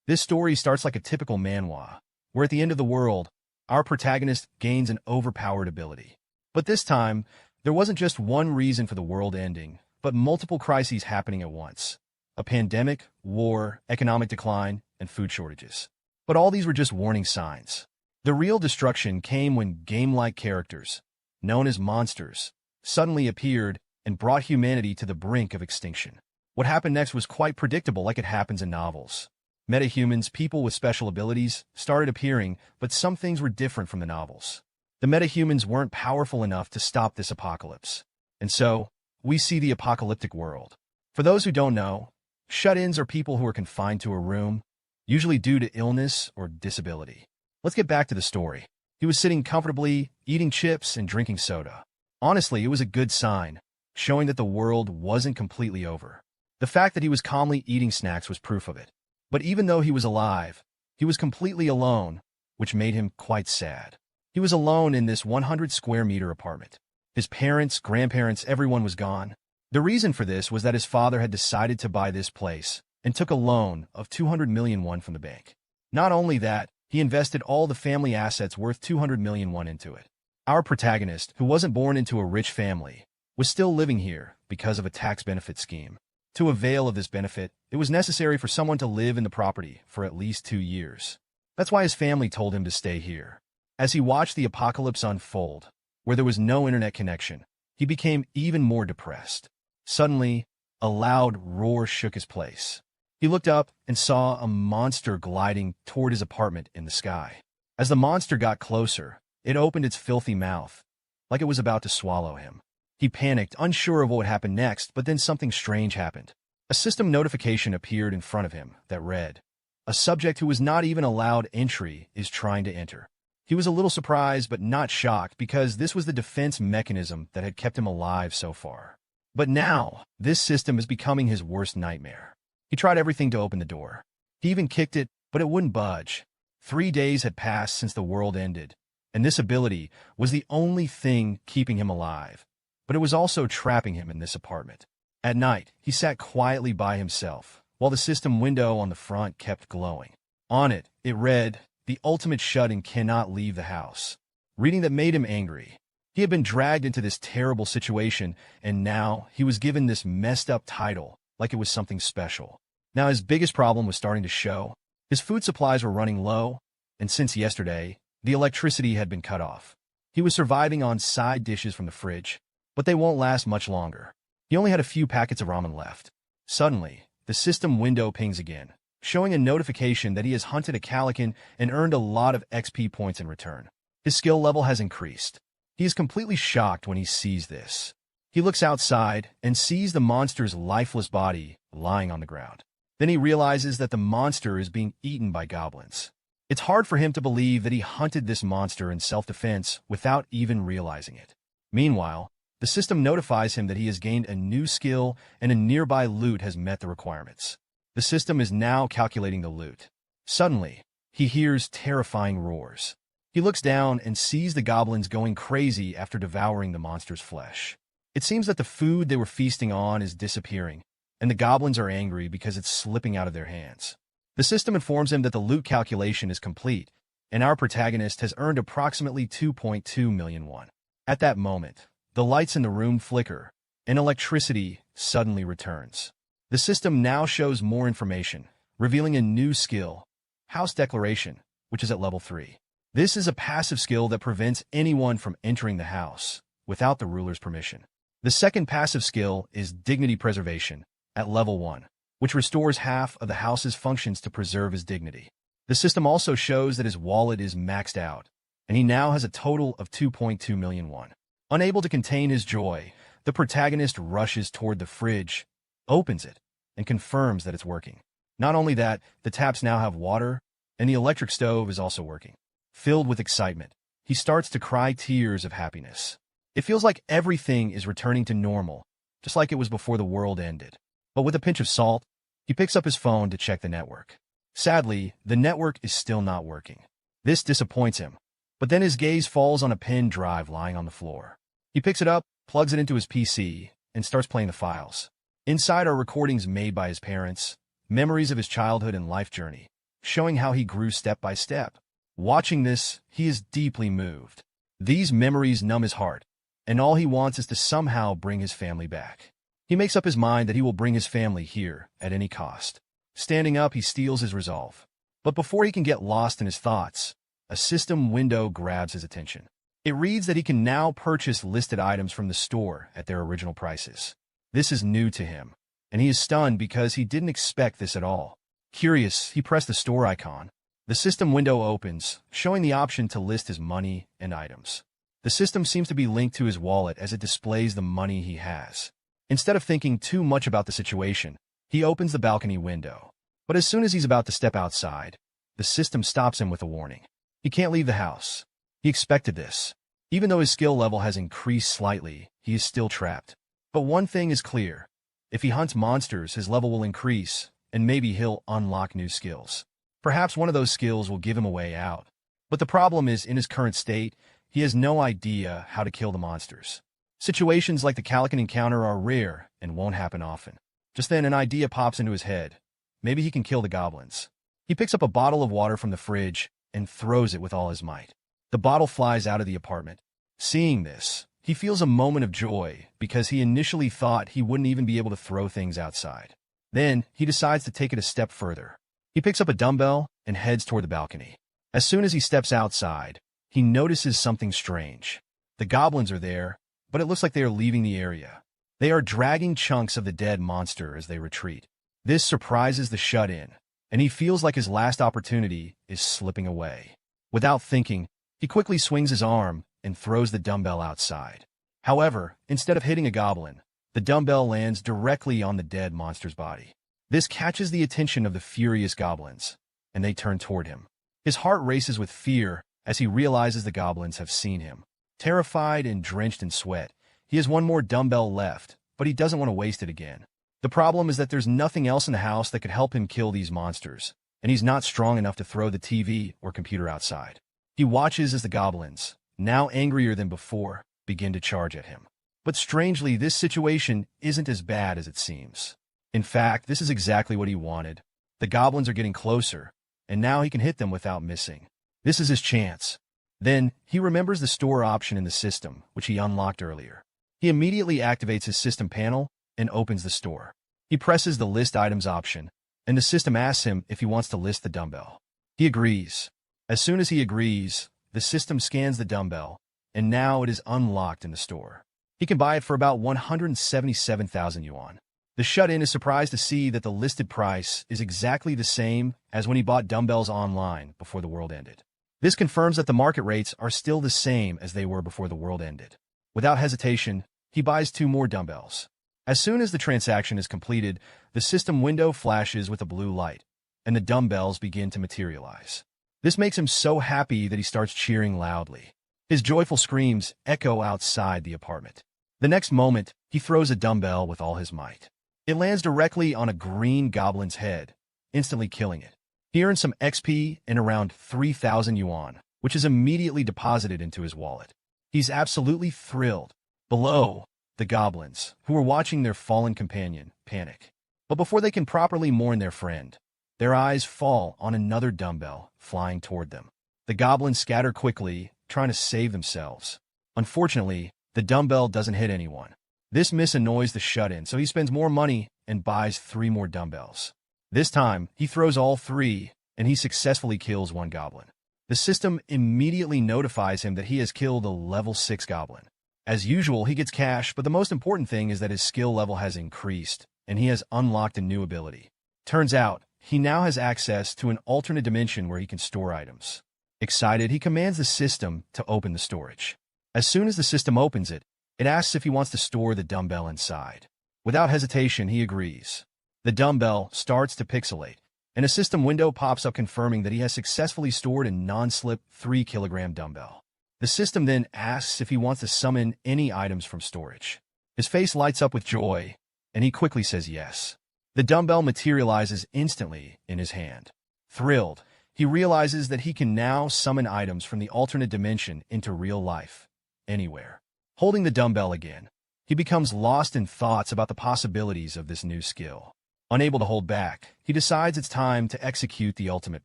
This story starts like a typical manhwa, where at the end of the world, our protagonist gains an overpowered ability. But this time, there wasn't just one reason for the world ending, but multiple crises happening at once. A pandemic, war, economic decline, and food shortages. But all these were just warning signs. The real destruction came when game-like characters, known as monsters, suddenly appeared and brought humanity to the brink of extinction. What happened next was quite predictable, like it happens in novels. Metahumans, people with special abilities, started appearing, but some things were different from the novels. The metahumans weren't powerful enough to stop this apocalypse. And so, we see the apocalyptic world. For those who don't know, shut-ins are people who are confined to a room, usually due to illness or disability. Let's get back to the story. He was sitting comfortably, eating chips and drinking soda. Honestly, it was a good sign, showing that the world wasn't completely over. The fact that he was calmly eating snacks was proof of it. But even though he was alive, he was completely alone, which made him quite sad. He was alone in this 100-square-meter apartment. His parents, grandparents, everyone was gone. The reason for this was that his father had decided to buy this place and took a loan of 200 million won from the bank. Not only that, he invested all the family assets worth 200 million won into it. Our protagonist, who wasn't born into a rich family, was still living here because of a tax benefit scheme. To avail of this benefit, it was necessary for someone to live in the property for at least 2 years. That's why his family told him to stay here. As he watched the apocalypse unfold, where there was no internet connection, he became even more depressed. Suddenly, a loud roar shook his place. He looked up and saw a monster gliding toward his apartment in the sky. As the monster got closer, it opened its filthy mouth, like it was about to swallow him. He panicked, unsure of what would happen next, but then something strange happened. A system notification appeared in front of him that read, "A subject who was not even allowed entry is trying to enter." He was a little surprised but not shocked because this was the defense mechanism that had kept him alive so far. But now, this system is becoming his worst nightmare. He tried everything to open the door. He even kicked it, but it wouldn't budge. 3 days had passed since the world ended, and this ability was the only thing keeping him alive. But it was also trapping him in this apartment. At night, he sat quietly by himself, while the system window on the front kept glowing. On it, it read, "The ultimate shut-in cannot leave the house." Reading that made him angry. He had been dragged into this terrible situation, and now he was given this messed-up title, like it was something special. Now his biggest problem was starting to show. His food supplies were running low, and since yesterday, the electricity had been cut off. He was surviving on side dishes from the fridge, but they won't last much longer. He only had a few packets of ramen left. Suddenly, the system window pings again, showing a notification that he has hunted a Calican and earned a lot of XP points in return. His skill level has increased. He is completely shocked when he sees this. He looks outside and sees the monster's lifeless body lying on the ground. Then he realizes that the monster is being eaten by goblins. It's hard for him to believe that he hunted this monster in self-defense without even realizing it. Meanwhile, the system notifies him that he has gained a new skill and a nearby loot has met the requirements. The system is now calculating the loot. Suddenly, he hears terrifying roars. He looks down and sees the goblins going crazy after devouring the monster's flesh. It seems that the food they were feasting on is disappearing, and the goblins are angry because it's slipping out of their hands. The system informs him that the loot calculation is complete, and our protagonist has earned approximately 2.2 million won. At that moment, the lights in the room flicker, and electricity suddenly returns. The system now shows more information, revealing a new skill, House Declaration, which is at level 3. This is a passive skill that prevents anyone from entering the house without the ruler's permission. The second passive skill is Dignity Preservation, at level 1, which restores half of the house's functions to preserve his dignity. The system also shows that his wallet is maxed out, and he now has a total of 2.2 million won. Unable to contain his joy, the protagonist rushes toward the fridge, opens it, and confirms that it's working. Not only that, the taps now have water, and the electric stove is also working. Filled with excitement, he starts to cry tears of happiness. It feels like everything is returning to normal, just like it was before the world ended. But with a pinch of salt, he picks up his phone to check the network. Sadly, the network is still not working. This disappoints him, but then his gaze falls on a pen drive lying on the floor. He picks it up, plugs it into his PC, and starts playing the files. Inside are recordings made by his parents, memories of his childhood and life journey. showing how he grew step by step. Watching this, he is deeply moved. These memories numb his heart, and all he wants is to somehow bring his family back. He makes up his mind that he will bring his family here at any cost. Standing up, he steels his resolve. But before he can get lost in his thoughts, a system window grabs his attention. It reads that he can now purchase listed items from the store at their original prices. This is new to him, and he is stunned because he didn't expect this at all. Curious, he pressed the store icon. The system window opens, showing the option to list his money and items. The system seems to be linked to his wallet as it displays the money he has. Instead of thinking too much about the situation, he opens the balcony window. But as soon as he's about to step outside, the system stops him with a warning. He can't leave the house. He expected this. Even though his skill level has increased slightly, he is still trapped. But one thing is clear. If he hunts monsters, his level will increase, and maybe he'll unlock new skills. Perhaps one of those skills will give him a way out. But the problem is, in his current state, he has no idea how to kill the monsters. Situations like the Calican encounter are rare and won't happen often. Just then, an idea pops into his head. Maybe he can kill the goblins. He picks up a bottle of water from the fridge and throws it with all his might. The bottle flies out of the apartment. Seeing this, he feels a moment of joy because he initially thought he wouldn't even be able to throw things outside. Then, he decides to take it a step further. He picks up a dumbbell and heads toward the balcony. As soon as he steps outside, he notices something strange. The goblins are there, but it looks like they are leaving the area. They are dragging chunks of the dead monster as they retreat. This surprises the shut-in, and he feels like his last opportunity is slipping away. Without thinking, he quickly swings his arm and throws the dumbbell outside. However, instead of hitting a goblin, the dumbbell lands directly on the dead monster's body. This catches the attention of the furious goblins, and they turn toward him. His heart races with fear as he realizes the goblins have seen him. Terrified and drenched in sweat, he has one more dumbbell left, but he doesn't want to waste it again. The problem is that there's nothing else in the house that could help him kill these monsters, and he's not strong enough to throw the TV or computer outside. He watches as the goblins, now angrier than before, begin to charge at him. But strangely, this situation isn't as bad as it seems. In fact, this is exactly what he wanted. The goblins are getting closer, and now he can hit them without missing. This is his chance. Then, he remembers the store option in the system, which he unlocked earlier. He immediately activates his system panel and opens the store. He presses the List Items option, and the system asks him if he wants to list the dumbbell. He agrees. As soon as he agrees, the system scans the dumbbell, and now it is unlocked in the store. He can buy it for about 177,000 yuan. The shut-in is surprised to see that the listed price is exactly the same as when he bought dumbbells online before the world ended. This confirms that the market rates are still the same as they were before the world ended. Without hesitation, he buys 2 more dumbbells. As soon as the transaction is completed, the system window flashes with a blue light, and the dumbbells begin to materialize. This makes him so happy that he starts cheering loudly. His joyful screams echo outside the apartment. The next moment, he throws a dumbbell with all his might. It lands directly on a green goblin's head, instantly killing it. He earns some XP and around 3,000 yuan, which is immediately deposited into his wallet. He's absolutely thrilled. Below, the goblins, who are watching their fallen companion, panic. But before they can properly mourn their friend, their eyes fall on another dumbbell flying toward them. The goblins scatter quickly, trying to save themselves. Unfortunately, the dumbbell doesn't hit anyone. This miss annoys the shut-in, so he spends more money and buys 3 more dumbbells. This time, he throws all 3, and he successfully kills 1 goblin. The system immediately notifies him that he has killed a level 6 goblin. As usual, he gets cash, but the most important thing is that his skill level has increased, and he has unlocked a new ability. Turns out, he now has access to an alternate dimension where he can store items. Excited, he commands the system to open the storage. As soon as the system opens it, it asks if he wants to store the dumbbell inside. Without hesitation, he agrees. The dumbbell starts to pixelate, and a system window pops up confirming that he has successfully stored a non-slip 3-kilogram dumbbell. The system then asks if he wants to summon any items from storage. His face lights up with joy, and he quickly says yes. The dumbbell materializes instantly in his hand. Thrilled, he realizes that he can now summon items from the alternate dimension into real life, anywhere. Holding the dumbbell again, he becomes lost in thoughts about the possibilities of this new skill. Unable to hold back, he decides it's time to execute the ultimate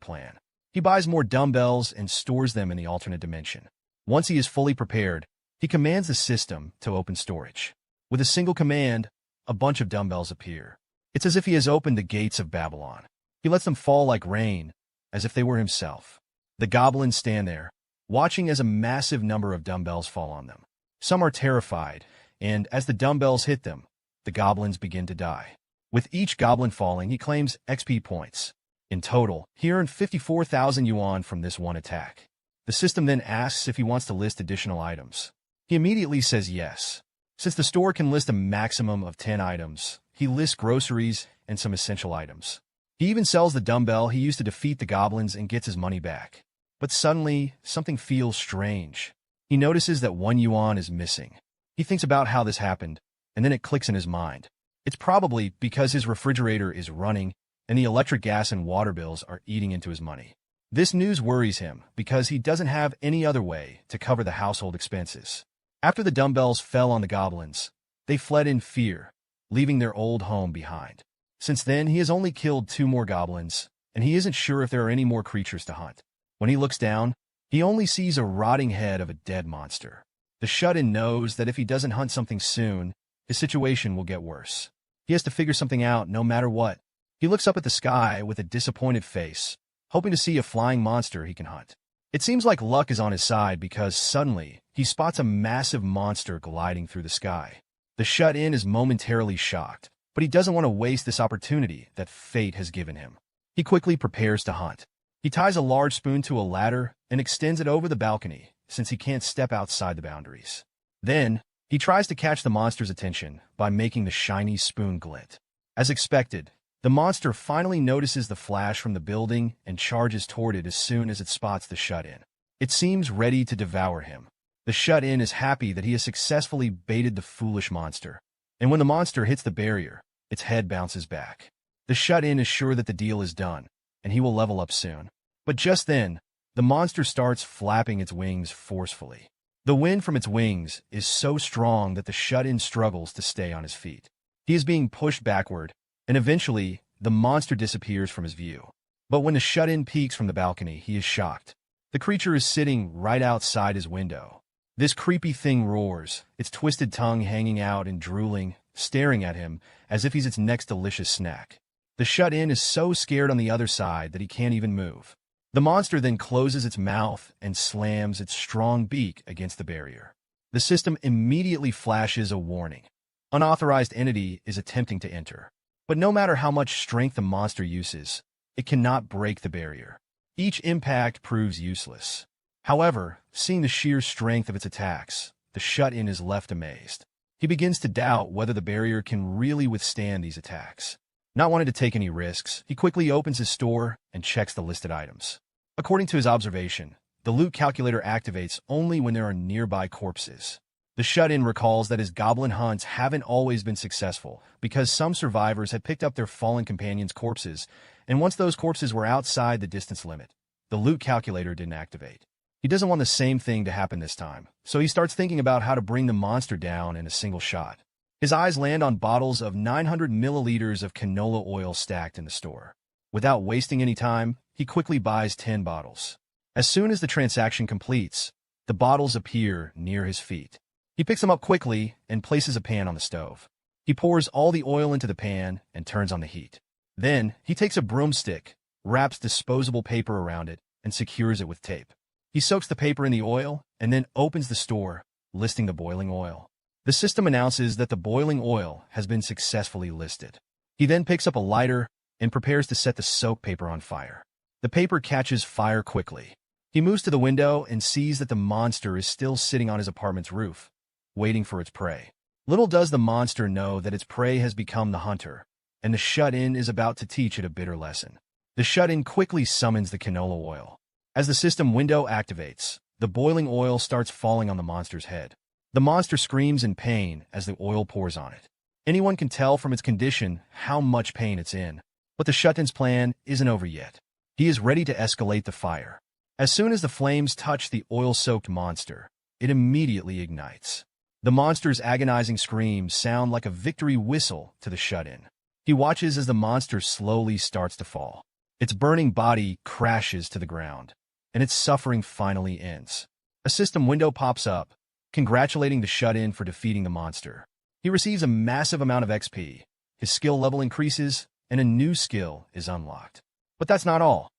plan. He buys more dumbbells and stores them in the alternate dimension. Once he is fully prepared, he commands the system to open storage. With a single command, a bunch of dumbbells appear. It's as if he has opened the gates of Babylon. He lets them fall like rain, as if they were himself. The goblins stand there, watching as a massive number of dumbbells fall on them. Some are terrified, and as the dumbbells hit them, the goblins begin to die. With each goblin falling, he claims XP points. In total, he earned 54,000 yuan from this one attack. The system then asks if he wants to list additional items. He immediately says yes. Since the store can list a maximum of 10 items, he lists groceries and some essential items. He even sells the dumbbell he used to defeat the goblins and gets his money back. But suddenly, something feels strange. He notices that 1 yuan is missing. He thinks about how this happened, and then it clicks in his mind. It's probably because his refrigerator is running and the electric, gas, and water bills are eating into his money. This news worries him because he doesn't have any other way to cover the household expenses. After the dumbbells fell on the goblins, they fled in fear, leaving their old home behind. Since then, he has only killed 2 more goblins, and he isn't sure if there are any more creatures to hunt. When he looks down, he only sees a rotting head of a dead monster. The shut-in knows that if he doesn't hunt something soon, his situation will get worse. He has to figure something out no matter what. He looks up at the sky with a disappointed face, hoping to see a flying monster he can hunt. It seems like luck is on his side because suddenly he spots a massive monster gliding through the sky. The shut-in is momentarily shocked, but he doesn't want to waste this opportunity that fate has given him. He quickly prepares to hunt. He ties a large spoon to a ladder and extends it over the balcony since he can't step outside the boundaries. Then, he tries to catch the monster's attention by making the shiny spoon glint. As expected, the monster finally notices the flash from the building and charges toward it as soon as it spots the shut-in. It seems ready to devour him. The shut-in is happy that he has successfully baited the foolish monster, and when the monster hits the barrier, its head bounces back. The shut-in is sure that the deal is done, and he will level up soon. But just then, the monster starts flapping its wings forcefully. The wind from its wings is so strong that the shut-in struggles to stay on his feet. He is being pushed backward, and eventually, the monster disappears from his view. But when the shut-in peeks from the balcony, he is shocked. The creature is sitting right outside his window. This creepy thing roars, its twisted tongue hanging out and drooling, staring at him as if he's its next delicious snack. The shut-in is so scared on the other side that he can't even move. The monster then closes its mouth and slams its strong beak against the barrier. The system immediately flashes a warning. Unauthorized entity is attempting to enter. But no matter how much strength the monster uses, it cannot break the barrier. Each impact proves useless. However, seeing the sheer strength of its attacks, the shut-in is left amazed. He begins to doubt whether the barrier can really withstand these attacks. Not wanting to take any risks, he quickly opens his store and checks the listed items. According to his observation, the loot calculator activates only when there are nearby corpses. The shut-in recalls that his goblin hunts haven't always been successful because some survivors had picked up their fallen companions' corpses, and once those corpses were outside the distance limit, the loot calculator didn't activate. He doesn't want the same thing to happen this time, so he starts thinking about how to bring the monster down in a single shot. His eyes land on bottles of 900 milliliters of canola oil stacked in the store. Without wasting any time, he quickly buys 10 bottles. As soon as the transaction completes, the bottles appear near his feet. He picks them up quickly and places a pan on the stove. He pours all the oil into the pan and turns on the heat. Then, he takes a broomstick, wraps disposable paper around it, and secures it with tape. He soaks the paper in the oil and then opens the store, listing the boiling oil. The system announces that the boiling oil has been successfully listed. He then picks up a lighter and prepares to set the soaked paper on fire. The paper catches fire quickly. He moves to the window and sees that the monster is still sitting on his apartment's roof, waiting for its prey. Little does the monster know that its prey has become the hunter, and the shut-in is about to teach it a bitter lesson. The shut-in quickly summons the canola oil. As the system window activates, the boiling oil starts falling on the monster's head. The monster screams in pain as the oil pours on it. Anyone can tell from its condition how much pain it's in, but the shut-in's plan isn't over yet. He is ready to escalate the fire. As soon as the flames touch the oil-soaked monster, it immediately ignites. The monster's agonizing screams sound like a victory whistle to the shut-in. He watches as the monster slowly starts to fall. Its burning body crashes to the ground, and its suffering finally ends. A system window pops up, congratulating the shut-in for defeating the monster. He receives a massive amount of XP, his skill level increases, and a new skill is unlocked. But that's not all.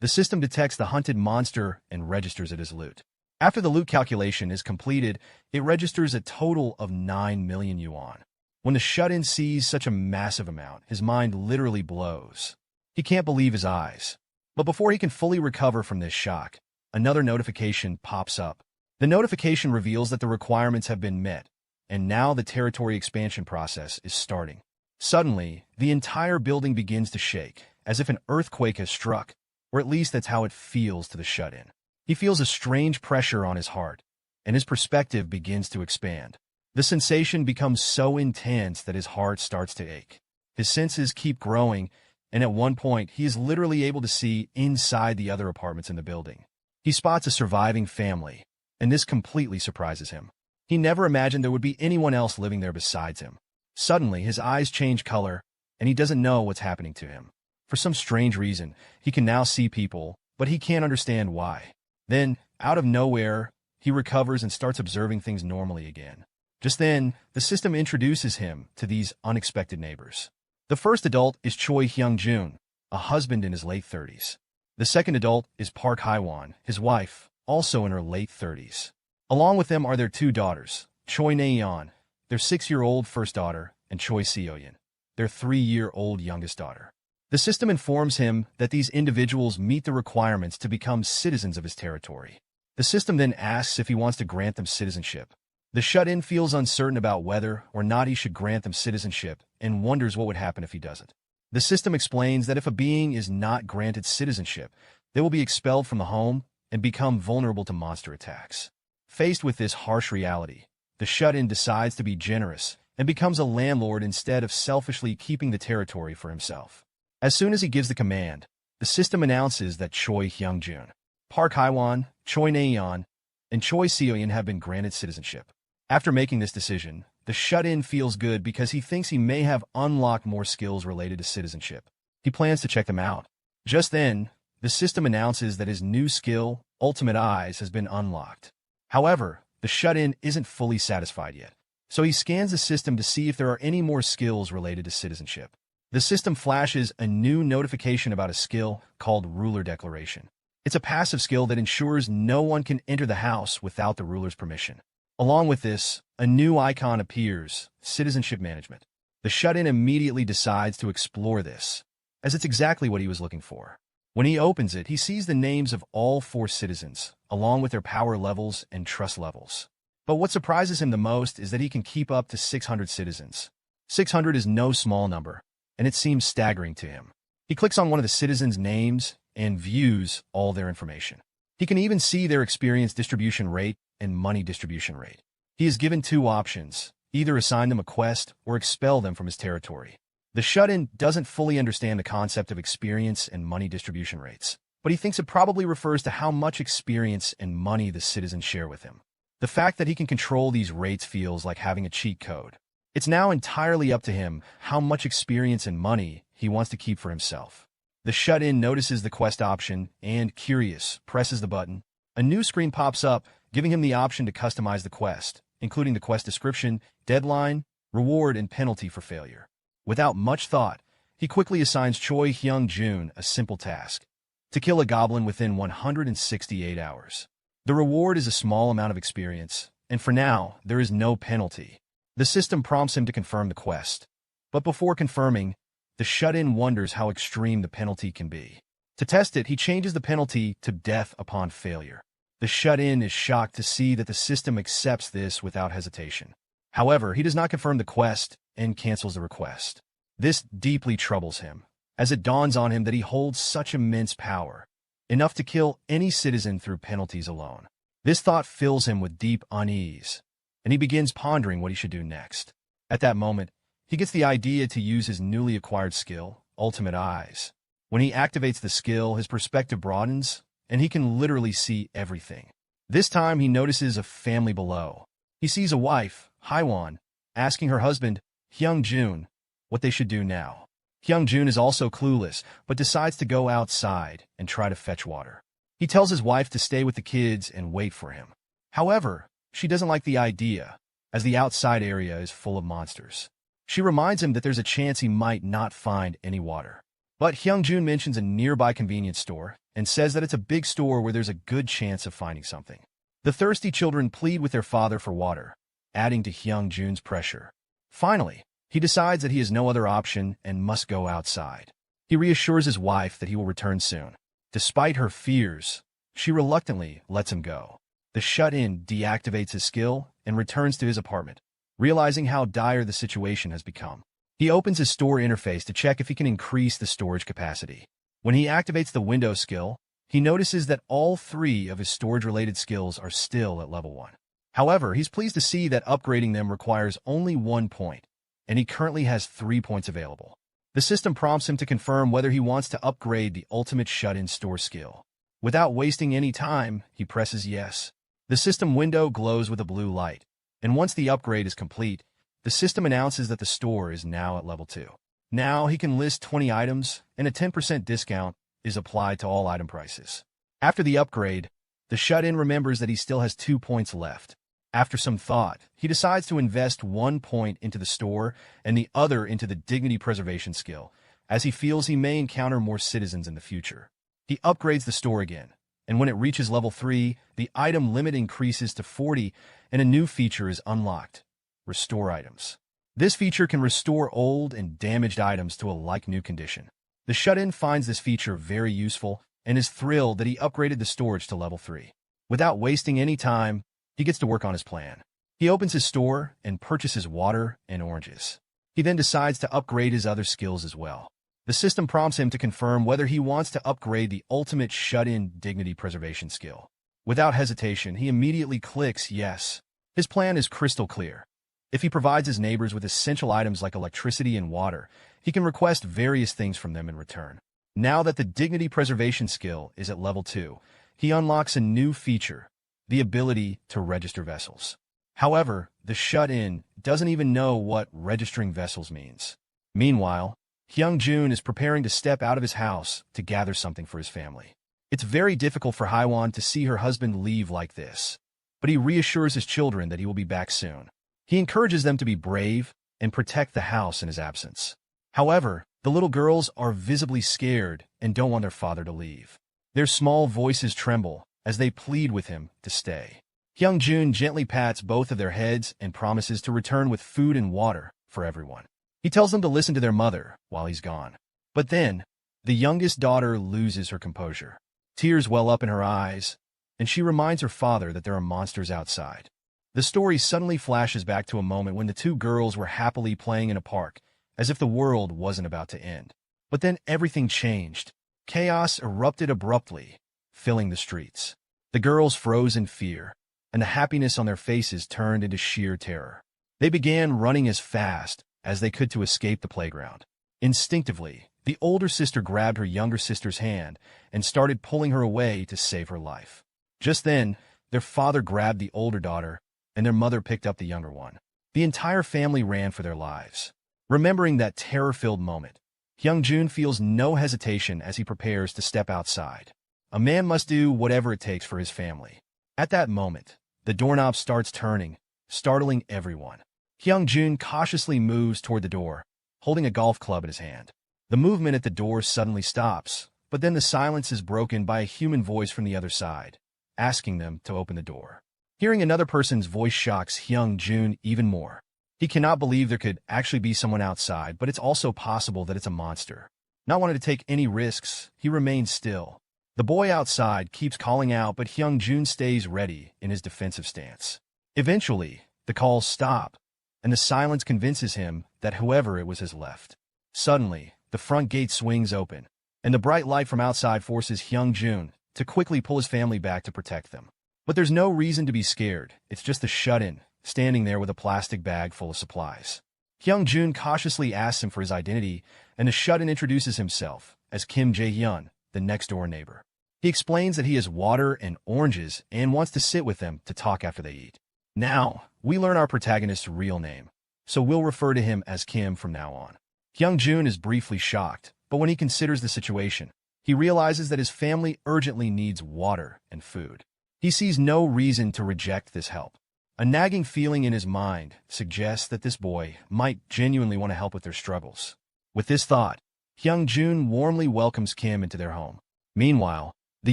The system detects the hunted monster and registers it as loot. After the loot calculation is completed, it registers a total of 9 million yuan. When the shut-in sees such a massive amount, his mind literally blows. He can't believe his eyes. But before he can fully recover from this shock, another notification pops up. The notification reveals that the requirements have been met, and now the territory expansion process is starting. Suddenly, the entire building begins to shake, as if an earthquake has struck, or at least that's how it feels to the shut-in. He feels a strange pressure on his heart, and his perspective begins to expand. The sensation becomes so intense that his heart starts to ache. His senses keep growing, and at one point, he is literally able to see inside the other apartments in the building. He spots a surviving family, and this completely surprises him. He never imagined there would be anyone else living there besides him. Suddenly, his eyes change color, and he doesn't know what's happening to him. For some strange reason, he can now see people, but he can't understand why. Then, out of nowhere, he recovers and starts observing things normally again. Just then, the system introduces him to these unexpected neighbors. The first adult is Choi Hyung-jun, a husband in his late 30s. The second adult is Park Hye-won, his wife, also in her late 30s. Along with them are their two daughters, Choi Na-yeon, their 6-year-old first daughter, and Choi Seo-yeon, their 3-year-old youngest daughter. The system informs him that these individuals meet the requirements to become citizens of his territory. The system then asks if he wants to grant them citizenship. The shut-in feels uncertain about whether or not he should grant them citizenship and wonders what would happen if he doesn't. The system explains that if a being is not granted citizenship, they will be expelled from the home and become vulnerable to monster attacks. Faced with this harsh reality, the shut-in decides to be generous and becomes a landlord instead of selfishly keeping the territory for himself. As soon as he gives the command, the system announces that Choi Hyung-jun, Park Hye-won, Choi Na-yeon, and Choi Seo-yeon have been granted citizenship. After making this decision, the shut-in feels good because he thinks he may have unlocked more skills related to citizenship. He plans to check them out. Just then, the system announces that his new skill, Ultimate Eyes, has been unlocked. However, the shut-in isn't fully satisfied yet, so he scans the system to see if there are any more skills related to citizenship. The system flashes a new notification about a skill called Ruler Declaration. It's a passive skill that ensures no one can enter the house without the ruler's permission. Along with this, a new icon appears, Citizenship Management. The shut-in immediately decides to explore this, as it's exactly what he was looking for. When he opens it, he sees the names of all 4 citizens, along with their power levels and trust levels. But what surprises him the most is that he can keep up to 600 citizens. 600 is no small number, and it seems staggering to him. He clicks on one of the citizens' names and views all their information. He can even see their experience distribution rate and money distribution rate. He is given 2 options, either assign them a quest or expel them from his territory. The shut-in doesn't fully understand the concept of experience and money distribution rates, but he thinks it probably refers to how much experience and money the citizens share with him. The fact that he can control these rates feels like having a cheat code. It's now entirely up to him how much experience and money he wants to keep for himself. The shut-in notices the quest option and, curious, presses the button. A new screen pops up, giving him the option to customize the quest, including the quest description, deadline, reward, and penalty for failure. Without much thought, he quickly assigns Choi Hyung-jun a simple task: to kill a goblin within 168 hours. The reward is a small amount of experience, and for now, there is no penalty. The system prompts him to confirm the quest, but before confirming, the shut-in wonders how extreme the penalty can be. To test it, he changes the penalty to death upon failure. The shut-in is shocked to see that the system accepts this without hesitation. However, he does not confirm the quest and cancels the request. This deeply troubles him, as it dawns on him that he holds such immense power, enough to kill any citizen through penalties alone. This thought fills him with deep unease, and he begins pondering what he should do next. At that moment, he gets the idea to use his newly acquired skill, Ultimate Eyes. When he activates the skill, his perspective broadens, and he can literally see everything. This time, he notices a family below. He sees a wife, Hye-won, asking her husband, Hyung-jun, what they should do now. Hyung-jun is also clueless, but decides to go outside and try to fetch water. He tells his wife to stay with the kids and wait for him. However, she doesn't like the idea, as the outside area is full of monsters. She reminds him that there's a chance he might not find any water. But Hyung-jun mentions a nearby convenience store and says that it's a big store where there's a good chance of finding something. The thirsty children plead with their father for water, adding to Hyung-jun's pressure. Finally, he decides that he has no other option and must go outside. He reassures his wife that he will return soon. Despite her fears, she reluctantly lets him go. The shut-in deactivates his skill and returns to his apartment, realizing how dire the situation has become. He opens his store interface to check if he can increase the storage capacity. When he activates the window skill, he notices that all 3 of his storage-related skills are still at level 1. However, he's pleased to see that upgrading them requires only 1 point, and he currently has 3 points available. The system prompts him to confirm whether he wants to upgrade the ultimate shut-in store skill. Without wasting any time, he presses yes. The system window glows with a blue light, and once the upgrade is complete, the system announces that the store is now at level 2. Now he can list 20 items, and a 10% discount is applied to all item prices. After the upgrade, the shut-in remembers that he still has 2 points left. After some thought, he decides to invest 1 point into the store and the other into the dignity preservation skill, as he feels he may encounter more citizens in the future. He upgrades the store again, and when it reaches level 3, the item limit increases to 40 and a new feature is unlocked: Restore Items. This feature can restore old and damaged items to a like-new condition. The shut-in finds this feature very useful and is thrilled that he upgraded the storage to level 3. Without wasting any time, he gets to work on his plan. He opens his store and purchases water and oranges. He then decides to upgrade his other skills as well. The system prompts him to confirm whether he wants to upgrade the ultimate shut-in dignity preservation skill. Without hesitation, he immediately clicks yes. His plan is crystal clear. If he provides his neighbors with essential items like electricity and water, he can request various things from them in return. Now that the dignity preservation skill is at level 2, he unlocks a new feature: the ability to register vessels. However, the shut-in doesn't even know what registering vessels means. Meanwhile, Hyung-jun is preparing to step out of his house to gather something for his family. It's very difficult for Haiwan to see her husband leave like this, but he reassures his children that he will be back soon. He encourages them to be brave and protect the house in his absence. However, the little girls are visibly scared and don't want their father to leave. Their small voices tremble as they plead with him to stay. Hyung-jun gently pats both of their heads and promises to return with food and water for everyone. He tells them to listen to their mother while he's gone. But then, the youngest daughter loses her composure. Tears well up in her eyes, and she reminds her father that there are monsters outside. The story suddenly flashes back to a moment when the 2 girls were happily playing in a park, as if the world wasn't about to end. But then everything changed. Chaos erupted abruptly, filling the streets. The girls froze in fear, and the happiness on their faces turned into sheer terror. They began running as fast as they could to escape the playground. Instinctively, the older sister grabbed her younger sister's hand and started pulling her away to save her life. Just then, their father grabbed the older daughter, and their mother picked up the younger one. The entire family ran for their lives. Remembering that terror-filled moment, Hyung-jun feels no hesitation as he prepares to step outside. A man must do whatever it takes for his family. At that moment, the doorknob starts turning, startling everyone. Hyung-jun cautiously moves toward the door, holding a golf club in his hand. The movement at the door suddenly stops, but then the silence is broken by a human voice from the other side, asking them to open the door. Hearing another person's voice shocks Hyung-jun even more. He cannot believe there could actually be someone outside, but it's also possible that it's a monster. Not wanting to take any risks, he remains still. The boy outside keeps calling out, but Hyung-jun stays ready in his defensive stance. Eventually, the calls stop, and the silence convinces him that whoever it was has left. Suddenly, the front gate swings open, and the bright light from outside forces Hyung-jun to quickly pull his family back to protect them. But there's no reason to be scared. It's just the shut-in, standing there with a plastic bag full of supplies. Hyung-jun cautiously asks him for his identity, and the shut-in introduces himself as Kim Jae-hyun, the next-door neighbor. He explains that he has water and oranges and wants to sit with them to talk after they eat. Now, we learn our protagonist's real name, so we'll refer to him as Kim from now on. Hyung-jun is briefly shocked, but when he considers the situation, he realizes that his family urgently needs water and food. He sees no reason to reject this help. A nagging feeling in his mind suggests that this boy might genuinely want to help with their struggles. With this thought, Hyung-jun warmly welcomes Kim into their home. Meanwhile, the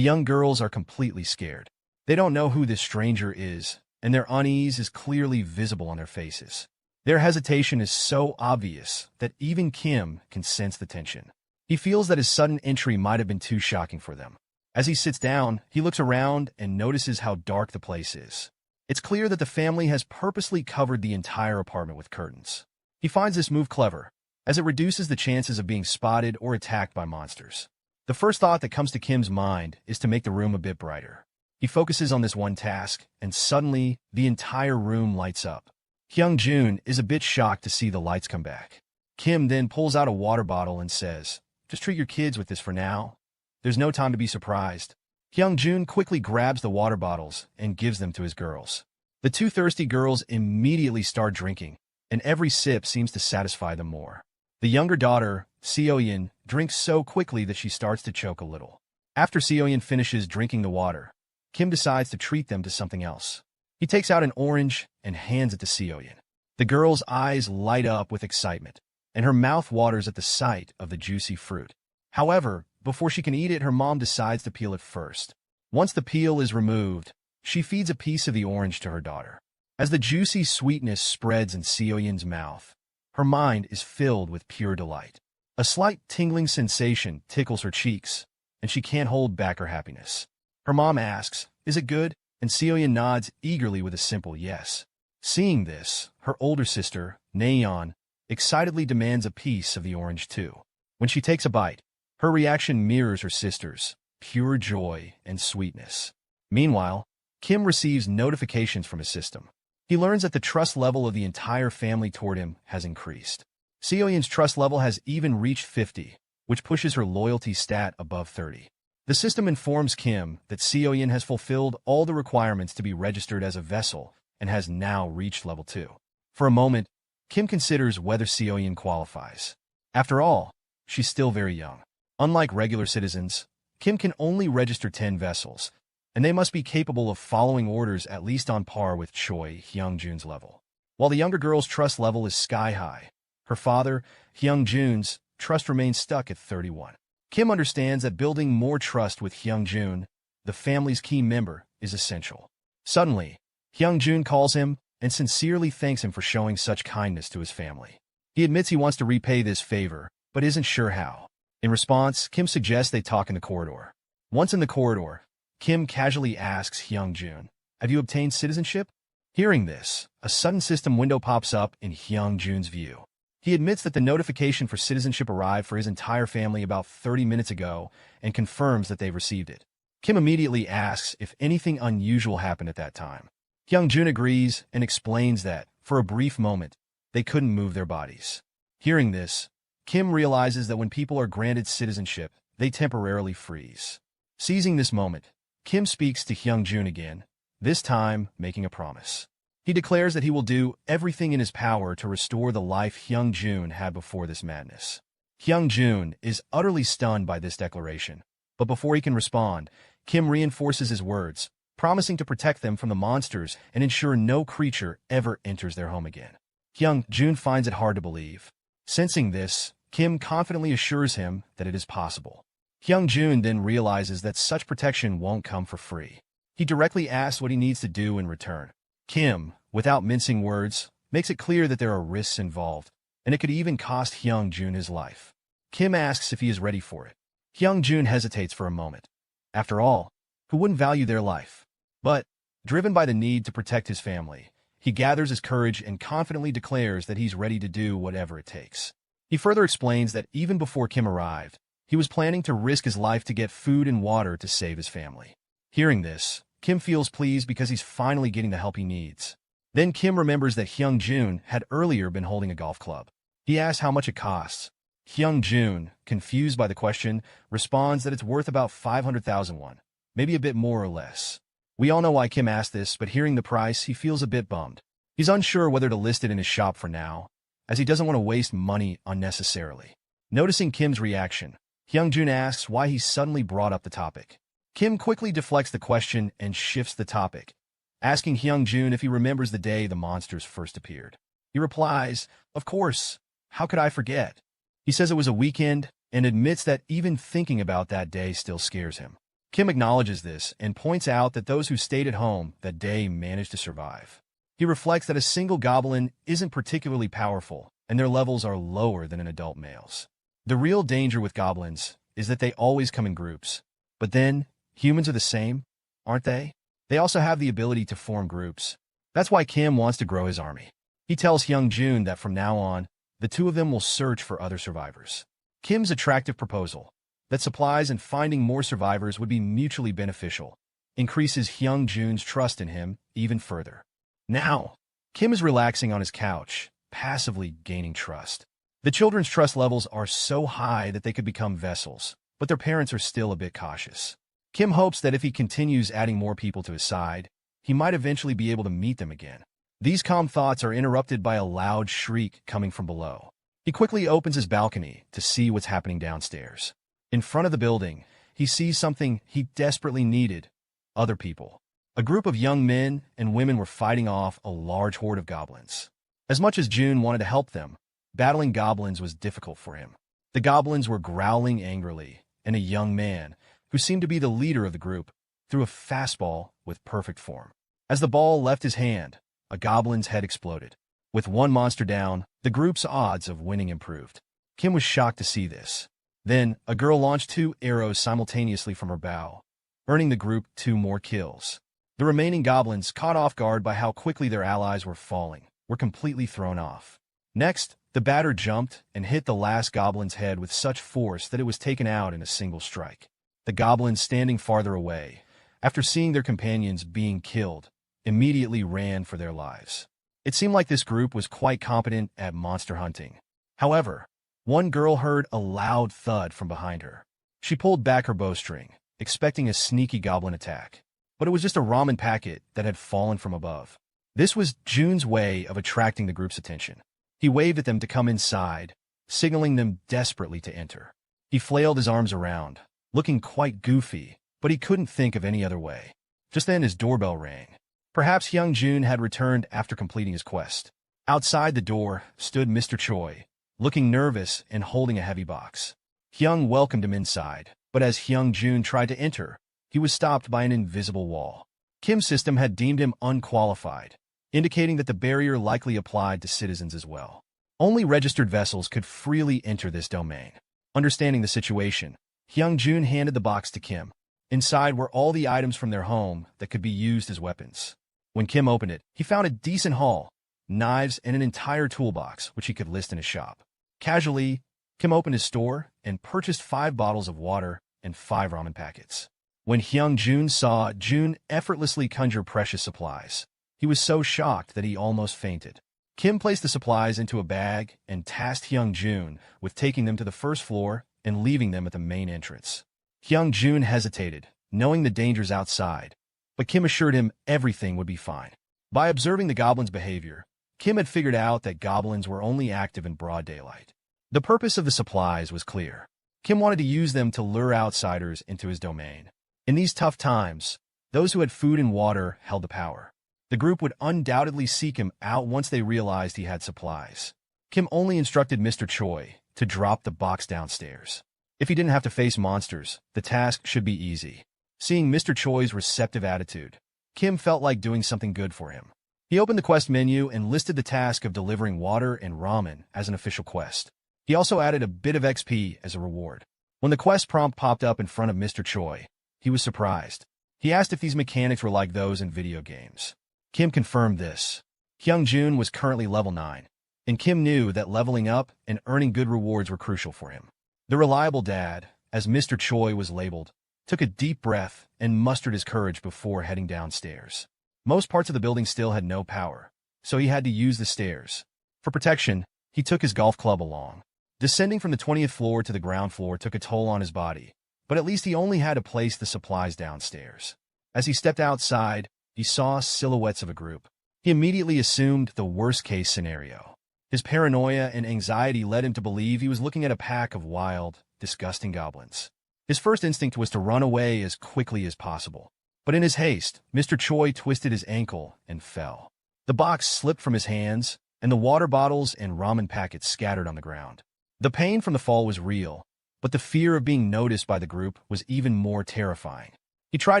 young girls are completely scared. They don't know who this stranger is, and their unease is clearly visible on their faces. Their hesitation is so obvious that even Kim can sense the tension. He feels that his sudden entry might have been too shocking for them. As he sits down, he looks around and notices how dark the place is. It's clear that the family has purposely covered the entire apartment with curtains. He finds this move clever, as it reduces the chances of being spotted or attacked by monsters. The first thought that comes to Kim's mind is to make the room a bit brighter. He focuses on this one task, and suddenly, the entire room lights up. Hyung-jun is a bit shocked to see the lights come back. Kim then pulls out a water bottle and says, "Just treat your kids with this for now. There's no time to be surprised." Hyung-jun quickly grabs the water bottles and gives them to his girls. The two thirsty girls immediately start drinking, and every sip seems to satisfy them more. The younger daughter, Seoyeon, drinks so quickly that she starts to choke a little. After Seoyeon finishes drinking the water, Kim decides to treat them to something else. He takes out an orange and hands it to Seoyeon. The girl's eyes light up with excitement, and her mouth waters at the sight of the juicy fruit. However, before she can eat it, her mom decides to peel it first. Once the peel is removed, she feeds a piece of the orange to her daughter. As the juicy sweetness spreads in Seoyeon's mouth, her mind is filled with pure delight. A slight tingling sensation tickles her cheeks, and she can't hold back her happiness. Her mom asks, "Is it good?" And Seoyeon nods eagerly with a simple yes. Seeing this, her older sister, Naeon, excitedly demands a piece of the orange too. When she takes a bite, her reaction mirrors her sister's, pure joy and sweetness. Meanwhile, Kim receives notifications from his system. He learns that the trust level of the entire family toward him has increased. Seoyeon's trust level has even reached 50, which pushes her loyalty stat above 30. The system informs Kim that Seoyeon has fulfilled all the requirements to be registered as a vassal and has now reached level 2. For a moment, Kim considers whether Seoyeon qualifies. After all, she's still very young. Unlike regular citizens, Kim can only register 10 vassals, and they must be capable of following orders at least on par with Choi Hyung-jun's level. While the younger girl's trust level is sky-high, her father, Hyung-jun's, trust remains stuck at 31. Kim understands that building more trust with Hyung-jun, the family's key member, is essential. Suddenly, Hyung-jun calls him and sincerely thanks him for showing such kindness to his family. He admits he wants to repay this favor, but isn't sure how. In response, Kim suggests they talk in the corridor. Once in the corridor, Kim casually asks Hyung-jun, "Have you obtained citizenship?" Hearing this, a sudden system window pops up in Hyung-jun's view. He admits that the notification for citizenship arrived for his entire family about 30 minutes ago and confirms that they've received it. Kim immediately asks if anything unusual happened at that time. Hyung-jun agrees and explains that, for a brief moment, they couldn't move their bodies. Hearing this, Kim realizes that when people are granted citizenship, they temporarily freeze. Seizing this moment, Kim speaks to Hyung-jun again, this time making a promise. He declares that he will do everything in his power to restore the life Hyung-jun had before this madness. Hyung-jun is utterly stunned by this declaration, but before he can respond, Kim reinforces his words, promising to protect them from the monsters and ensure no creature ever enters their home again. Hyung-jun finds it hard to believe. Sensing this, Kim confidently assures him that it is possible. Hyung-jun then realizes that such protection won't come for free. He directly asks what he needs to do in return. Kim, without mincing words, makes it clear that there are risks involved, and it could even cost Hyung-jun his life. Kim asks if he is ready for it. Hyung-jun hesitates for a moment. After all, who wouldn't value their life? But, driven by the need to protect his family, he gathers his courage and confidently declares that he's ready to do whatever it takes. He further explains that even before Kim arrived, he was planning to risk his life to get food and water to save his family. Hearing this, Kim feels pleased because he's finally getting the help he needs. Then Kim remembers that Hyung-jun had earlier been holding a golf club. He asks how much it costs. Hyung-jun, confused by the question, responds that it's worth about 500,000 won, maybe a bit more or less. We all know why Kim asked this, but hearing the price, he feels a bit bummed. He's unsure whether to list it in his shop for now, as he doesn't want to waste money unnecessarily. Noticing Kim's reaction, Hyungjun asks why he suddenly brought up the topic. Kim quickly deflects the question and shifts the topic, asking Hyungjun if he remembers the day the monsters first appeared. He replies, "Of course, how could I forget?" He says it was a weekend and admits that even thinking about that day still scares him. Kim acknowledges this and points out that those who stayed at home that day managed to survive. He reflects that a single goblin isn't particularly powerful, and their levels are lower than an adult male's. The real danger with goblins is that they always come in groups. But then, humans are the same, aren't they? They also have the ability to form groups. That's why Kim wants to grow his army. He tells Hyungjun that from now on, the two of them will search for other survivors. Kim's attractive proposal, that supplies and finding more survivors would be mutually beneficial, increases Hyungjun's trust in him even further. Now, Kim is relaxing on his couch, passively gaining trust. The children's trust levels are so high that they could become vassals, but their parents are still a bit cautious. Kim hopes that if he continues adding more people to his side, he might eventually be able to meet them again. These calm thoughts are interrupted by a loud shriek coming from below. He quickly opens his balcony to see what's happening downstairs. In front of the building, he sees something he desperately needed: other people. A group of young men and women were fighting off a large horde of goblins. As much as June wanted to help them, battling goblins was difficult for him. The goblins were growling angrily, and a young man, who seemed to be the leader of the group, threw a fastball with perfect form. As the ball left his hand, a goblin's head exploded. With one monster down, the group's odds of winning improved. Kim was shocked to see this. Then, a girl launched 2 arrows simultaneously from her bow, earning the group 2 more kills. The remaining goblins, caught off guard by how quickly their allies were falling, were completely thrown off. Next, the batter jumped and hit the last goblin's head with such force that it was taken out in a single strike. The goblins standing farther away, after seeing their companions being killed, immediately ran for their lives. It seemed like this group was quite competent at monster hunting. However, one girl heard a loud thud from behind her. She pulled back her bowstring, expecting a sneaky goblin attack. But it was just a ramen packet that had fallen from above. This was June's way of attracting the group's attention. He waved at them to come inside, signaling them desperately to enter. He flailed his arms around, looking quite goofy, but he couldn't think of any other way. Just then his doorbell rang. Perhaps Hyungjun had returned after completing his quest. Outside the door stood Mr. Choi, looking nervous and holding a heavy box. Hyung welcomed him inside, but as Hyungjun tried to enter, he was stopped by an invisible wall. Kim's system had deemed him unqualified, indicating that the barrier likely applied to citizens as well. Only registered vessels could freely enter this domain. Understanding the situation, Hyungjun handed the box to Kim. Inside were all the items from their home that could be used as weapons. When Kim opened it, he found a decent haul, knives and an entire toolbox, which he could list in his shop. Casually, Kim opened his store and purchased 5 bottles of water and 5 ramen packets. When Hyungjun saw June effortlessly conjure precious supplies, he was so shocked that he almost fainted. Kim placed the supplies into a bag and tasked Hyungjun with taking them to the first floor and leaving them at the main entrance. Hyungjun hesitated, knowing the dangers outside, but Kim assured him everything would be fine. By observing the goblins' behavior, Kim had figured out that goblins were only active in broad daylight. The purpose of the supplies was clear. Kim wanted to use them to lure outsiders into his domain. In these tough times, those who had food and water held the power. The group would undoubtedly seek him out once they realized he had supplies. Kim only instructed Mr. Choi to drop the box downstairs. If he didn't have to face monsters, the task should be easy. Seeing Mr. Choi's receptive attitude, Kim felt like doing something good for him. He opened the quest menu and listed the task of delivering water and ramen as an official quest. He also added a bit of XP as a reward. When the quest prompt popped up in front of Mr. Choi, he was surprised. He asked if these mechanics were like those in video games. Kim confirmed this. Hyungjun was currently level 9, and Kim knew that leveling up and earning good rewards were crucial for him. The reliable dad, as Mr. Choi was labeled, took a deep breath and mustered his courage before heading downstairs. Most parts of the building still had no power, so he had to use the stairs. For protection, he took his golf club along. Descending from the 20th floor to the ground floor took a toll on his body, but at least he only had to place the supplies downstairs. As he stepped outside, he saw silhouettes of a group. He immediately assumed the worst-case scenario. His paranoia and anxiety led him to believe he was looking at a pack of wild, disgusting goblins. His first instinct was to run away as quickly as possible. But in his haste, Mr. Choi twisted his ankle and fell. The box slipped from his hands, and the water bottles and ramen packets scattered on the ground. The pain from the fall was real, but the fear of being noticed by the group was even more terrifying. He tried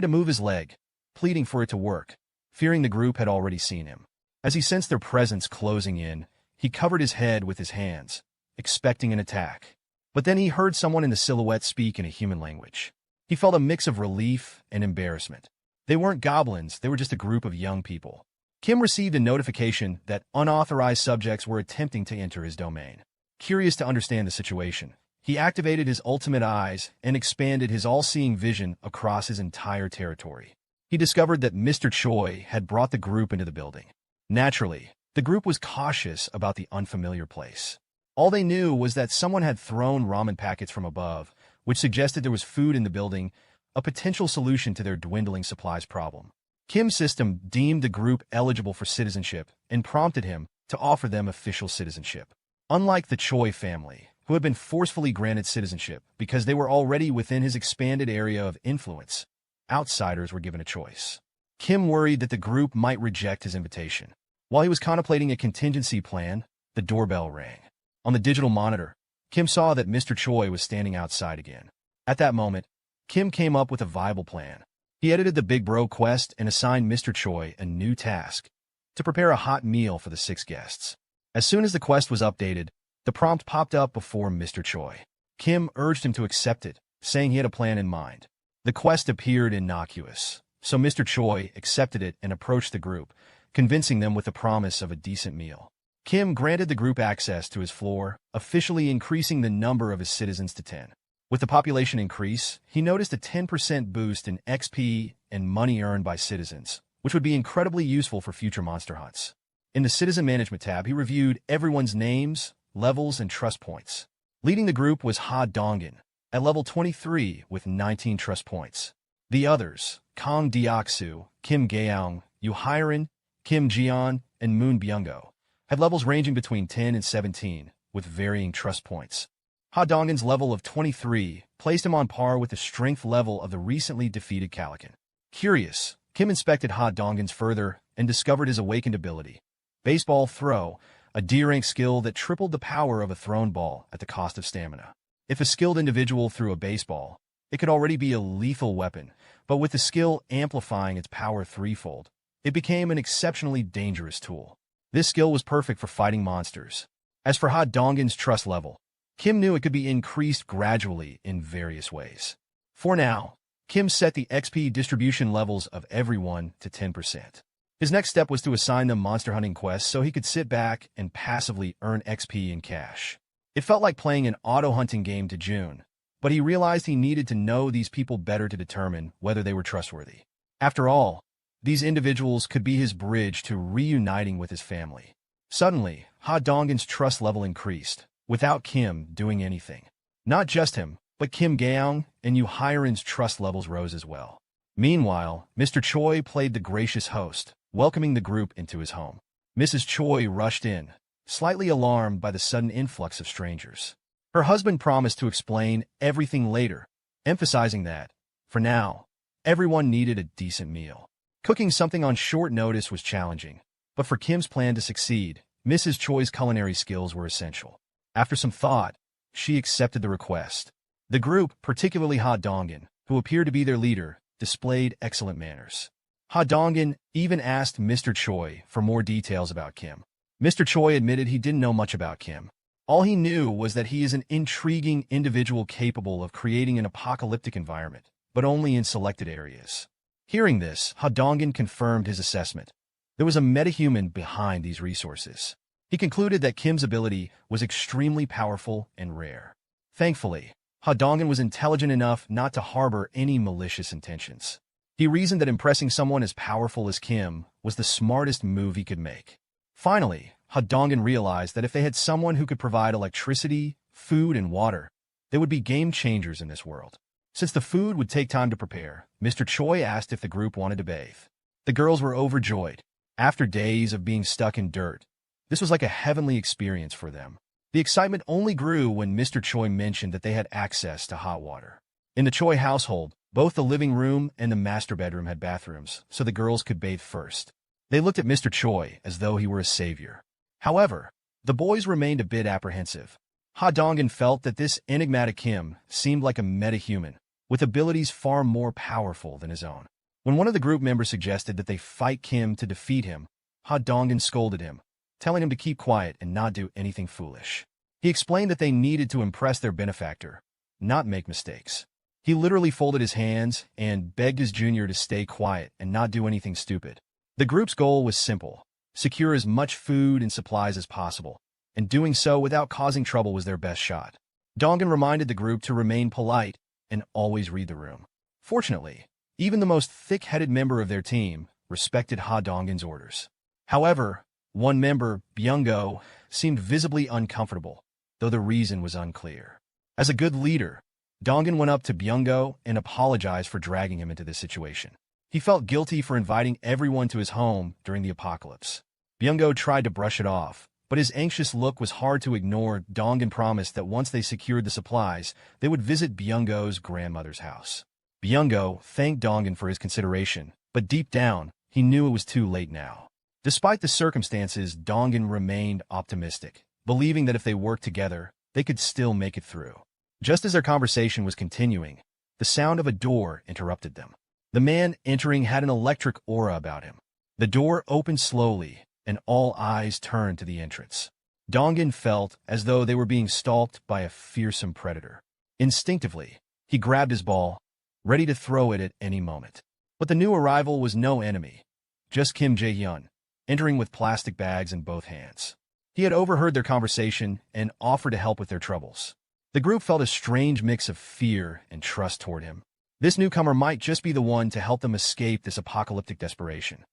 to move his leg, pleading for it to work, fearing the group had already seen him. As he sensed their presence closing in, he covered his head with his hands, expecting an attack. But then he heard someone in the silhouette speak in a human language. He felt a mix of relief and embarrassment. They weren't goblins, they were just a group of young people. Kim received a notification that unauthorized subjects were attempting to enter his domain. Curious to understand the situation, he activated his ultimate eyes and expanded his all-seeing vision across his entire territory. He discovered that Mr. Choi had brought the group into the building. Naturally, the group was cautious about the unfamiliar place. All they knew was that someone had thrown ramen packets from above, which suggested there was food in the building, a potential solution to their dwindling supplies problem. Kim's system deemed the group eligible for citizenship and prompted him to offer them official citizenship. Unlike the Choi family, who had been forcefully granted citizenship because they were already within his expanded area of influence, outsiders were given a choice. Kim worried that the group might reject his invitation. While he was contemplating a contingency plan, the doorbell rang. On the digital monitor, Kim saw that Mr. Choi was standing outside again. At that moment, Kim came up with a viable plan. He edited the Big Bro quest and assigned Mr. Choi a new task: to prepare a hot meal for the 6 guests. As soon as the quest was updated, the prompt popped up before Mr. Choi. Kim urged him to accept it, saying he had a plan in mind. The quest appeared innocuous, so Mr. Choi accepted it and approached the group, convincing them with the promise of a decent meal. Kim granted the group access to his floor, officially increasing the number of his citizens to 10. With the population increase, he noticed a 10% boost in XP and money earned by citizens, which would be incredibly useful for future monster hunts. In the Citizen Management tab, he reviewed everyone's names, levels, and trust points. Leading the group was Ha Dongan, at level 23 with 19 trust points. The others, Kang Deoksu, Kim Gaeong, Yu Hairan, Kim Jian, and Moon Byungo, had levels ranging between 10 and 17, with varying trust points. Ha Dongan's level of 23 placed him on par with the strength level of the recently defeated Calican. Curious, Kim inspected Ha Dongan's further and discovered his awakened ability: Baseball Throw, a D-rank skill that tripled the power of a thrown ball at the cost of stamina. If a skilled individual threw a baseball, it could already be a lethal weapon, but with the skill amplifying its power threefold, it became an exceptionally dangerous tool. This skill was perfect for fighting monsters. As for Ha Dongan's trust level, Kim knew it could be increased gradually in various ways. For now, Kim set the XP distribution levels of everyone to 10%. His next step was to assign them monster hunting quests so he could sit back and passively earn XP in cash. It felt like playing an auto-hunting game to June, but he realized he needed to know these people better to determine whether they were trustworthy. After all, these individuals could be his bridge to reuniting with his family. Suddenly, Ha Dongan's trust level increased, without Kim doing anything. Not just him, but Kim Gaeong and Yu Hairan's trust levels rose as well. Meanwhile, Mr. Choi played the gracious host, welcoming the group into his home. Mrs. Choi rushed in, slightly alarmed by the sudden influx of strangers. Her husband promised to explain everything later, emphasizing that, for now, everyone needed a decent meal. Cooking something on short notice was challenging, but for Kim's plan to succeed, Mrs. Choi's culinary skills were essential. After some thought, she accepted the request. The group, particularly Ha Dongan, who appeared to be their leader, displayed excellent manners. Ha Dongan even asked Mr. Choi for more details about Kim. Mr. Choi admitted he didn't know much about Kim. All he knew was that he is an intriguing individual capable of creating an apocalyptic environment, but only in selected areas. Hearing this, Ha Dongan confirmed his assessment. There was a metahuman behind these resources. He concluded that Kim's ability was extremely powerful and rare. Thankfully, Ha Dongan was intelligent enough not to harbor any malicious intentions. He reasoned that impressing someone as powerful as Kim was the smartest move he could make. Finally, Ha Dongan realized that if they had someone who could provide electricity, food, and water, they would be game changers in this world. Since the food would take time to prepare, Mr. Choi asked if the group wanted to bathe. The girls were overjoyed. After days of being stuck in dirt, This was like a heavenly experience for them. The excitement only grew when Mr. Choi mentioned that they had access to hot water. In the Choi household, both the living room and the master bedroom had bathrooms, so the girls could bathe first. They looked at Mr. Choi as though he were a savior. However, the boys remained a bit apprehensive. Ha Dongin felt that this enigmatic Kim seemed like a metahuman, with abilities far more powerful than his own. When one of the group members suggested that they fight Kim to defeat him, Ha Dongin scolded him, telling him to keep quiet and not do anything foolish. He explained that they needed to impress their benefactor, not make mistakes. He literally folded his hands and begged his junior to stay quiet and not do anything stupid. The group's goal was simple: secure as much food and supplies as possible, and doing so without causing trouble was their best shot. Dongin reminded the group to remain polite and always read the room. Fortunately, even the most thick-headed member of their team respected Ha Dongin's orders. However, one member, Byung-go, seemed visibly uncomfortable, though the reason was unclear. As a good leader, Dongin went up to Byung-go and apologized for dragging him into this situation. He felt guilty for inviting everyone to his home during the apocalypse. Byung-go tried to brush it off, but his anxious look was hard to ignore. Dongin promised that once they secured the supplies, they would visit Byung-go's grandmother's house. Byung-go thanked Dongin for his consideration, but deep down, he knew it was too late now. Despite the circumstances, Dongin remained optimistic, believing that if they worked together, they could still make it through. Just as their conversation was continuing, the sound of a door interrupted them. The man entering had an electric aura about him. The door opened slowly, and all eyes turned to the entrance. Dongin felt as though they were being stalked by a fearsome predator. Instinctively, he grabbed his ball, ready to throw it at any moment. But the new arrival was no enemy, just Kim Jae-hyun, entering with plastic bags in both hands. He had overheard their conversation and offered to help with their troubles. The group felt a strange mix of fear and trust toward him. This newcomer might just be the one to help them escape this apocalyptic desperation.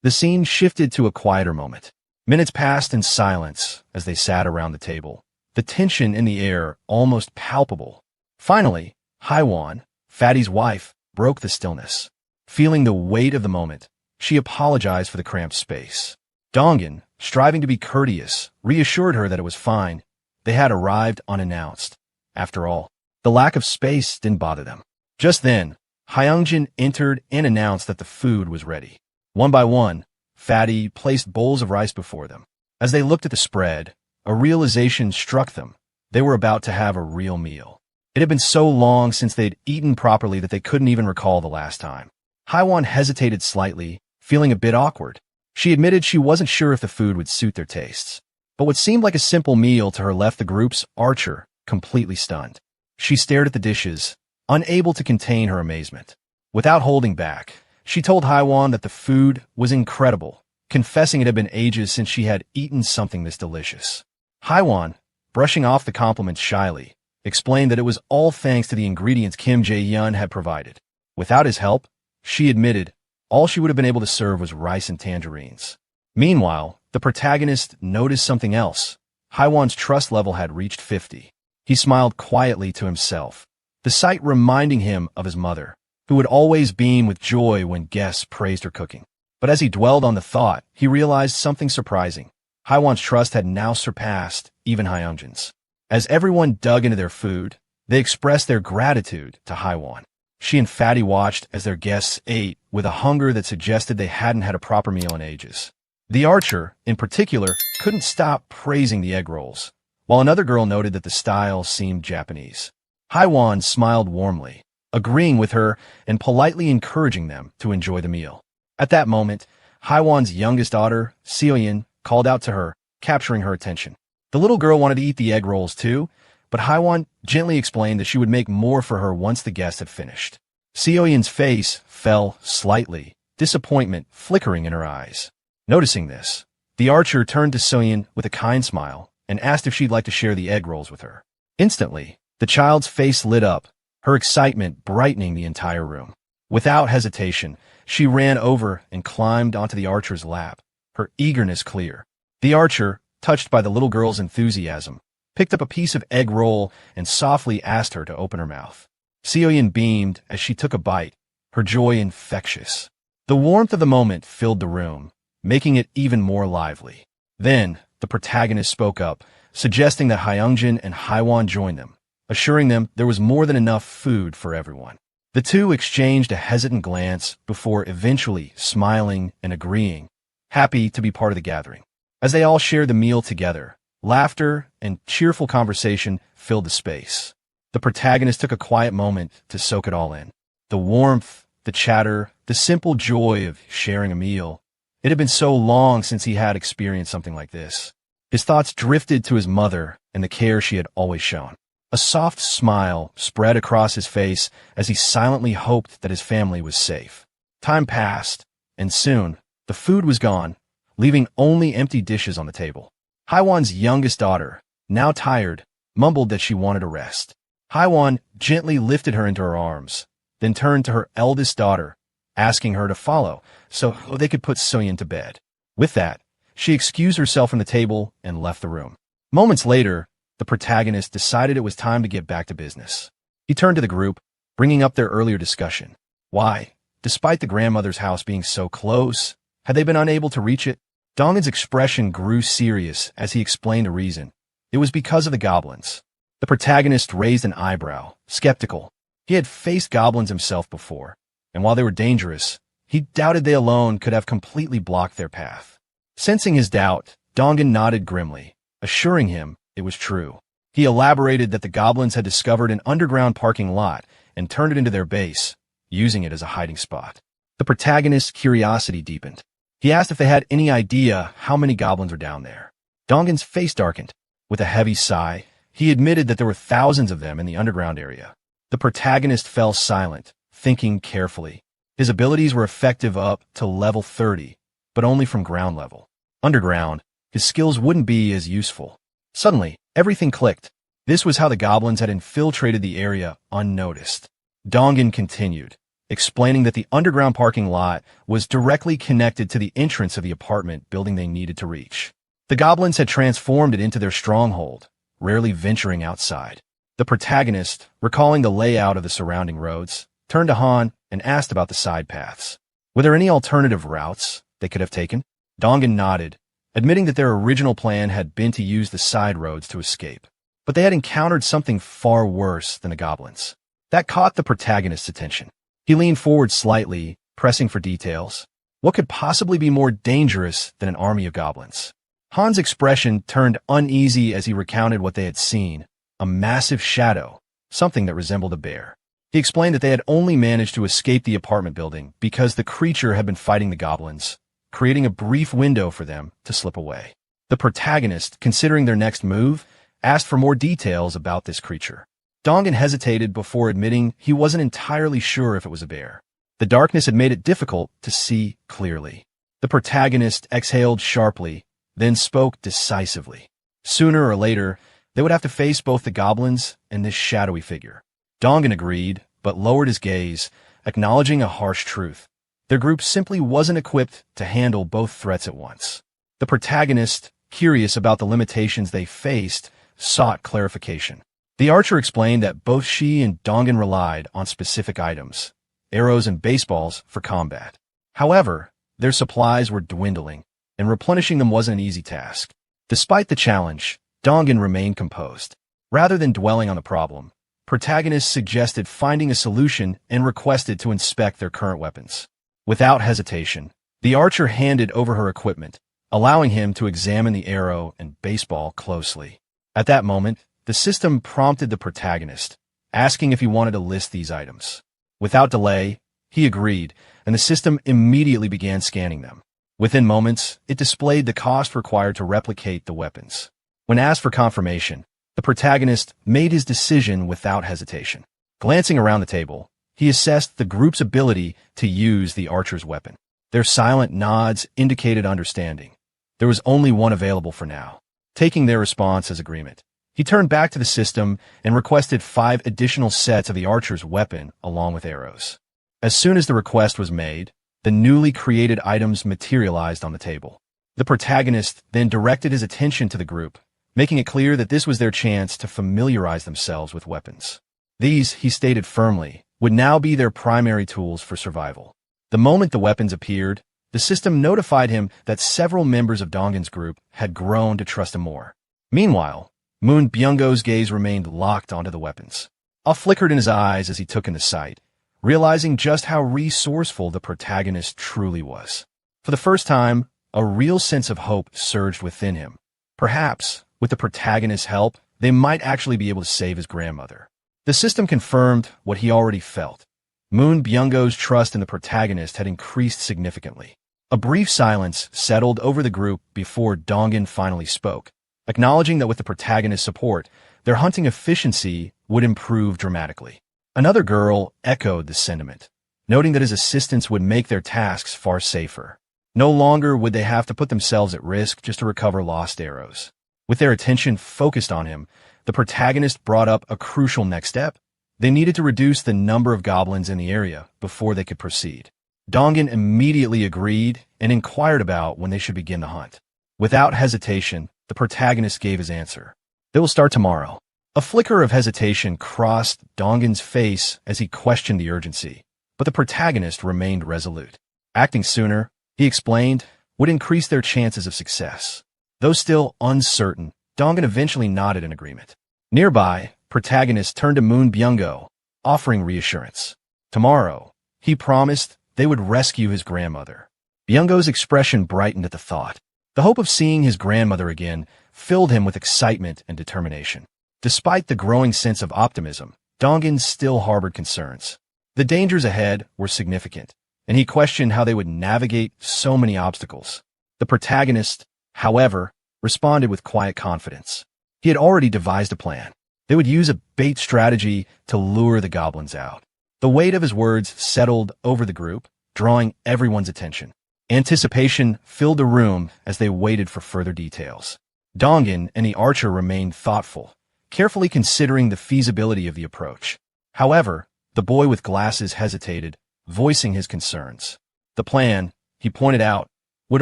The scene shifted to a quieter moment. Minutes passed in silence as they sat around the table, the tension in the air almost palpable. Finally, Haiwan, Fatty's wife, broke the stillness. Feeling the weight of the moment, she apologized for the cramped space. Dongin, striving to be courteous, reassured her that it was fine. They had arrived unannounced. After all, the lack of space didn't bother them. Just then, Hyungjin entered and announced that the food was ready. One by one, Fatty placed bowls of rice before them. As they looked at the spread, a realization struck them. They were about to have a real meal. It had been so long since they'd eaten properly that they couldn't even recall the last time. Haiwan hesitated slightly, feeling a bit awkward. She admitted she wasn't sure if the food would suit their tastes. But what seemed like a simple meal to her left the group's Archer completely stunned. She stared at the dishes, unable to contain her amazement. Without holding back, she told Haiwan that the food was incredible, confessing it had been ages since she had eaten something this delicious. Haiwan, brushing off the compliments shyly, explained that it was all thanks to the ingredients Kim Jae-hyun had provided. Without his help, she admitted, all she would have been able to serve was rice and tangerines. Meanwhile, the protagonist noticed something else. Haiwan's trust level had reached 50. He smiled quietly to himself, the sight reminding him of his mother, who would always beam with joy when guests praised her cooking. But as he dwelled on the thought, he realized something surprising. Haiwan's trust had now surpassed even Hyunjin's. As everyone dug into their food, they expressed their gratitude to Haiwan. She and Fatty watched as their guests ate with a hunger that suggested they hadn't had a proper meal in ages. The Archer, in particular, couldn't stop praising the egg rolls, while another girl noted that the style seemed Japanese. Haiwan smiled warmly, agreeing with her and politely encouraging them to enjoy the meal. At that moment, Haiwan's youngest daughter, Seoyin, called out to her, capturing her attention. The little girl wanted to eat the egg rolls too, but Haiwan gently explained that she would make more for her once the guests had finished. Seoyin's face fell slightly, disappointment flickering in her eyes. Noticing this, the Archer turned to Seoyin with a kind smile and asked if she'd like to share the egg rolls with her. Instantly, the child's face lit up, her excitement brightening the entire room. Without hesitation, she ran over and climbed onto the Archer's lap, her eagerness clear. The Archer, touched by the little girl's enthusiasm, picked up a piece of egg roll and softly asked her to open her mouth. Seoyin beamed as she took a bite, her joy infectious. The warmth of the moment filled the room, making it even more lively. Then, the protagonist spoke up, suggesting that Hyungjin and Haiwan join them, assuring them there was more than enough food for everyone. The two exchanged a hesitant glance before eventually smiling and agreeing, happy to be part of the gathering. As they all shared the meal together, laughter and cheerful conversation filled the space. The protagonist took a quiet moment to soak it all in. The warmth, the chatter, the simple joy of sharing a meal. It had been so long since he had experienced something like this. His thoughts drifted to his mother and the care she had always shown. A soft smile spread across his face as he silently hoped that his family was safe. Time passed, and soon, the food was gone, leaving only empty dishes on the table. Haiwan's youngest daughter, now tired, mumbled that she wanted a rest. Haiwan gently lifted her into her arms, then turned to her eldest daughter, asking her to follow so they could put Soyeon to bed. With that, she excused herself from the table and left the room. Moments later, the protagonist decided it was time to get back to business. He turned to the group, bringing up their earlier discussion. Why, despite the grandmother's house being so close, had they been unable to reach it? Dongan's expression grew serious as he explained the reason. It was because of the goblins. The protagonist raised an eyebrow, skeptical. He had faced goblins himself before, and while they were dangerous, he doubted they alone could have completely blocked their path. Sensing his doubt, Dongan nodded grimly, assuring him it was true. He elaborated that the goblins had discovered an underground parking lot and turned it into their base, using it as a hiding spot. The protagonist's curiosity deepened. He asked if they had any idea how many goblins were down there. Dongan's face darkened. With a heavy sigh, he admitted that there were thousands of them in the underground area. The protagonist fell silent, thinking carefully. His abilities were effective up to level 30, but only from ground level. Underground, his skills wouldn't be as useful. Suddenly, everything clicked. This was how the goblins had infiltrated the area unnoticed. Dongan continued, explaining that the underground parking lot was directly connected to the entrance of the apartment building they needed to reach. The goblins had transformed it into their stronghold, rarely venturing outside. The protagonist, recalling the layout of the surrounding roads, turned to Han and asked about the side paths. Were there any alternative routes they could have taken? Dongan nodded, admitting that their original plan had been to use the side roads to escape. But they had encountered something far worse than the goblins. That caught the protagonist's attention. He leaned forward slightly, pressing for details. What could possibly be more dangerous than an army of goblins? Han's expression turned uneasy as he recounted what they had seen, a massive shadow, something that resembled a bear. He explained that they had only managed to escape the apartment building because the creature had been fighting the goblins, creating a brief window for them to slip away. The protagonist, considering their next move, asked for more details about this creature. Dongan hesitated before admitting he wasn't entirely sure if it was a bear. The darkness had made it difficult to see clearly. The protagonist exhaled sharply, then spoke decisively. Sooner or later, they would have to face both the goblins and this shadowy figure. Dongan agreed, but lowered his gaze, acknowledging a harsh truth. Their group simply wasn't equipped to handle both threats at once. The protagonist, curious about the limitations they faced, sought clarification. The archer explained that both she and Dongan relied on specific items, arrows and baseballs, for combat. However, their supplies were dwindling, and replenishing them wasn't an easy task. Despite the challenge, Dongan remained composed. Rather than dwelling on the problem, protagonist suggested finding a solution and requested to inspect their current weapons. Without hesitation, the archer handed over her equipment, allowing him to examine the arrow and baseball closely. At that moment, the system prompted the protagonist, asking if he wanted to list these items. Without delay, he agreed, and the system immediately began scanning them. Within moments, it displayed the cost required to replicate the weapons. When asked for confirmation, the protagonist made his decision without hesitation. Glancing around the table, he assessed the group's ability to use the archer's weapon. Their silent nods indicated understanding. There was only one available for now. Taking their response as agreement, he turned back to the system and requested 5 additional sets of the archer's weapon along with arrows. As soon as the request was made, the newly created items materialized on the table. The protagonist then directed his attention to the group, making it clear that this was their chance to familiarize themselves with weapons. These, he stated firmly, would now be their primary tools for survival. The moment the weapons appeared, The system notified him that several members of Dongin's group had grown to trust him more. Meanwhile, Moon Byung-go's gaze remained locked onto the weapons. Awe flickered in his eyes as he took in the sight, realizing just how resourceful the protagonist truly was. For the first time, a real sense of hope surged within him. Perhaps, with the protagonist's help, they might actually be able to save his grandmother. The system confirmed what he already felt. Moon Byung-go's trust in the protagonist had increased significantly. A brief silence settled over the group before Dongin finally spoke, acknowledging that with the protagonist's support, their hunting efficiency would improve dramatically. Another girl echoed the sentiment, noting that his assistance would make their tasks far safer. No longer would they have to put themselves at risk just to recover lost arrows. With their attention focused on him, the protagonist brought up a crucial next step. They needed to reduce the number of goblins in the area before they could proceed. Dongin immediately agreed and inquired about when they should begin the hunt. Without hesitation, the protagonist gave his answer. They will start tomorrow. A flicker of hesitation crossed Dongin's face as he questioned the urgency, but the protagonist remained resolute. Acting sooner, he explained, would increase their chances of success. Though still uncertain, Dongin eventually nodded in agreement. Nearby, protagonist turned to Moon Byung-go, offering reassurance. Tomorrow, he promised they would rescue his grandmother. Byung-go's expression brightened at the thought. The hope of seeing his grandmother again filled him with excitement and determination. Despite the growing sense of optimism, Dongin still harbored concerns. The dangers ahead were significant, and he questioned how they would navigate so many obstacles. The protagonist, however, responded with quiet confidence. He had already devised a plan. They would use a bait strategy to lure the goblins out. The weight of his words settled over the group, drawing everyone's attention. Anticipation filled the room as they waited for further details. Dongin and the archer remained thoughtful, carefully considering the feasibility of the approach. However, the boy with glasses hesitated, voicing his concerns. The plan, he pointed out, would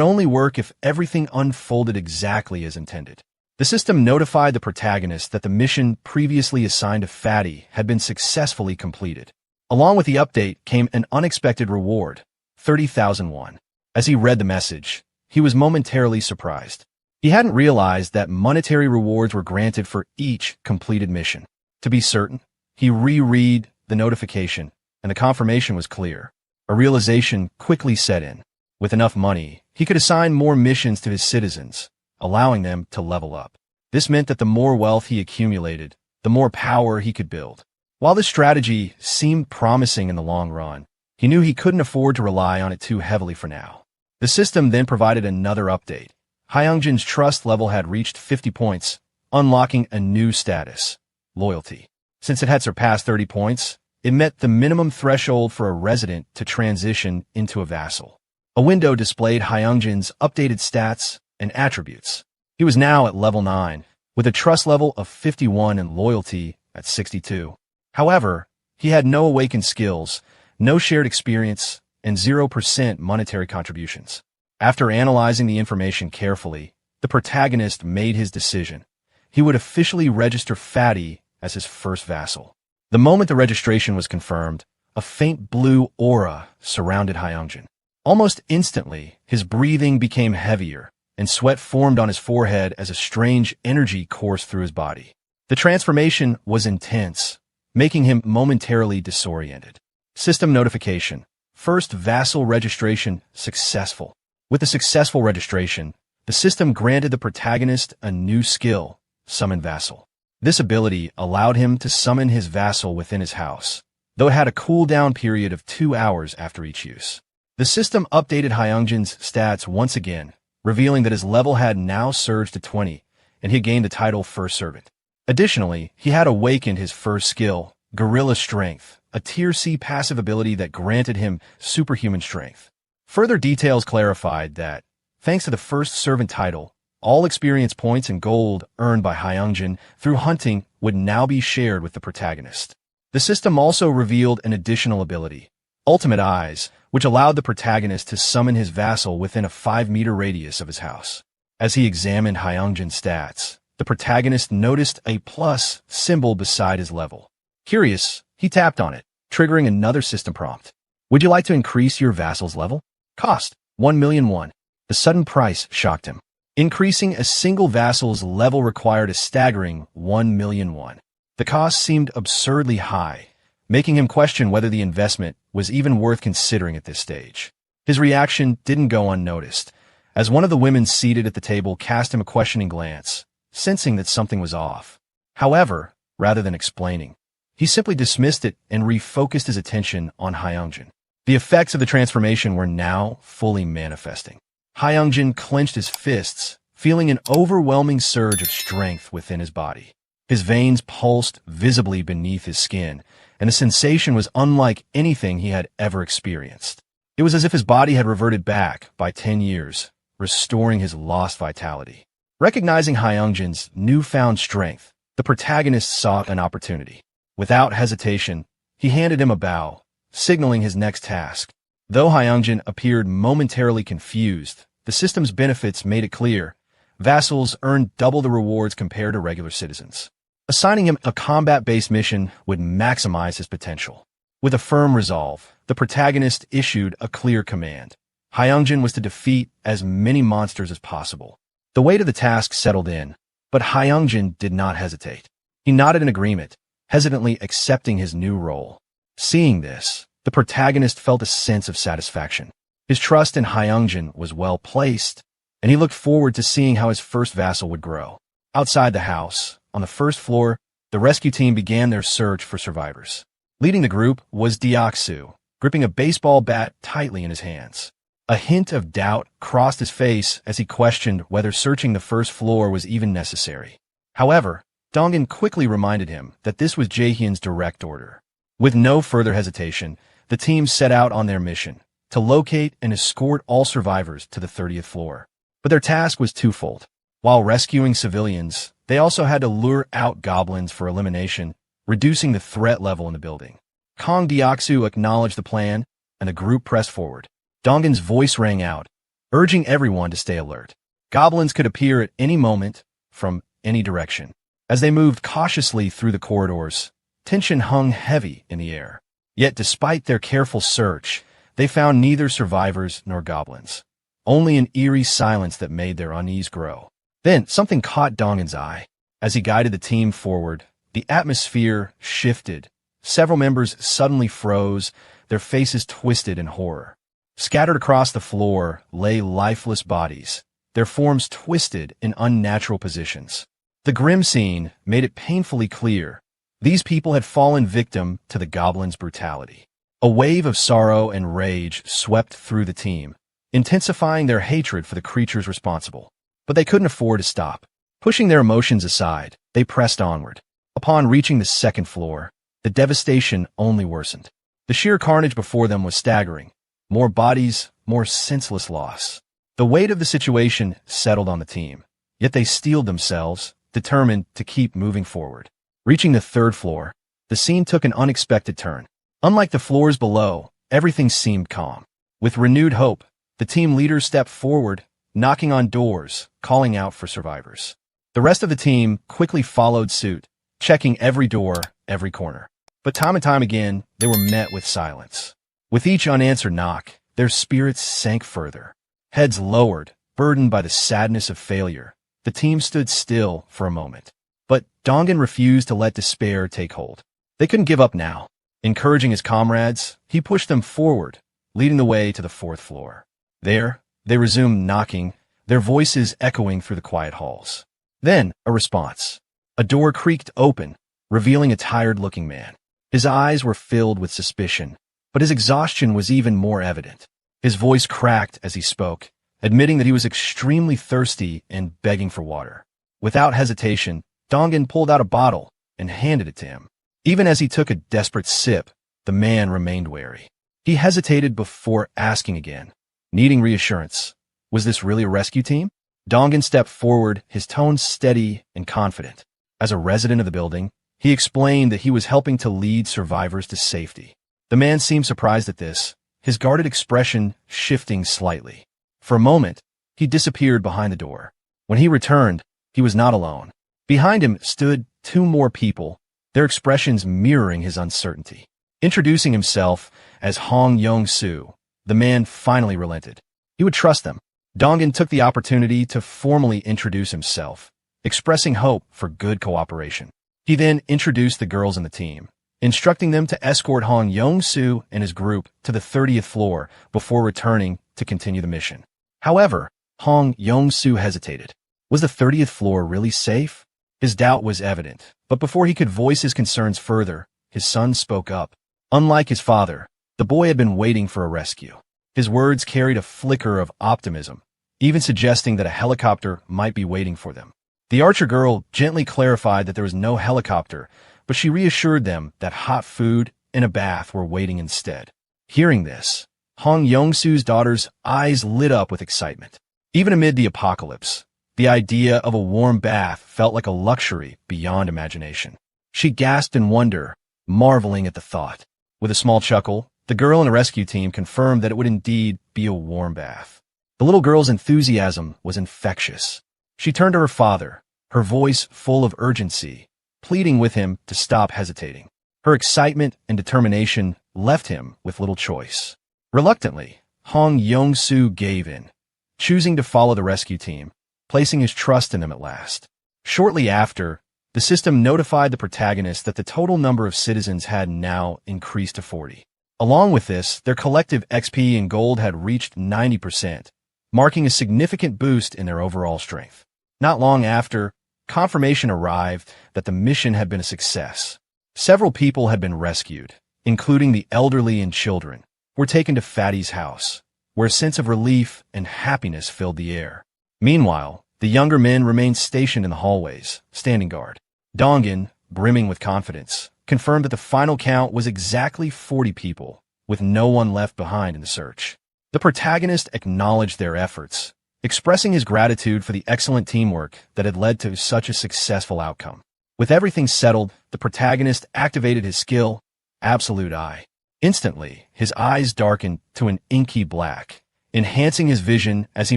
only work if everything unfolded exactly as intended. The system notified the protagonist that the mission previously assigned to Fatty had been successfully completed. Along with the update came an unexpected reward, 30,000 won. As he read the message, he was momentarily surprised. He hadn't realized that monetary rewards were granted for each completed mission. To be certain, he reread the notification, and the confirmation was clear. A realization quickly set in. With enough money, he could assign more missions to his citizens, allowing them to level up. This meant that the more wealth he accumulated, the more power he could build. While this strategy seemed promising in the long run, he knew he couldn't afford to rely on it too heavily for now. The system then provided another update. Hyungjin's trust level had reached 50 points, unlocking a new status, loyalty. Since it had surpassed 30 points, it met the minimum threshold for a resident to transition into a vassal. A window displayed Hyungjin's updated stats and attributes. He was now at level 9, with a trust level of 51 and loyalty at 62. However, he had no awakened skills, no shared experience, and 0% monetary contributions. After analyzing the information carefully, the protagonist made his decision. He would officially register Fatty as his first vassal. The moment the registration was confirmed, a faint blue aura surrounded Hyungjin. Almost instantly, his breathing became heavier, and sweat formed on his forehead as a strange energy coursed through his body. The transformation was intense, making him momentarily disoriented. System notification. First vassal registration successful. With the successful registration, the system granted the protagonist a new skill, Summon Vassal. This ability allowed him to summon his vassal within his house, though it had a cooldown period of 2 hours after each use. The system updated Hyungjin's stats once again, revealing that his level had now surged to 20, and he gained the title First Servant. Additionally, he had awakened his first skill, Gorilla Strength, a Tier C passive ability that granted him superhuman strength. Further details clarified that, thanks to the First Servant title, all experience points and gold earned by Hyungjin through hunting would now be shared with the protagonist. The system also revealed an additional ability, Ultimate Eyes, which allowed the protagonist to summon his vassal within a 5-meter radius of his house. As he examined Hyungjin's stats, the protagonist noticed a plus symbol beside his level. Curious, he tapped on it, triggering another system prompt. Would you like to increase your vassal's level? Cost. 1,000,001. The sudden price shocked him. Increasing a single vassal's level required a staggering 1,000,001. The cost seemed absurdly high, making him question whether the investment was even worth considering at this stage. His reaction didn't go unnoticed, as one of the women seated at the table cast him a questioning glance, sensing that something was off. However, rather than explaining, he simply dismissed it and refocused his attention on Hyungjin. The effects of the transformation were now fully manifesting. Hyungjin clenched his fists, feeling an overwhelming surge of strength within his body. His veins pulsed visibly beneath his skin, and the sensation was unlike anything he had ever experienced. It was as if his body had reverted back by 10 years, restoring his lost vitality. Recognizing Hyungjin's newfound strength, the protagonist saw an opportunity. Without hesitation, he handed him a bow, signaling his next task. Though Hyungjin appeared momentarily confused, the system's benefits made it clear. Vassals earned double the rewards compared to regular citizens. Assigning him a combat-based mission would maximize his potential. With a firm resolve, the protagonist issued a clear command. Hyungjin was to defeat as many monsters as possible. The weight of the task settled in, but Hyungjin did not hesitate. He nodded in agreement, hesitantly accepting his new role. Seeing this, the protagonist felt a sense of satisfaction. His trust in Hyungjin was well placed, and he looked forward to seeing how his first vassal would grow. Outside the house, on the first floor, the rescue team began their search for survivors. Leading the group was Deoksu, gripping a baseball bat tightly in his hands. A hint of doubt crossed his face as he questioned whether searching the first floor was even necessary. However, Dongan quickly reminded him that this was Jaehyun's direct order. With no further hesitation, the team set out on their mission, to locate and escort all survivors to the 30th floor. But their task was twofold. While rescuing civilians, they also had to lure out goblins for elimination, reducing the threat level in the building. Kong Deoksu acknowledged the plan, and the group pressed forward. Dongan's voice rang out, urging everyone to stay alert. Goblins could appear at any moment, from any direction. As they moved cautiously through the corridors, tension hung heavy in the air. Yet despite their careful search, they found neither survivors nor goblins. Only an eerie silence that made their unease grow. Then something caught Dongan's eye. As he guided the team forward, the atmosphere shifted. Several members suddenly froze, their faces twisted in horror. Scattered across the floor lay lifeless bodies, their forms twisted in unnatural positions. The grim scene made it painfully clear. These people had fallen victim to the goblins' brutality. A wave of sorrow and rage swept through the team, intensifying their hatred for the creatures responsible. But they couldn't afford to stop. Pushing their emotions aside, they pressed onward. Upon reaching the second floor, the devastation only worsened. The sheer carnage before them was staggering. More bodies, more senseless loss. The weight of the situation settled on the team, yet they steeled themselves, determined to keep moving forward. Reaching the third floor, the scene took an unexpected turn. Unlike the floors below, everything seemed calm. With renewed hope, the team leaders stepped forward, knocking on doors, calling out for survivors. The rest of the team quickly followed suit, checking every door, every corner. But time and time again, they were met with silence. With each unanswered knock, their spirits sank further. Heads lowered, burdened by the sadness of failure, the team stood still for a moment. But Dongan refused to let despair take hold. They couldn't give up now. Encouraging his comrades, he pushed them forward, leading the way to the fourth floor. There, they resumed knocking, their voices echoing through the quiet halls. Then, a response. A door creaked open, revealing a tired-looking man. His eyes were filled with suspicion, but his exhaustion was even more evident. His voice cracked as he spoke, admitting that he was extremely thirsty and begging for water. Without hesitation, Dongan pulled out a bottle and handed it to him. Even as he took a desperate sip, the man remained wary. He hesitated before asking again, needing reassurance. Was this really a rescue team? Dongan stepped forward, his tone steady and confident. As a resident of the building, he explained that he was helping to lead survivors to safety. The man seemed surprised at this, his guarded expression shifting slightly. For a moment, he disappeared behind the door. When he returned, he was not alone. Behind him stood two more people, their expressions mirroring his uncertainty. Introducing himself as Hong Yong-soo, the man finally relented. he would trust them. Dongan took the opportunity to formally introduce himself, expressing hope for good cooperation. He then introduced the girls in the team, instructing them to escort Hong Yong-soo and his group to the 30th floor before returning to continue the mission. However, Hong Yong-soo hesitated. Was the 30th floor really safe? His doubt was evident, but before he could voice his concerns further, his son spoke up. Unlike his father, the boy had been waiting for a rescue. His words carried a flicker of optimism, even suggesting that a helicopter might be waiting for them. The archer girl gently clarified that there was no helicopter, but she reassured them that hot food and a bath were waiting instead. Hearing this, Hong Yong-soo's daughter's eyes lit up with excitement. Even amid the apocalypse, the idea of a warm bath felt like a luxury beyond imagination. She gasped in wonder, marveling at the thought. With a small chuckle, the girl and the rescue team confirmed that it would indeed be a warm bath. The little girl's enthusiasm was infectious. She turned to her father, her voice full of urgency, pleading with him to stop hesitating. Her excitement and determination left him with little choice. Reluctantly, Hong Yong-soo gave in, choosing to follow the rescue team, placing his trust in them at last. Shortly after, the system notified the protagonist that the total number of citizens had now increased to 40. Along with this, their collective XP and gold had reached 90%, marking a significant boost in their overall strength. Not long after, confirmation arrived that the mission had been a success. Several people had been rescued, including the elderly and children, were taken to Fatty's house, where a sense of relief and happiness filled the air. Meanwhile, the younger men remained stationed in the hallways, standing guard. Dongan, brimming with confidence, confirmed that the final count was exactly 40 people, with no one left behind in the search. The protagonist acknowledged their efforts, expressing his gratitude for the excellent teamwork that had led to such a successful outcome. With everything settled, the protagonist activated his skill, Absolute Eye. Instantly, his eyes darkened to an inky black, enhancing his vision as he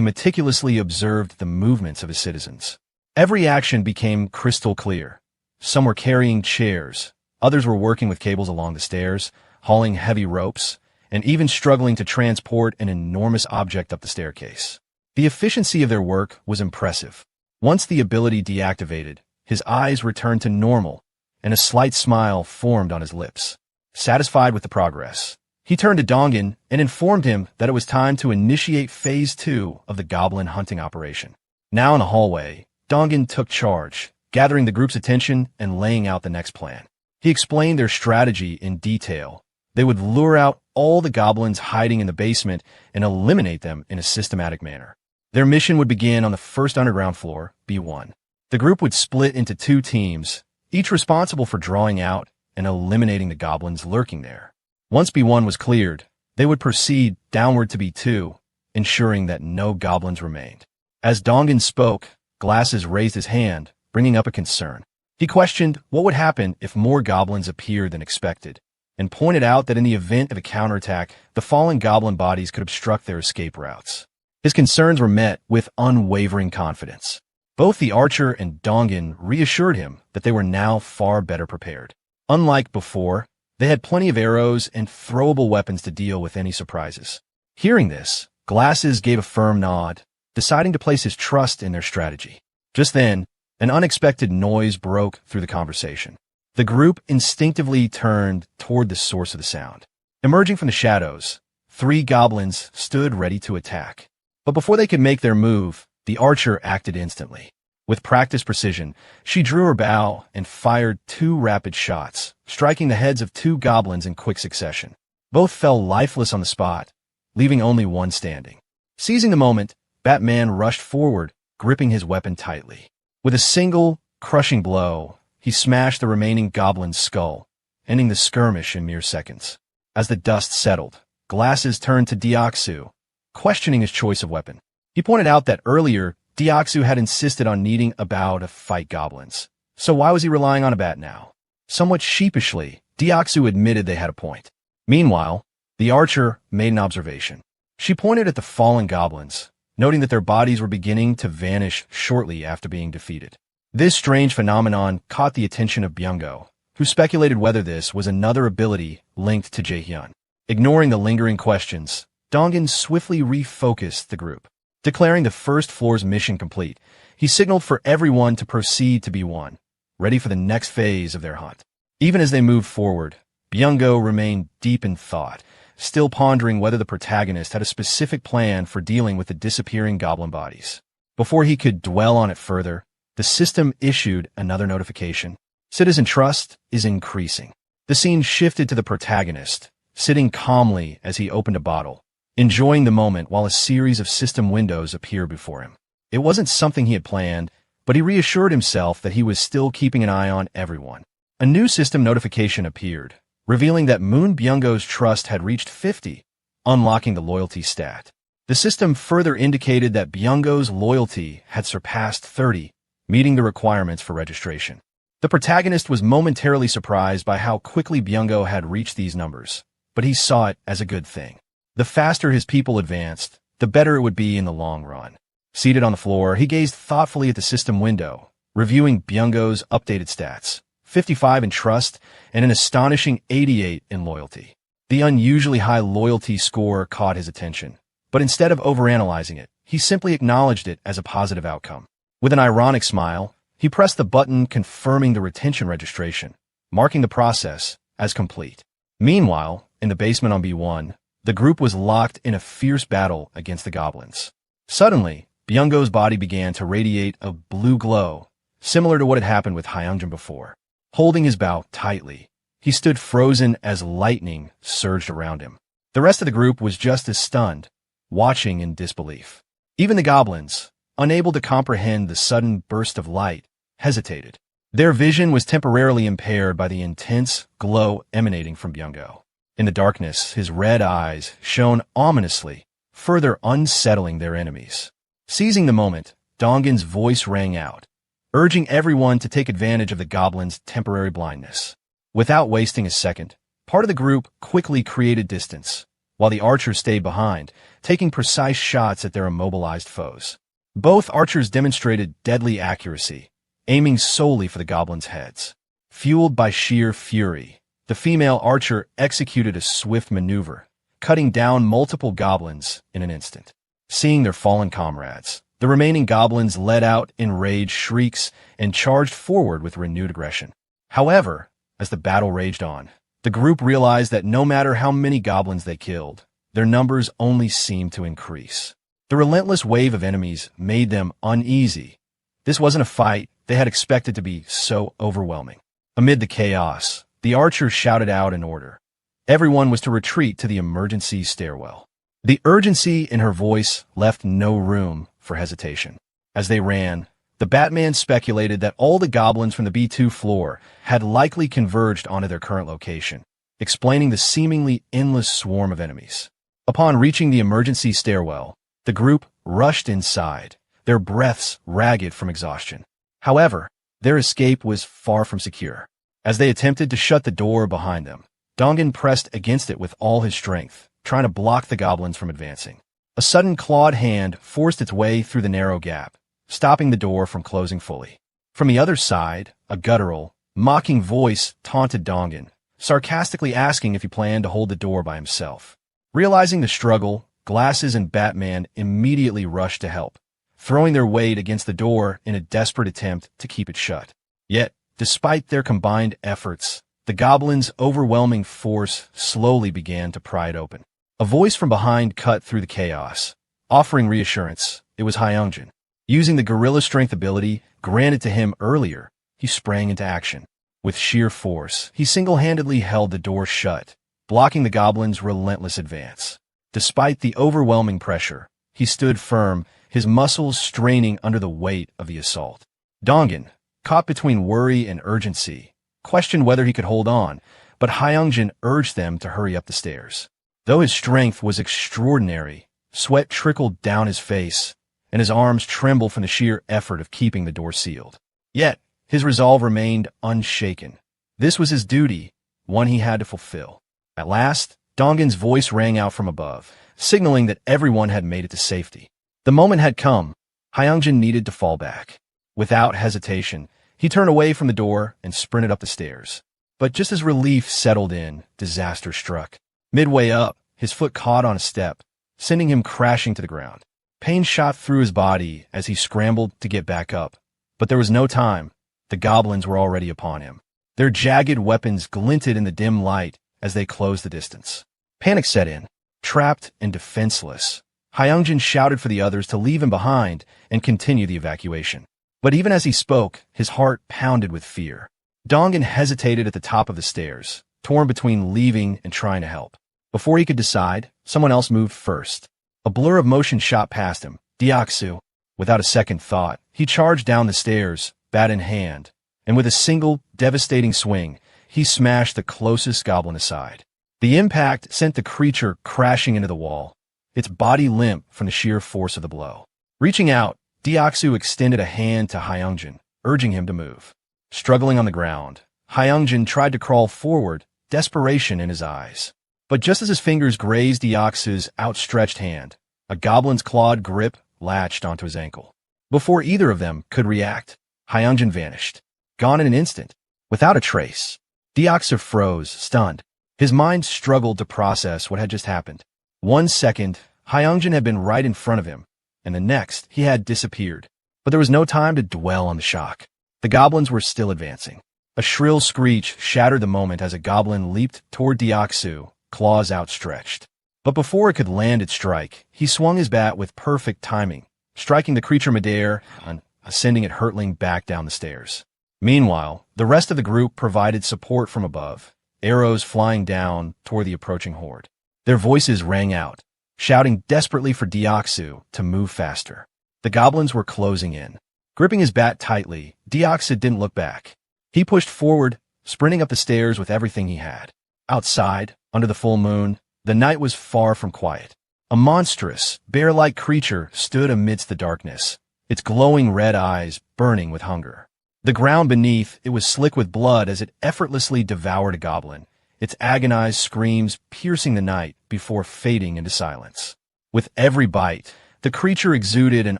meticulously observed the movements of his citizens. Every action became crystal clear. Some were carrying chairs, others were working with cables along the stairs, hauling heavy ropes, and even struggling to transport an enormous object up the staircase. The efficiency of their work was impressive. Once the ability deactivated, his eyes returned to normal, and a slight smile formed on his lips. Satisfied with the progress, he turned to Dongan and informed him that it was time to initiate Phase 2 of the goblin hunting operation. Now in the hallway, Dongan took charge, gathering the group's attention and laying out the next plan. He explained their strategy in detail. They would lure out all the goblins hiding in the basement and eliminate them in a systematic manner. Their mission would begin on the first underground floor, B1. The group would split into 2 teams, each responsible for drawing out and eliminating the goblins lurking there. Once B1 was cleared, they would proceed downward to B2, ensuring that no goblins remained. As Dongan spoke, Glasses raised his hand, bringing up a concern. He questioned what would happen if more goblins appeared than expected, and pointed out that in the event of a counterattack, the fallen goblin bodies could obstruct their escape routes. His concerns were met with unwavering confidence. Both the archer and Dongan reassured him that they were now far better prepared. Unlike before, they had plenty of arrows and throwable weapons to deal with any surprises. Hearing this, Glasses gave a firm nod, deciding to place his trust in their strategy. Just then, an unexpected noise broke through the conversation. The group instinctively turned toward the source of the sound. Emerging from the shadows, 3 goblins stood ready to attack. But before they could make their move, the archer acted instantly. With practiced precision, she drew her bow and fired 2 rapid shots, striking the heads of 2 goblins in quick succession. Both fell lifeless on the spot, leaving only one standing. Seizing the moment, Batman rushed forward, gripping his weapon tightly. With a single, crushing blow, he smashed the remaining goblin's skull, ending the skirmish in mere seconds. As the dust settled, Glasses turned to Deoxu, questioning his choice of weapon. He pointed out that earlier, Deoxu had insisted on needing a bow to fight goblins. So why was he relying on a bat now? Somewhat sheepishly, Deoxu admitted they had a point. Meanwhile, the archer made an observation. She pointed at the fallen goblins, noting that their bodies were beginning to vanish shortly after being defeated. This strange phenomenon caught the attention of Byung-go, who speculated whether this was another ability linked to Jaehyun. Ignoring the lingering questions, Dongan swiftly refocused the group. Declaring the first floor's mission complete, he signaled for everyone to proceed to B1, ready for the next phase of their hunt. Even as they moved forward, Byung-go remained deep in thought, still pondering whether the protagonist had a specific plan for dealing with the disappearing goblin bodies. Before he could dwell on it further, the system issued another notification. Citizen trust is increasing. The scene shifted to the protagonist, sitting calmly as he opened a bottle, enjoying the moment while a series of system windows appeared before him. It wasn't something he had planned, but he reassured himself that he was still keeping an eye on everyone. A new system notification appeared, revealing that Moon Byung-go's trust had reached 50, unlocking the loyalty stat. The system further indicated that Byung-go's loyalty had surpassed 30, meeting the requirements for registration. The protagonist was momentarily surprised by how quickly Byung-go had reached these numbers, but he saw it as a good thing. The faster his people advanced, the better it would be in the long run. Seated on the floor, he gazed thoughtfully at the system window, reviewing Byung-go's updated stats, 55 in trust and an astonishing 88 in loyalty. The unusually high loyalty score caught his attention, but instead of overanalyzing it, he simply acknowledged it as a positive outcome. With an ironic smile, he pressed the button confirming the retention registration, marking the process as complete. Meanwhile, in the basement on B1, the group was locked in a fierce battle against the goblins. Suddenly, Byung-go's body began to radiate a blue glow, similar to what had happened with Hyeongjin before. Holding his bow tightly, he stood frozen as lightning surged around him. The rest of the group was just as stunned, watching in disbelief. Even the goblins, unable to comprehend the sudden burst of light, hesitated. Their vision was temporarily impaired by the intense glow emanating from Byung-go. In the darkness, his red eyes shone ominously, further unsettling their enemies. Seizing the moment, Dongan's voice rang out, urging everyone to take advantage of the goblin's temporary blindness. Without wasting a second, part of the group quickly created distance, while the archers stayed behind, taking precise shots at their immobilized foes. Both archers demonstrated deadly accuracy, aiming solely for the goblins' heads. Fueled by sheer fury, the female archer executed a swift maneuver, cutting down multiple goblins in an instant. Seeing their fallen comrades, the remaining goblins let out enraged shrieks and charged forward with renewed aggression. However, as the battle raged on, the group realized that no matter how many goblins they killed, their numbers only seemed to increase. The relentless wave of enemies made them uneasy. This wasn't a fight they had expected to be so overwhelming. Amid the chaos, the archers shouted out an order. Everyone was to retreat to the emergency stairwell. The urgency in her voice left no room for hesitation. As they ran, the Batman speculated that all the goblins from the B2 floor had likely converged onto their current location, explaining the seemingly endless swarm of enemies. Upon reaching the emergency stairwell, the group rushed inside, their breaths ragged from exhaustion. However, their escape was far from secure. As they attempted to shut the door behind them, Dongan pressed against it with all his strength, trying to block the goblins from advancing. A sudden clawed hand forced its way through the narrow gap, stopping the door from closing fully. From the other side, a guttural, mocking voice taunted Dongan, sarcastically asking if he planned to hold the door by himself. Realizing the struggle, Glasses and Batman immediately rushed to help, throwing their weight against the door in a desperate attempt to keep it shut. Yet, despite their combined efforts, the goblins' overwhelming force slowly began to pry it open. A voice from behind cut through the chaos, offering reassurance. It was Hyeongjin. Using the gorilla strength ability granted to him earlier, he sprang into action. With sheer force, he single-handedly held the door shut, blocking the goblins' relentless advance. Despite the overwhelming pressure, he stood firm, his muscles straining under the weight of the assault. Dongan, caught between worry and urgency, questioned whether he could hold on, but Hyeongjin urged them to hurry up the stairs. Though his strength was extraordinary, sweat trickled down his face, and his arms trembled from the sheer effort of keeping the door sealed. Yet, his resolve remained unshaken. This was his duty, one he had to fulfill. At last, Dongan's voice rang out from above, signaling that everyone had made it to safety. The moment had come. Hyeongjin needed to fall back. Without hesitation, he turned away from the door and sprinted up the stairs. But just as relief settled in, disaster struck. Midway up, his foot caught on a step, sending him crashing to the ground. Pain shot through his body as he scrambled to get back up. But there was no time. The goblins were already upon him. Their jagged weapons glinted in the dim light as they closed the distance. Panic set in. Trapped and defenseless, Hyungjin shouted for the others to leave him behind and continue the evacuation. But even as he spoke, his heart pounded with fear. Dongan hesitated at the top of the stairs, torn between leaving and trying to help. Before he could decide, someone else moved first. A blur of motion shot past him. Deoksu. Without a second thought, he charged down the stairs, bat in hand, and with a single, devastating swing, he smashed the closest goblin aside. The impact sent the creature crashing into the wall, its body limp from the sheer force of the blow. Reaching out, Deoksu extended a hand to Hyungjin, urging him to move. Struggling on the ground, Hyungjin tried to crawl forward, desperation in his eyes. But just as his fingers grazed Deoksu's outstretched hand, a goblin's clawed grip latched onto his ankle. Before either of them could react, Hyungjin vanished, gone in an instant, without a trace. Deoksu froze, stunned. His mind struggled to process what had just happened. 1 second, Hyungjin had been right in front of him, and the next, he had disappeared. But there was no time to dwell on the shock. The goblins were still advancing. A shrill screech shattered the moment as a goblin leaped toward Deoksu, claws outstretched. But before it could land its strike, he swung his bat with perfect timing, striking the creature midair and sending it hurtling back down the stairs. Meanwhile, the rest of the group provided support from above, arrows flying down toward the approaching horde. Their voices rang out, shouting desperately for Deoksu to move faster. The goblins were closing in. Gripping his bat tightly, Deoksu didn't look back. He pushed forward, sprinting up the stairs with everything he had. Outside, under the full moon, the night was far from quiet. A monstrous, bear-like creature stood amidst the darkness, its glowing red eyes burning with hunger. The ground beneath it was slick with blood as it effortlessly devoured a goblin, its agonized screams piercing the night before fading into silence. With every bite, the creature exuded an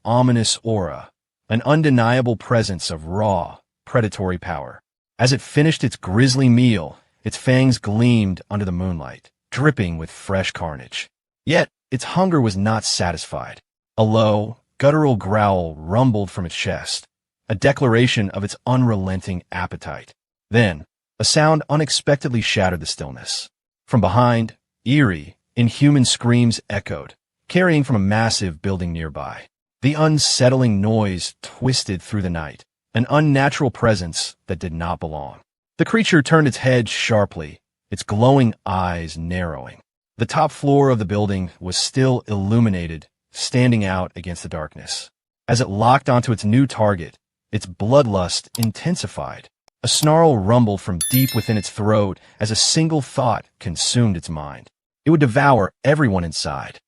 ominous aura, an undeniable presence of raw, predatory power. As it finished its grisly meal, its fangs gleamed under the moonlight, dripping with fresh carnage. Yet, its hunger was not satisfied. A low, guttural growl rumbled from its chest, a declaration of its unrelenting appetite. Then, a sound unexpectedly shattered the stillness. From behind, eerie, inhuman screams echoed, carrying from a massive building nearby. The unsettling noise twisted through the night, an unnatural presence that did not belong. The creature turned its head sharply, its glowing eyes narrowing. The top floor of the building was still illuminated, standing out against the darkness. As it locked onto its new target, its bloodlust intensified. A snarl rumbled from deep within its throat as a single thought consumed its mind. It would devour everyone inside.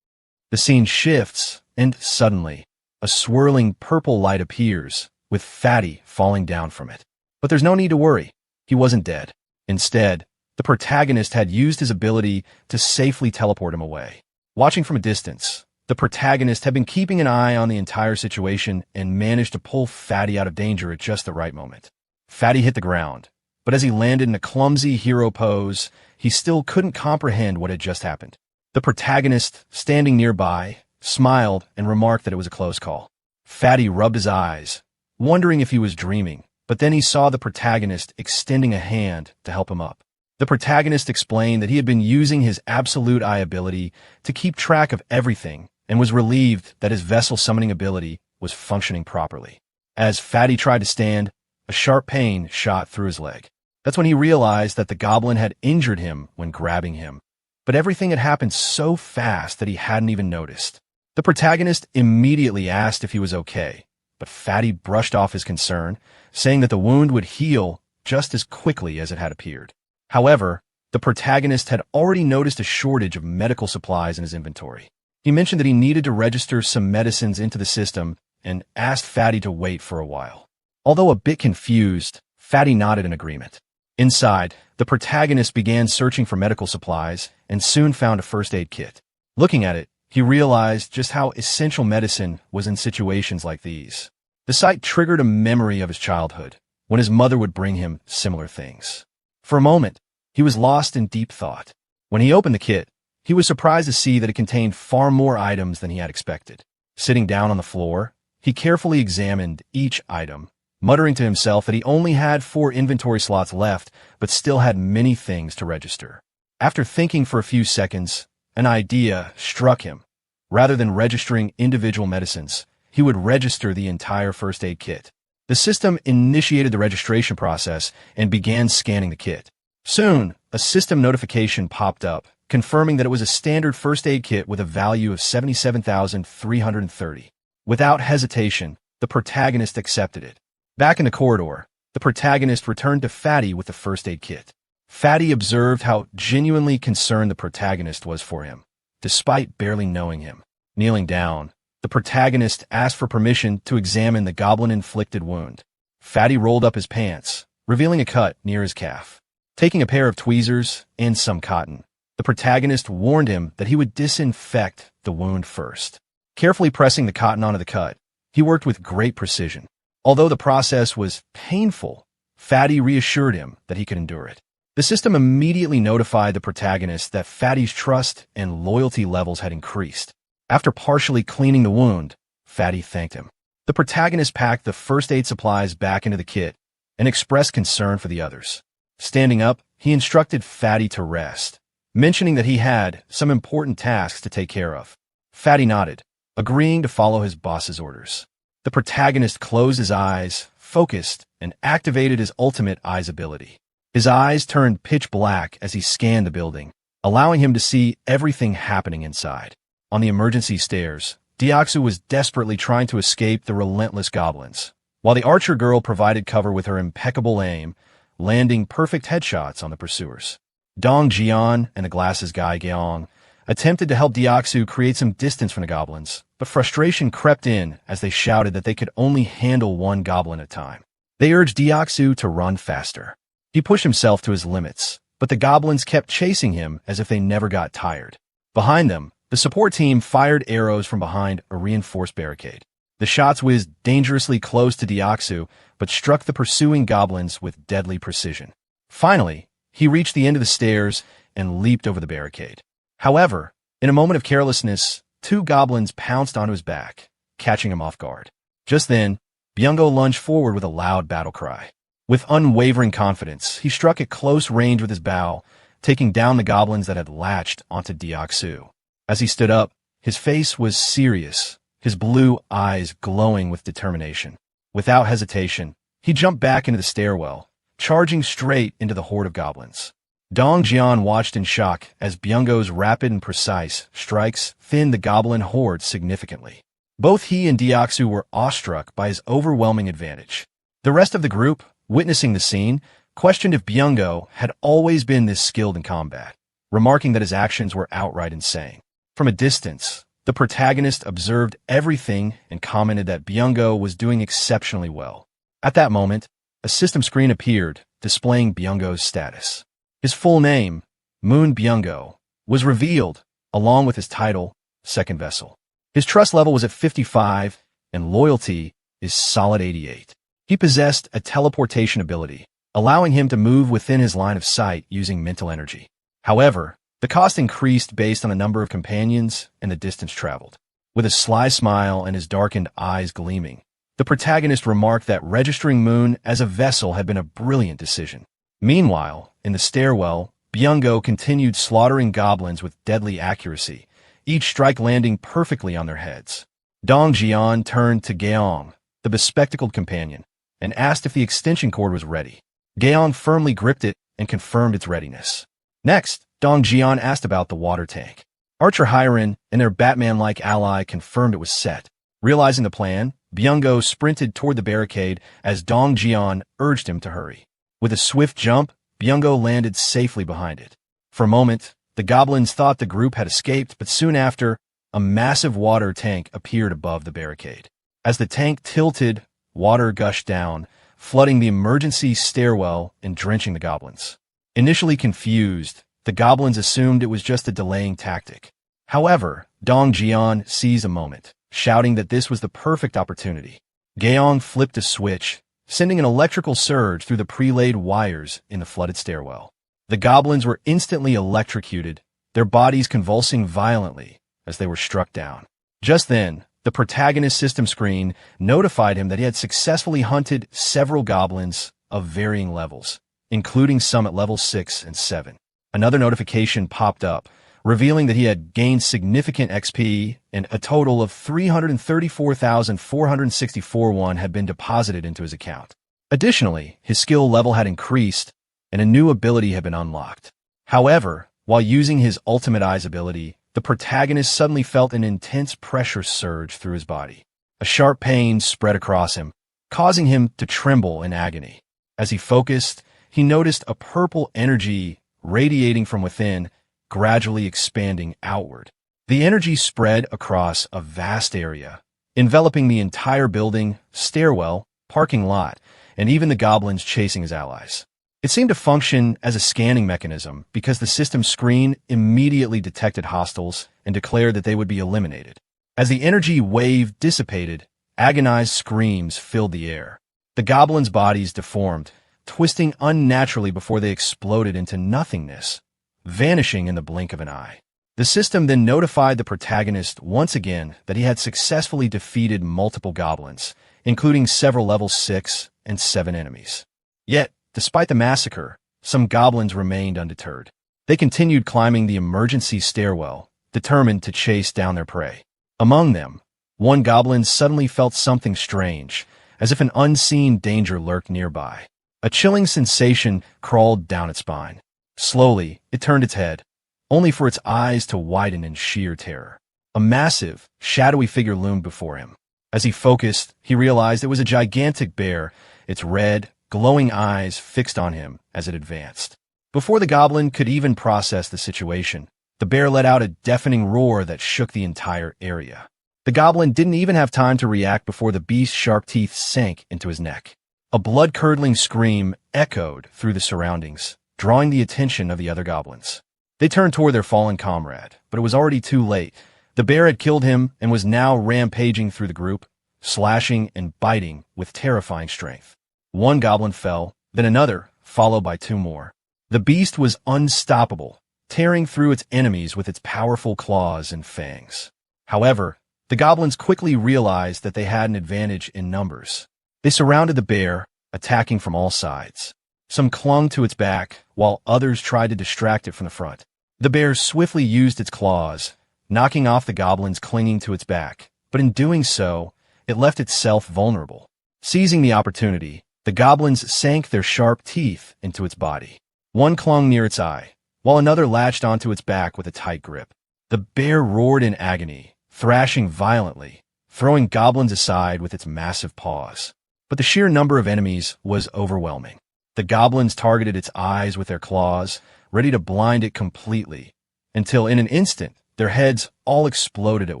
The scene shifts, and suddenly, a swirling purple light appears, with Fatty falling down from it. But there's no need to worry. He wasn't dead. Instead, the protagonist had used his ability to safely teleport him away. Watching from a distance, the protagonist had been keeping an eye on the entire situation and managed to pull Fatty out of danger at just the right moment. Fatty hit the ground, but as he landed in a clumsy hero pose, he still couldn't comprehend what had just happened. The protagonist, standing nearby, smiled and remarked that it was a close call. Fatty rubbed his eyes, wondering if he was dreaming, but then he saw the protagonist extending a hand to help him up. The protagonist explained that he had been using his absolute eye ability to keep track of everything and was relieved that his vessel summoning ability was functioning properly. As Fatty tried to stand, a sharp pain shot through his leg. That's when he realized that the goblin had injured him when grabbing him. But everything had happened so fast that he hadn't even noticed. The protagonist immediately asked if he was okay, but Fatty brushed off his concern, saying that the wound would heal just as quickly as it had appeared. However, the protagonist had already noticed a shortage of medical supplies in his inventory. He mentioned that he needed to register some medicines into the system and asked Fatty to wait for a while. Although a bit confused, Fatty nodded in agreement. Inside, the protagonist began searching for medical supplies and soon found a first aid kit. Looking at it, he realized just how essential medicine was in situations like these. The sight triggered a memory of his childhood, when his mother would bring him similar things. For a moment, he was lost in deep thought. When he opened the kit, he was surprised to see that it contained far more items than he had expected. Sitting down on the floor, he carefully examined each item, muttering to himself that he only had 4 inventory slots left, but still had many things to register. After thinking for a few seconds, an idea struck him. Rather than registering individual medicines, he would register the entire first aid kit. The system initiated the registration process and began scanning the kit. Soon, a system notification popped up, confirming that it was a standard first aid kit with a value of 77,330. Without hesitation, the protagonist accepted it. Back in the corridor, the protagonist returned to Fatty with the first aid kit. Fatty observed how genuinely concerned the protagonist was for him, despite barely knowing him. Kneeling down, the protagonist asked for permission to examine the goblin-inflicted wound. Fatty rolled up his pants, revealing a cut near his calf. Taking a pair of tweezers and some cotton, the protagonist warned him that he would disinfect the wound first. Carefully pressing the cotton onto the cut, he worked with great precision. Although the process was painful, Fatty reassured him that he could endure it. The system immediately notified the protagonist that Fatty's trust and loyalty levels had increased. After partially cleaning the wound, Fatty thanked him. The protagonist packed the first aid supplies back into the kit and expressed concern for the others. Standing up, he instructed Fatty to rest, mentioning that he had some important tasks to take care of. Fatty nodded, agreeing to follow his boss's orders. The protagonist closed his eyes, focused, and activated his ultimate eyes ability. His eyes turned pitch black as he scanned the building, allowing him to see everything happening inside. On the emergency stairs, Deoxu was desperately trying to escape the relentless goblins, while the archer girl provided cover with her impeccable aim, landing perfect headshots on the pursuers. Dong Jian and the glasses guy Geong attempted to help Deoxu create some distance from the goblins, but frustration crept in as they shouted that they could only handle one goblin at a time. They urged Deoxu to run faster. He pushed himself to his limits, but the goblins kept chasing him as if they never got tired. Behind them, the support team fired arrows from behind a reinforced barricade. The shots whizzed dangerously close to Deoxu, but struck the pursuing goblins with deadly precision. Finally, he reached the end of the stairs and leaped over the barricade. However, in a moment of carelessness, 2 goblins pounced onto his back, catching him off guard. Just then, Byungo lunged forward with a loud battle cry. With unwavering confidence, he struck at close range with his bow, taking down the goblins that had latched onto Deoxu. As he stood up, his face was serious, his blue eyes glowing with determination. Without hesitation, he jumped back into the stairwell, charging straight into the horde of goblins. Dong Jian watched in shock as Byungo's rapid and precise strikes thinned the goblin horde significantly. Both he and Deoxu were awestruck by his overwhelming advantage. The rest of the group, witnessing the scene, questioned if Byungo had always been this skilled in combat, remarking that his actions were outright insane. From a distance, the protagonist observed everything and commented that Byungo was doing exceptionally well. At that moment, a system screen appeared, displaying Byungo's status. His full name, Moon Byungo, was revealed, along with his title, Second Vessel. His trust level was at 55, and loyalty is solid 88. He possessed a teleportation ability, allowing him to move within his line of sight using mental energy. However, the cost increased based on the number of companions and the distance traveled. With a sly smile and his darkened eyes gleaming, the protagonist remarked that registering Moon as a vessel had been a brilliant decision. Meanwhile, in the stairwell, Byungo continued slaughtering goblins with deadly accuracy, each strike landing perfectly on their heads. Dong Jian turned to Geong, the bespectacled companion, and asked if the extension cord was ready. Geong firmly gripped it and confirmed its readiness. Next, Dong Jian asked about the water tank. Archer Hiren and their Batman-like ally confirmed it was set. Realizing the plan, Byungo sprinted toward the barricade as Dong Jian urged him to hurry. With a swift jump, Byungo landed safely behind it. For a moment, the goblins thought the group had escaped, but soon after, a massive water tank appeared above the barricade. As the tank tilted, water gushed down, flooding the emergency stairwell and drenching the goblins. Initially confused, the goblins assumed it was just a delaying tactic. However, Dong Jian seized a moment, shouting that this was the perfect opportunity. Geong flipped a switch, sending an electrical surge through the pre-laid wires in the flooded stairwell. The goblins were instantly electrocuted, their bodies convulsing violently as they were struck down. Just then, the protagonist's system screen notified him that he had successfully hunted several goblins of varying levels, including some at level 6 and 7. Another notification popped up, revealing that he had gained significant XP and a total of 334,464 won had been deposited into his account. Additionally, his skill level had increased and a new ability had been unlocked. However, while using his ultimate eyes ability, the protagonist suddenly felt an intense pressure surge through his body. A sharp pain spread across him, causing him to tremble in agony. As he focused, he noticed a purple energy radiating from within, gradually expanding outward. The energy spread across a vast area, enveloping the entire building, stairwell, parking lot, and even the goblins chasing his allies. It seemed to function as a scanning mechanism because the system screen immediately detected hostiles and declared that they would be eliminated. As the energy wave dissipated, agonized screams filled the air. The goblins' bodies deformed, twisting unnaturally before they exploded into nothingness, vanishing in the blink of an eye. The system then notified the protagonist once again that he had successfully defeated multiple goblins, including several level 6 and 7 enemies. Yet, despite the massacre, some goblins remained undeterred. They continued climbing the emergency stairwell, determined to chase down their prey. Among them, one goblin suddenly felt something strange, as if an unseen danger lurked nearby. A chilling sensation crawled down its spine. Slowly, it turned its head, only for its eyes to widen in sheer terror. A massive, shadowy figure loomed before him. As he focused, he realized it was a gigantic bear, its red, glowing eyes fixed on him as it advanced. Before the goblin could even process the situation, the bear let out a deafening roar that shook the entire area. The goblin didn't even have time to react before the beast's sharp teeth sank into his neck. A blood-curdling scream echoed through the surroundings, drawing the attention of the other goblins. They turned toward their fallen comrade, but it was already too late. The bear had killed him and was now rampaging through the group, slashing and biting with terrifying strength. One goblin fell, then another, followed by 2 more. The beast was unstoppable, tearing through its enemies with its powerful claws and fangs. However, the goblins quickly realized that they had an advantage in numbers. They surrounded the bear, attacking from all sides. Some clung to its back, while others tried to distract it from the front. The bear swiftly used its claws, knocking off the goblins clinging to its back, but in doing so, it left itself vulnerable. Seizing the opportunity, the goblins sank their sharp teeth into its body. One clung near its eye, while another latched onto its back with a tight grip. The bear roared in agony, thrashing violently, throwing goblins aside with its massive paws. But the sheer number of enemies was overwhelming. The goblins targeted its eyes with their claws, ready to blind it completely, until in an instant, their heads all exploded at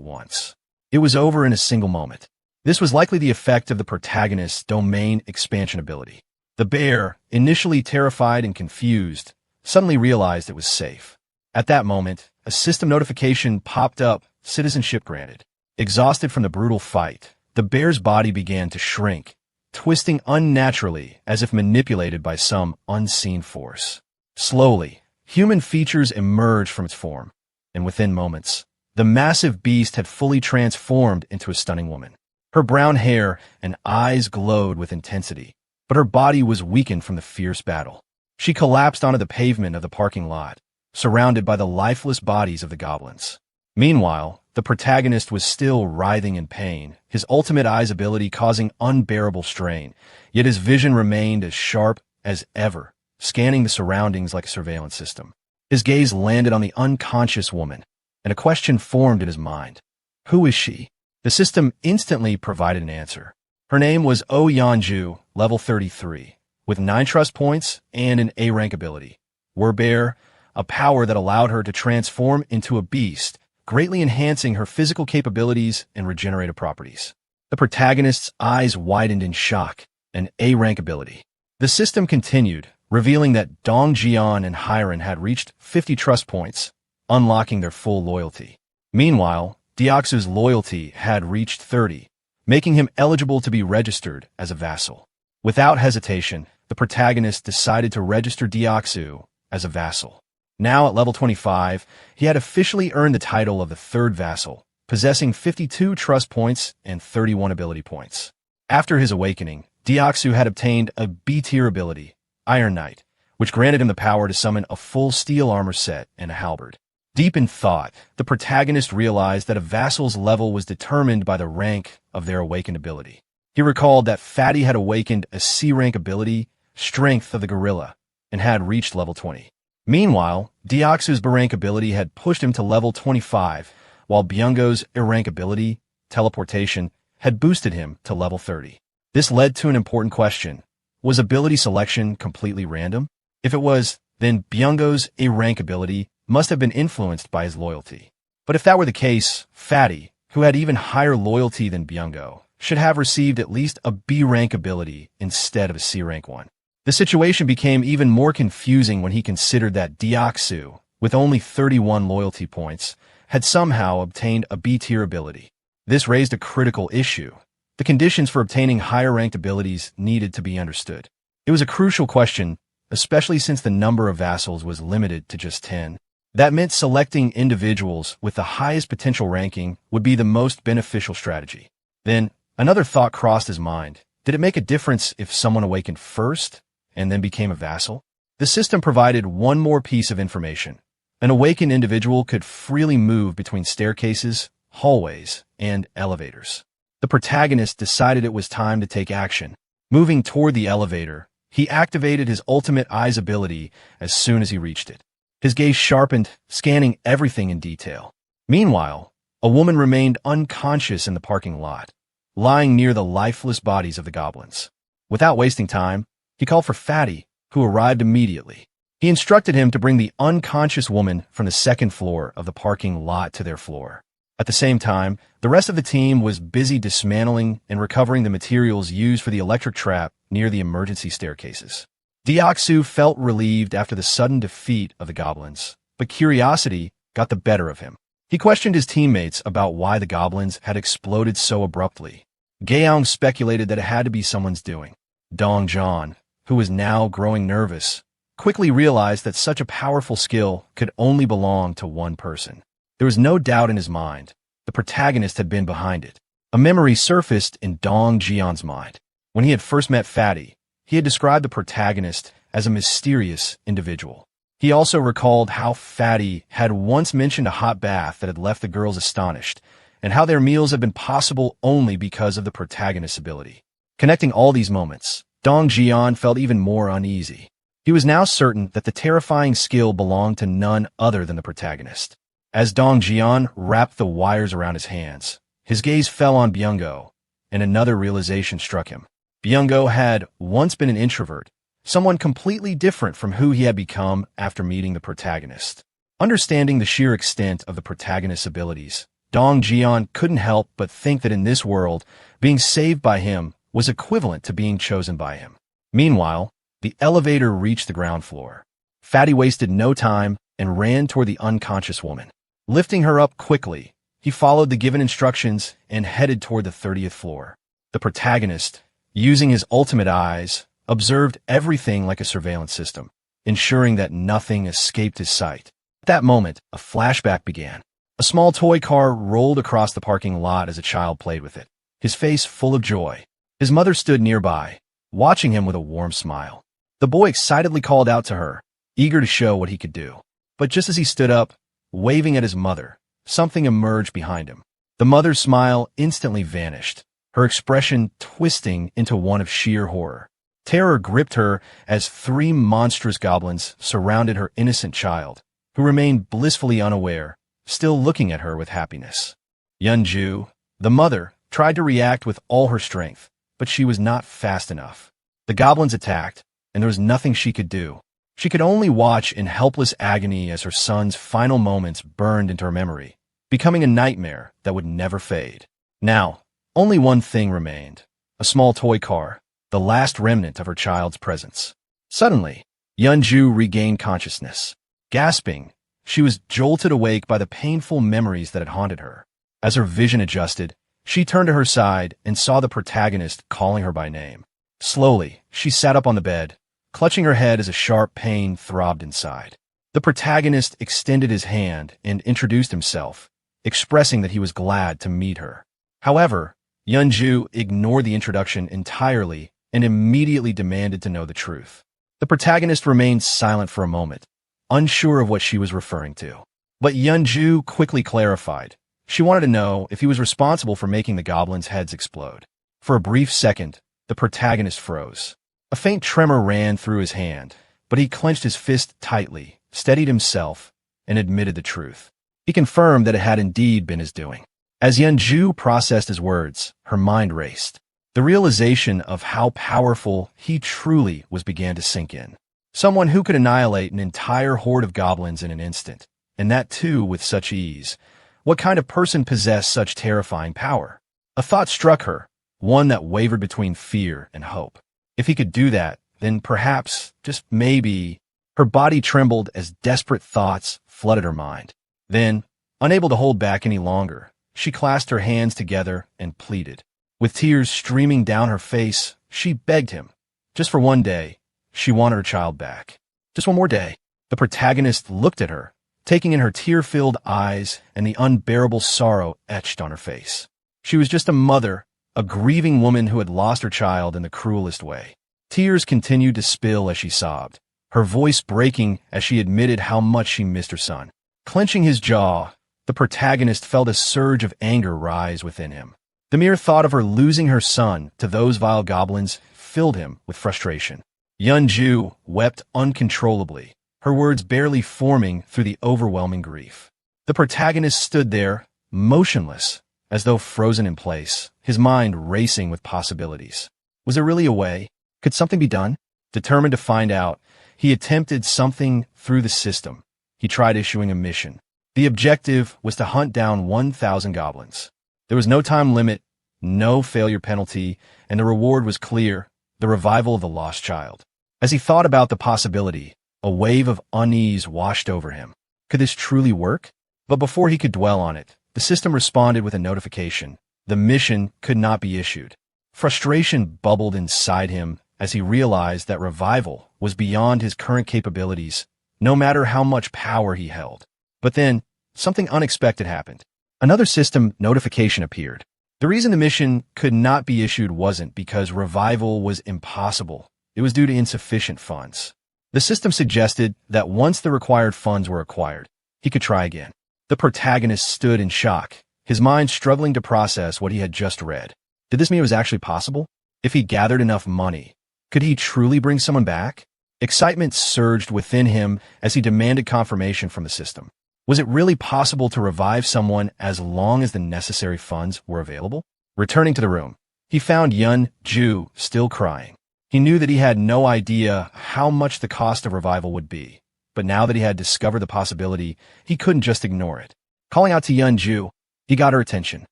once. It was over in a single moment. This was likely the effect of the protagonist's domain expansion ability. The bear, initially terrified and confused, suddenly realized it was safe. At that moment, a system notification popped up, citizenship granted. Exhausted from the brutal fight, the bear's body began to shrink, twisting unnaturally as if manipulated by some unseen force. Slowly, human features emerged from its form, and within moments, the massive beast had fully transformed into a stunning woman. Her brown hair and eyes glowed with intensity, but her body was weakened from the fierce battle. She collapsed onto the pavement of the parking lot, surrounded by the lifeless bodies of the goblins. Meanwhile, the protagonist was still writhing in pain, his ultimate eyes ability causing unbearable strain, yet his vision remained as sharp as ever, scanning the surroundings like a surveillance system. His gaze landed on the unconscious woman, and a question formed in his mind. Who is she? The system instantly provided an answer. Her name was Oh Yanju, level 33, with 9 trust points and an A-rank ability. Werebear, a power that allowed her to transform into a beast, greatly enhancing her physical capabilities and regenerative properties. The protagonist's eyes widened in shock, an A-rank ability. The system continued, revealing that Dong Jian and Hiren had reached 50 trust points, unlocking their full loyalty. Meanwhile, Deoxu's loyalty had reached 30, making him eligible to be registered as a vassal. Without hesitation, the protagonist decided to register Deoxu as a vassal. Now at level 25, he had officially earned the title of the third vassal, possessing 52 trust points and 31 ability points. After his awakening, Deoxu had obtained a B-tier ability, Iron Knight, which granted him the power to summon a full steel armor set and a halberd. Deep in thought, the protagonist realized that a vassal's level was determined by the rank of their awakened ability. He recalled that Fatty had awakened a C-rank ability, Strength of the Gorilla, and had reached level 20. Meanwhile, Deoxu's B-rank ability had pushed him to level 25, while Byungo's A-rank ability, Teleportation, had boosted him to level 30. This led to an important question. Was ability selection completely random? If it was, then Byungo's A-rank ability must have been influenced by his loyalty. But if that were the case, Fatty, who had even higher loyalty than Byungo, should have received at least a B-rank ability instead of a C-rank one. The situation became even more confusing when he considered that Deoxu, with only 31 loyalty points, had somehow obtained a B-tier ability. This raised a critical issue. The conditions for obtaining higher-ranked abilities needed to be understood. It was a crucial question, especially since the number of vassals was limited to just 10. That meant selecting individuals with the highest potential ranking would be the most beneficial strategy. Then, another thought crossed his mind. Did it make a difference if someone awakened first and then became a vassal? The system provided one more piece of information. An awakened individual could freely move between staircases, hallways, and elevators. The protagonist decided it was time to take action. Moving toward the elevator, he activated his ultimate eyes ability as soon as he reached it. His gaze sharpened, scanning everything in detail. Meanwhile, a woman remained unconscious in the parking lot, lying near the lifeless bodies of the goblins. Without wasting time, he called for Fatty, who arrived immediately. He instructed him to bring the unconscious woman from the second floor of the parking lot to their floor. At the same time, the rest of the team was busy dismantling and recovering the materials used for the electric trap near the emergency staircases. Deoxu felt relieved after the sudden defeat of the goblins, but curiosity got the better of him. He questioned his teammates about why the goblins had exploded so abruptly. Gaeong speculated that it had to be someone's doing. Dongjan, who was now growing nervous, quickly realized that such a powerful skill could only belong to one person. There was no doubt in his mind. The protagonist had been behind it. A memory surfaced in Dong Jian's mind. When he had first met Fatty, he had described the protagonist as a mysterious individual. He also recalled how Fatty had once mentioned a hot bath that had left the girls astonished, and how their meals had been possible only because of the protagonist's ability. Connecting all these moments, Dong Jian felt even more uneasy. He was now certain that the terrifying skill belonged to none other than the protagonist. As Dong Jian wrapped the wires around his hands, his gaze fell on Byungo, and another realization struck him. Byungo had once been an introvert, someone completely different from who he had become after meeting the protagonist. Understanding the sheer extent of the protagonist's abilities, Dong Jian couldn't help but think that in this world, being saved by him was equivalent to being chosen by him. Meanwhile, the elevator reached the ground floor. Fatty wasted no time and ran toward the unconscious woman. Lifting her up quickly, he followed the given instructions and headed toward the 30th floor. The protagonist, using his ultimate eyes, observed everything like a surveillance system, ensuring that nothing escaped his sight. At that moment, a flashback began. A small toy car rolled across the parking lot as a child played with it, his face full of joy. His mother stood nearby, watching him with a warm smile. The boy excitedly called out to her, eager to show what he could do. But just as he stood up, waving at his mother, something emerged behind him. The mother's smile instantly vanished, her expression twisting into one of sheer horror. Terror gripped her as 3 monstrous goblins surrounded her innocent child, who remained blissfully unaware, still looking at her with happiness. Yunju, the mother, tried to react with all her strength, but she was not fast enough. The goblins attacked, and there was nothing she could do. She could only watch in helpless agony as her son's final moments burned into her memory, becoming a nightmare that would never fade. Now, only one thing remained, a small toy car, the last remnant of her child's presence. Suddenly, Yunju regained consciousness. Gasping, she was jolted awake by the painful memories that had haunted her. As her vision adjusted, she turned to her side and saw the protagonist calling her by name. Slowly, she sat up on the bed, clutching her head as a sharp pain throbbed inside. The protagonist extended his hand and introduced himself, expressing that he was glad to meet her. However, Yeonju ignored the introduction entirely and immediately demanded to know the truth. The protagonist remained silent for a moment, unsure of what she was referring to. But Yeonju quickly clarified. She wanted to know if he was responsible for making the goblins' heads explode. For a brief second, the protagonist froze. A faint tremor ran through his hand, but he clenched his fist tightly, steadied himself, and admitted the truth. He confirmed that it had indeed been his doing. As Yeonju processed his words, her mind raced. The realization of how powerful he truly was began to sink in. Someone who could annihilate an entire horde of goblins in an instant, and that too with such ease. What kind of person possessed such terrifying power? A thought struck her, one that wavered between fear and hope. If he could do that, then perhaps, just maybe, her body trembled as desperate thoughts flooded her mind. Then, unable to hold back any longer, she clasped her hands together and pleaded. With tears streaming down her face, she begged him. Just for one day, she wanted her child back. Just one more day. The protagonist looked at her, taking in her tear-filled eyes and the unbearable sorrow etched on her face. She was just a mother, a grieving woman who had lost her child in the cruelest way. Tears continued to spill as she sobbed, her voice breaking as she admitted how much she missed her son. Clenching his jaw, the protagonist felt a surge of anger rise within him. The mere thought of her losing her son to those vile goblins filled him with frustration. Yeonju wept uncontrollably, her words barely forming through the overwhelming grief. The protagonist stood there, motionless, as though frozen in place, his mind racing with possibilities. Was there really a way? Could something be done? Determined to find out, he attempted something through the system. He tried issuing a mission. The objective was to hunt down 1,000 goblins. There was no time limit, no failure penalty, and the reward was clear, the revival of the lost child. As he thought about the possibility, a wave of unease washed over him. Could this truly work? But before he could dwell on it, the system responded with a notification. The mission could not be issued. Frustration bubbled inside him as he realized that revival was beyond his current capabilities, no matter how much power he held. But then, something unexpected happened. Another system notification appeared. The reason the mission could not be issued wasn't because revival was impossible. It was due to insufficient funds. The system suggested that once the required funds were acquired, he could try again. The protagonist stood in shock, his mind struggling to process what he had just read. Did this mean it was actually possible? If he gathered enough money, could he truly bring someone back? Excitement surged within him as he demanded confirmation from the system. Was it really possible to revive someone as long as the necessary funds were available? Returning to the room, he found Yeonju still crying. He knew that he had no idea how much the cost of revival would be, but now that he had discovered the possibility, he couldn't just ignore it. Calling out to Yeonju, he got her attention.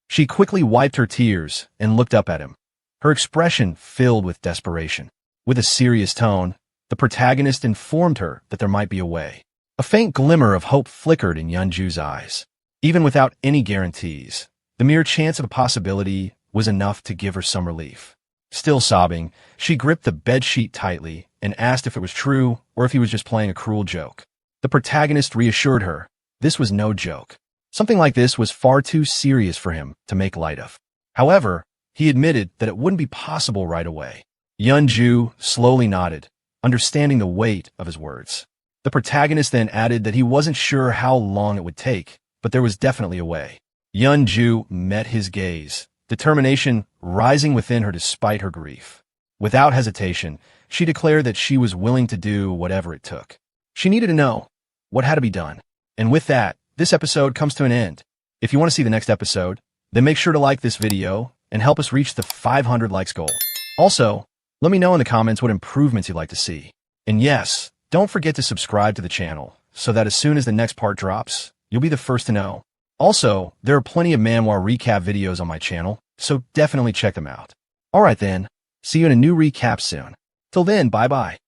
She quickly wiped her tears and looked up at him, her expression filled with desperation. With a serious tone, the protagonist informed her that there might be a way. A faint glimmer of hope flickered in Yeonju's eyes. Even without any guarantees, the mere chance of a possibility was enough to give her some relief. Still sobbing, she gripped the bedsheet tightly and asked if it was true or if he was just playing a cruel joke. The protagonist reassured her this was no joke. Something like this was far too serious for him to make light of. However, he admitted that it wouldn't be possible right away. Yeonju slowly nodded, understanding the weight of his words. The protagonist then added that he wasn't sure how long it would take, but there was definitely a way. Yeonju met his gaze, determination rising within her despite her grief. Without hesitation, she declared that she was willing to do whatever it took. She needed to know what had to be done. And with that, this episode comes to an end. If you want to see the next episode, then make sure to like this video and help us reach the 500 likes goal. Also, let me know in the comments what improvements you'd like to see. And yes, don't forget to subscribe to the channel so that as soon as the next part drops, you'll be the first to know. Also, there are plenty of manhwa recap videos on my channel, so definitely check them out. Alright then, see you in a new recap soon. Till then, bye-bye.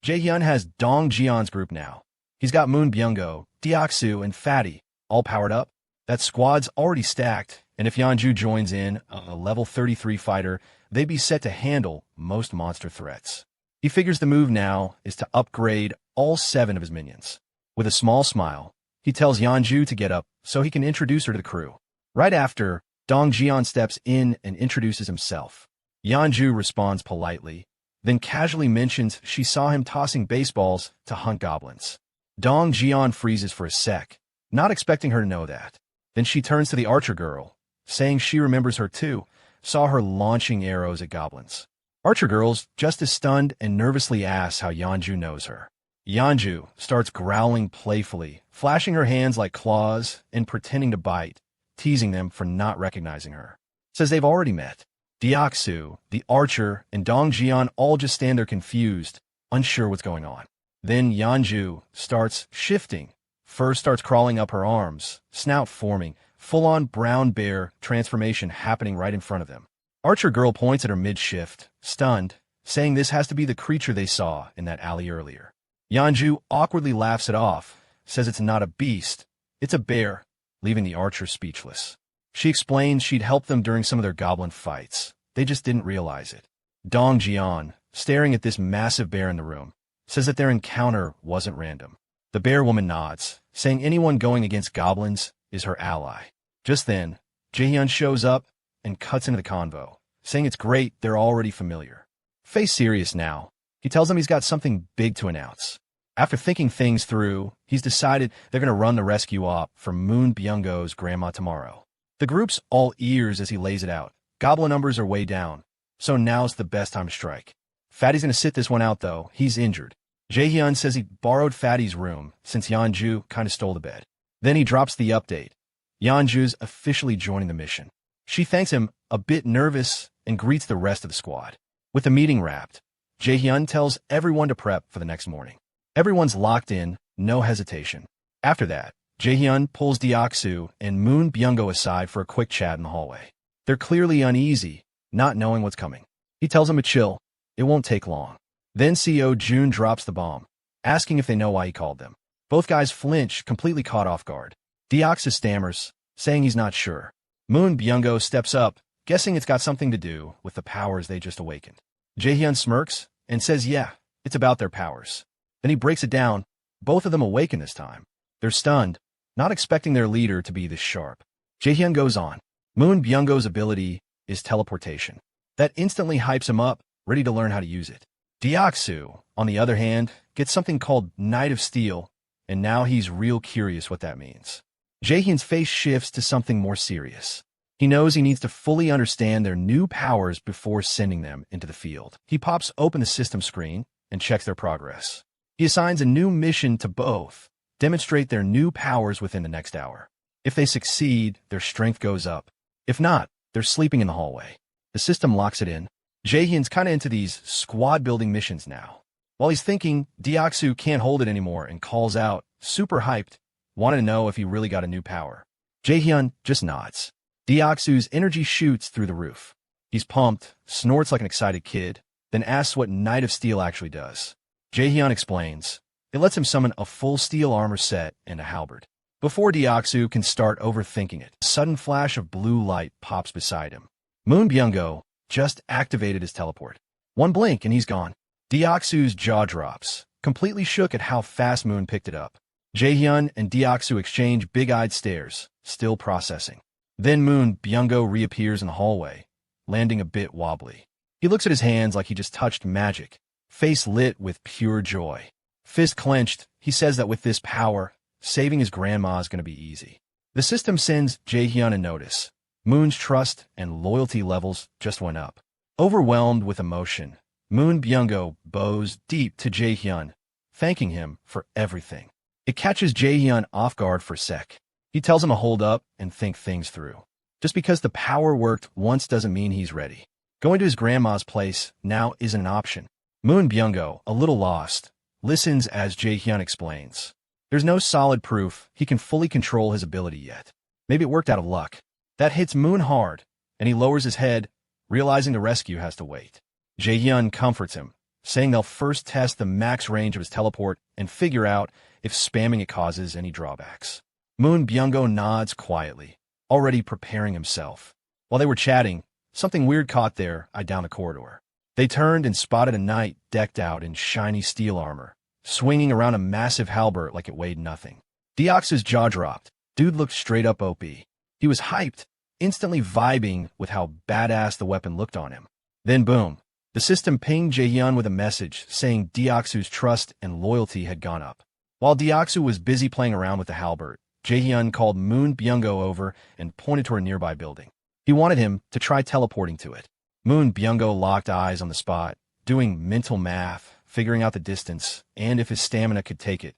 Jaehyun has Dong Jeon's group now. He's got Moon Byung-go, Deoksu, and Fatty all powered up. That squad's already stacked, and if Yeonju joins in, a level 33 fighter, they'd be set to handle most monster threats. He figures the move now is to upgrade all 7 of his minions. With a small smile, he tells Yanju to get up so he can introduce her to the crew. Right after, Dong Jian steps in and introduces himself. Yanju responds politely, then casually mentions she saw him tossing baseballs to hunt goblins. Dong Jian freezes for a sec, not expecting her to know that. Then she turns to the archer girl, saying she remembers her too, saw her launching arrows at goblins. Archer girl's just as stunned and nervously asks how Yanju knows her. Yanju starts growling playfully, flashing her hands like claws and pretending to bite, teasing them for not recognizing her. Says they've already met. Diaksu, the archer, and Dong Jian all just stand there confused, unsure what's going on. Then Yanju starts shifting. Fur starts crawling up her arms, snout forming, full-on brown bear transformation happening right in front of them. Archer girl points at her mid-shift, stunned, saying this has to be the creature they saw in that alley earlier. Yanju awkwardly laughs it off, says it's not a beast, it's a bear, leaving the archer speechless. She explains she'd helped them during some of their goblin fights. They just didn't realize it. Dong Jian, staring at this massive bear in the room, says that their encounter wasn't random. The bear woman nods, saying anyone going against goblins is her ally. Just then, Jaehyun shows up and cuts into the convo, saying it's great they're already familiar. Face serious now, he tells them he's got something big to announce. After thinking things through, he's decided they're going to run the rescue op for Moon Byung-go's grandma tomorrow. The group's all ears as he lays it out. Goblin numbers are way down, so now's the best time to strike. Fatty's going to sit this one out though, he's injured. Jaehyun says he borrowed Fatty's room since Yanju kind of stole the bed. Then he drops the update. Yanju's officially joining the mission. She thanks him, a bit nervous, and greets the rest of the squad. With the meeting wrapped, Jaehyun tells everyone to prep for the next morning. Everyone's locked in, no hesitation. After that, Jaehyun pulls Diaksu and Moon Byung-go aside for a quick chat in the hallway. They're clearly uneasy, not knowing what's coming. He tells them to chill, it won't take long. Then CO Jun drops the bomb, asking if they know why he called them. Both guys flinch, completely caught off guard. Diaksu stammers, saying he's not sure. Moon Byung-go steps up, guessing it's got something to do with the powers they just awakened. Jaehyun smirks and says yeah, it's about their powers. Then he breaks it down, both of them awaken this time. They're stunned, not expecting their leader to be this sharp. Jaehyun goes on. Moon Byung-go's ability is teleportation. That instantly hypes him up, ready to learn how to use it. Diaksu, on the other hand, gets something called Knight of Steel, and now he's real curious what that means. Jaehyun's face shifts to something more serious. He knows he needs to fully understand their new powers before sending them into the field. He pops open the system screen and checks their progress. He assigns a new mission to both, demonstrate their new powers within the next hour. If they succeed, their strength goes up. If not, they're sleeping in the hallway. The system locks it in. Jaehyun's kind of into these squad-building missions now. While he's thinking, Diaksu can't hold it anymore and calls out, super hyped, wanting to know if he really got a new power. Jaehyun just nods. Diaksu's energy shoots through the roof. He's pumped, snorts like an excited kid, then asks what Knight of Steel actually does. Jaehyun explains. It lets him summon a full steel armor set and a halberd. Before Diaksu can start overthinking it, a sudden flash of blue light pops beside him. Moon Byung-go just activated his teleport. One blink and he's gone. Diaksu's jaw drops, completely shook at how fast Moon picked it up. Jaehyun and Diaksu exchange big-eyed stares, still processing. Then Moon Byung-go reappears in the hallway, landing a bit wobbly. He looks at his hands like he just touched magic, face lit with pure joy. Fist clenched, he says that with this power, saving his grandma is going to be easy. The system sends Jaehyun a notice. Moon's trust and loyalty levels just went up. Overwhelmed with emotion, Moon Byung-go bows deep to Jaehyun, thanking him for everything. It catches Jaehyun off guard for a sec. He tells him to hold up and think things through. Just because the power worked once doesn't mean he's ready. Going to his grandma's place now isn't an option. Moon Byung-go, a little lost, listens as Jaehyun explains. There's no solid proof he can fully control his ability yet. Maybe it worked out of luck. That hits Moon hard, and he lowers his head, realizing the rescue has to wait. Jaehyun comforts him, saying they'll first test the max range of his teleport and figure out if spamming it causes any drawbacks. Moon Byung-go nods quietly, already preparing himself. While they were chatting, something weird caught their eye down the corridor. They turned and spotted a knight decked out in shiny steel armor, swinging around a massive halberd like it weighed nothing. Deox's jaw dropped. Dude looked straight up OP. He was hyped, instantly vibing with how badass the weapon looked on him. Then boom, the system pinged Jaehyun with a message saying Deoxu's trust and loyalty had gone up. While Deoxu was busy playing around with the halberd, Jaehyun called Moon Byung-go over and pointed to a nearby building. He wanted him to try teleporting to it. Moon Byung-go locked eyes on the spot, doing mental math, figuring out the distance, and if his stamina could take it.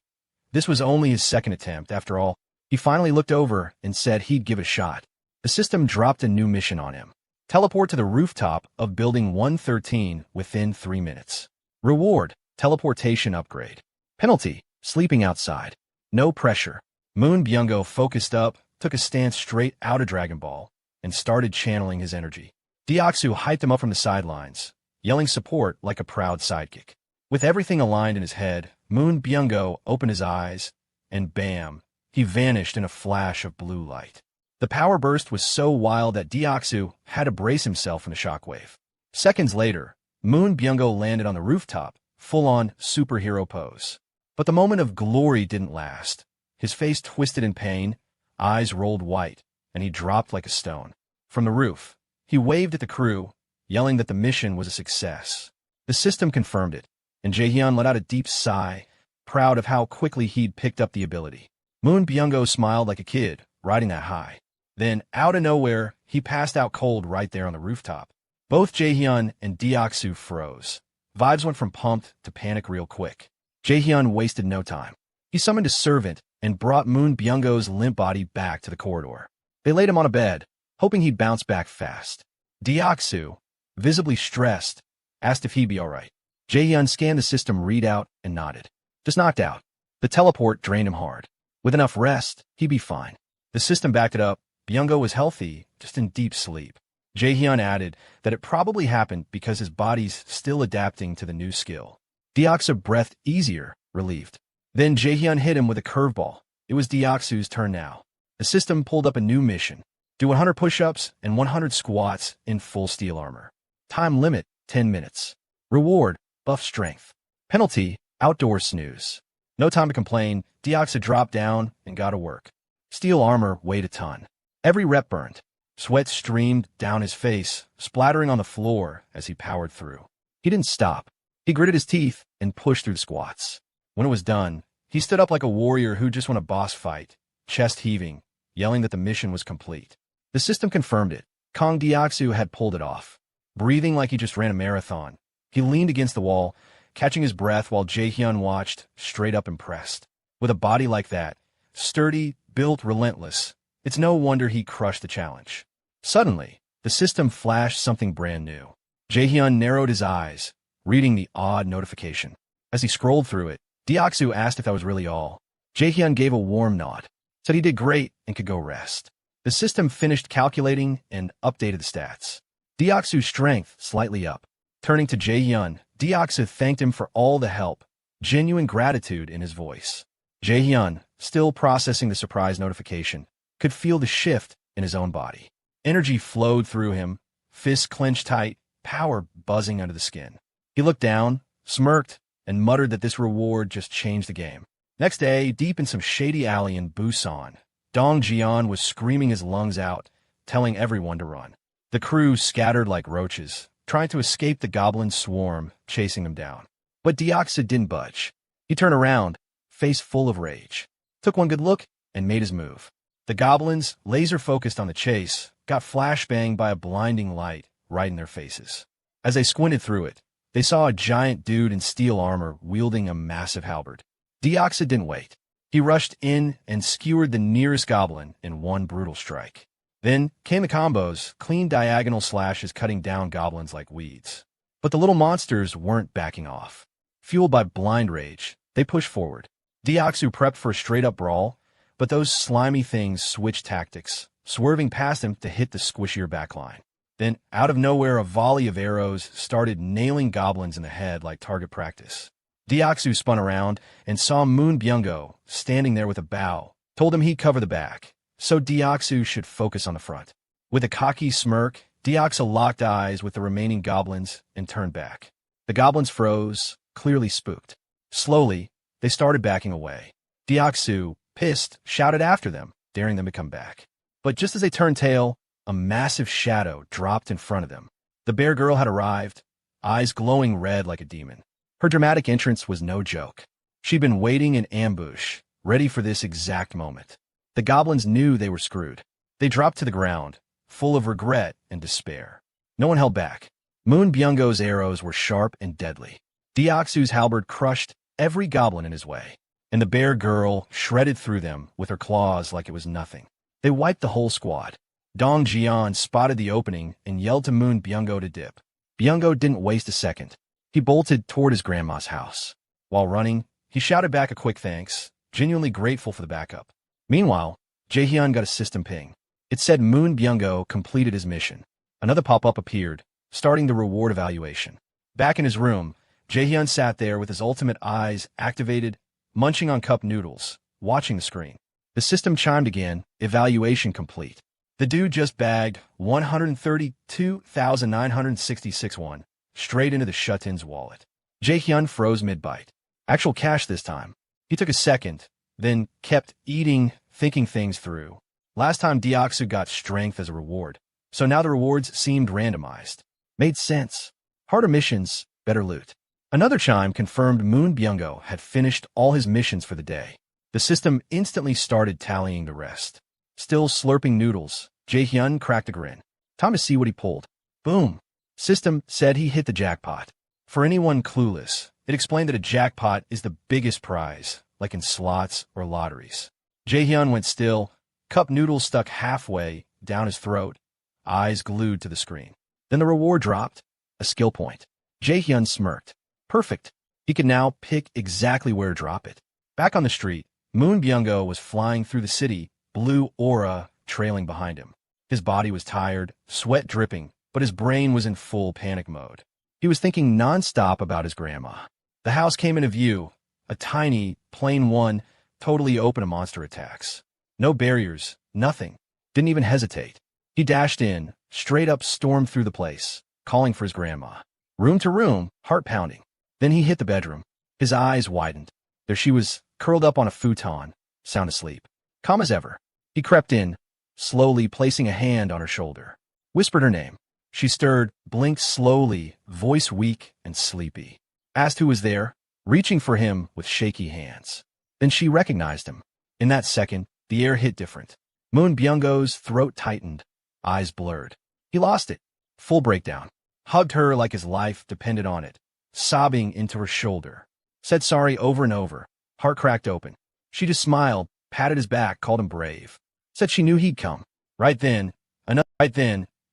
This was only his second attempt, after all. He finally looked over and said he'd give it a shot. The system dropped a new mission on him. Teleport to the rooftop of Building 113 within 3 minutes. Reward, teleportation upgrade. Penalty, sleeping outside. No pressure. Moon Byung-go focused up, took a stance straight out of Dragon Ball, and started channeling his energy. Deoxu hyped him up from the sidelines, yelling support like a proud sidekick. With everything aligned in his head, Moon Byung-go opened his eyes, and bam, he vanished in a flash of blue light. The power burst was so wild that Deoxu had to brace himself in a shockwave. Seconds later, Moon Byung-go landed on the rooftop, full-on superhero pose. But the moment of glory didn't last. His face twisted in pain, eyes rolled white, and he dropped like a stone. From the roof, he waved at the crew, yelling that the mission was a success. The system confirmed it, and Jaehyun let out a deep sigh, proud of how quickly he'd picked up the ability. Moon Byung-go smiled like a kid, riding that high. Then, out of nowhere, he passed out cold right there on the rooftop. Both Jaehyun and Deoxu froze. Vibes went from pumped to panic real quick. Jaehyun wasted no time. He summoned a servant and brought Moon Byung-go's limp body back to the corridor. They laid him on a bed, hoping he'd bounce back fast. Deoxu, visibly stressed, asked if he'd be alright. Jaehyun scanned the system readout and nodded. Just knocked out. The teleport drained him hard. With enough rest, he'd be fine. The system backed it up. Byung-go was healthy, just in deep sleep. Jaehyun added that it probably happened because his body's still adapting to the new skill. Deoxu breathed easier, relieved. Then Jaehyun hit him with a curveball. It was Deoxu's turn now. The system pulled up a new mission. Do 100 push-ups and 100 squats in full steel armor. Time limit, 10 minutes. Reward, buff strength. Penalty, outdoor snooze. No time to complain, Deoxu dropped down and got to work. Steel armor weighed a ton. Every rep burned. Sweat streamed down his face, splattering on the floor as he powered through. He didn't stop. He gritted his teeth and pushed through the squats. When it was done, he stood up like a warrior who just won a boss fight, chest heaving, yelling that the mission was complete. The system confirmed it. Kong Deoxu had pulled it off. Breathing like he just ran a marathon, he leaned against the wall, catching his breath while Jaehyun watched, straight up impressed. With a body like that, sturdy, built, relentless, it's no wonder he crushed the challenge. Suddenly, the system flashed something brand new. Jaehyun narrowed his eyes, reading the odd notification. As he scrolled through it, Deoxu asked if that was really all. Jaehyun gave a warm nod, said he did great and could go rest. The system finished calculating and updated the stats. Deoxu's strength slightly up. Turning to Jaehyun, Deoxu thanked him for all the help, genuine gratitude in his voice. Jaehyun, still processing the surprise notification, could feel the shift in his own body. Energy flowed through him, fists clenched tight, power buzzing under the skin. He looked down, smirked, and muttered that this reward just changed the game. Next day, deep in some shady alley in Busan, Dong Jian was screaming his lungs out, telling everyone to run. The crew scattered like roaches, trying to escape the goblin swarm chasing them down. But Deoxu didn't budge. He turned around, face full of rage, took one good look, and made his move. The goblins, laser-focused on the chase, got flashbanged by a blinding light right in their faces. As they squinted through it, they saw a giant dude in steel armor wielding a massive halberd. Deoxu didn't wait. He rushed in and skewered the nearest goblin in one brutal strike. Then came the combos, clean diagonal slashes cutting down goblins like weeds. But the little monsters weren't backing off. Fueled by blind rage, they pushed forward. Deoxu prepped for a straight-up brawl, but those slimy things switched tactics, swerving past him to hit the squishier backline. Then, out of nowhere, a volley of arrows started nailing goblins in the head like target practice. Deoxu spun around and saw Moon Byung-go standing there with a bow, told him he'd cover the back, so Deoxu should focus on the front. With a cocky smirk, Deoxu locked eyes with the remaining goblins and turned back. The goblins froze, clearly spooked. Slowly, They started backing away. Deoksu, pissed, shouted after them, daring them to come back. But just as they turned tail, a massive shadow dropped in front of them. The bear girl had arrived, eyes glowing red like a demon. Her dramatic entrance was no joke. She'd been waiting in ambush, ready for this exact moment. The goblins knew they were screwed. They dropped to the ground, full of regret and despair. No one held back. Moon Byung-go's arrows were sharp and deadly. Deoksu's halberd crushed every goblin in his way, and the bear girl shredded through them with her claws like it was nothing. They wiped the whole squad. Dong Jian spotted the opening and yelled to Moon Byung-go to dip. Byung-go didn't waste a second. He bolted toward his grandma's house. While running, he shouted back a quick thanks, genuinely grateful for the backup. Meanwhile, Jaehyun got a system ping. It said Moon Byung-go completed his mission. Another pop-up appeared, starting the reward evaluation. Back in his room, Jaehyun sat there with his ultimate eyes activated, munching on cup noodles, watching the screen. The system chimed again, evaluation complete. The dude just bagged 132,966 won, straight into the Shutin's wallet. Jaehyun froze mid-bite. Actual cash this time. He took a second, then kept eating, thinking things through. Last time Deoksu got strength as a reward, so now the rewards seemed randomized. Made sense. Harder missions, better loot. Another chime confirmed Moon Byung-go had finished all his missions for the day. The system instantly started tallying the rest. Still slurping noodles, Jaehyun cracked a grin. Time to see what he pulled. Boom. System said he hit the jackpot. For anyone clueless, it explained that a jackpot is the biggest prize, like in slots or lotteries. Jaehyun went still, cup noodles stuck halfway down his throat, eyes glued to the screen. Then the reward dropped, a skill point. Jaehyun smirked. Perfect. He could now pick exactly where to drop it. Back on the street, Moon Byung-go was flying through the city, blue aura trailing behind him. His body was tired, sweat dripping, but his brain was in full panic mode. He was thinking nonstop about his grandma. The house came into view, a tiny, plain one, totally open to monster attacks. No barriers, nothing. Didn't even hesitate. He dashed in, straight up stormed through the place, calling for his grandma. Room to room, heart pounding. Then he hit the bedroom. His eyes widened. There she was, curled up on a futon, sound asleep. Calm as ever. He crept in, slowly placing a hand on her shoulder. Whispered her name. She stirred, blinked slowly, voice weak and sleepy. Asked who was there, reaching for him with shaky hands. Then she recognized him. In that second, the air hit different. Moon Byung-go's throat tightened, eyes blurred. He lost it. Full breakdown. Hugged her like his life depended on it, sobbing into her shoulder. Said sorry over and over, heart cracked open. She just smiled, patted his back, called him brave. Said she knew he'd come. Right then,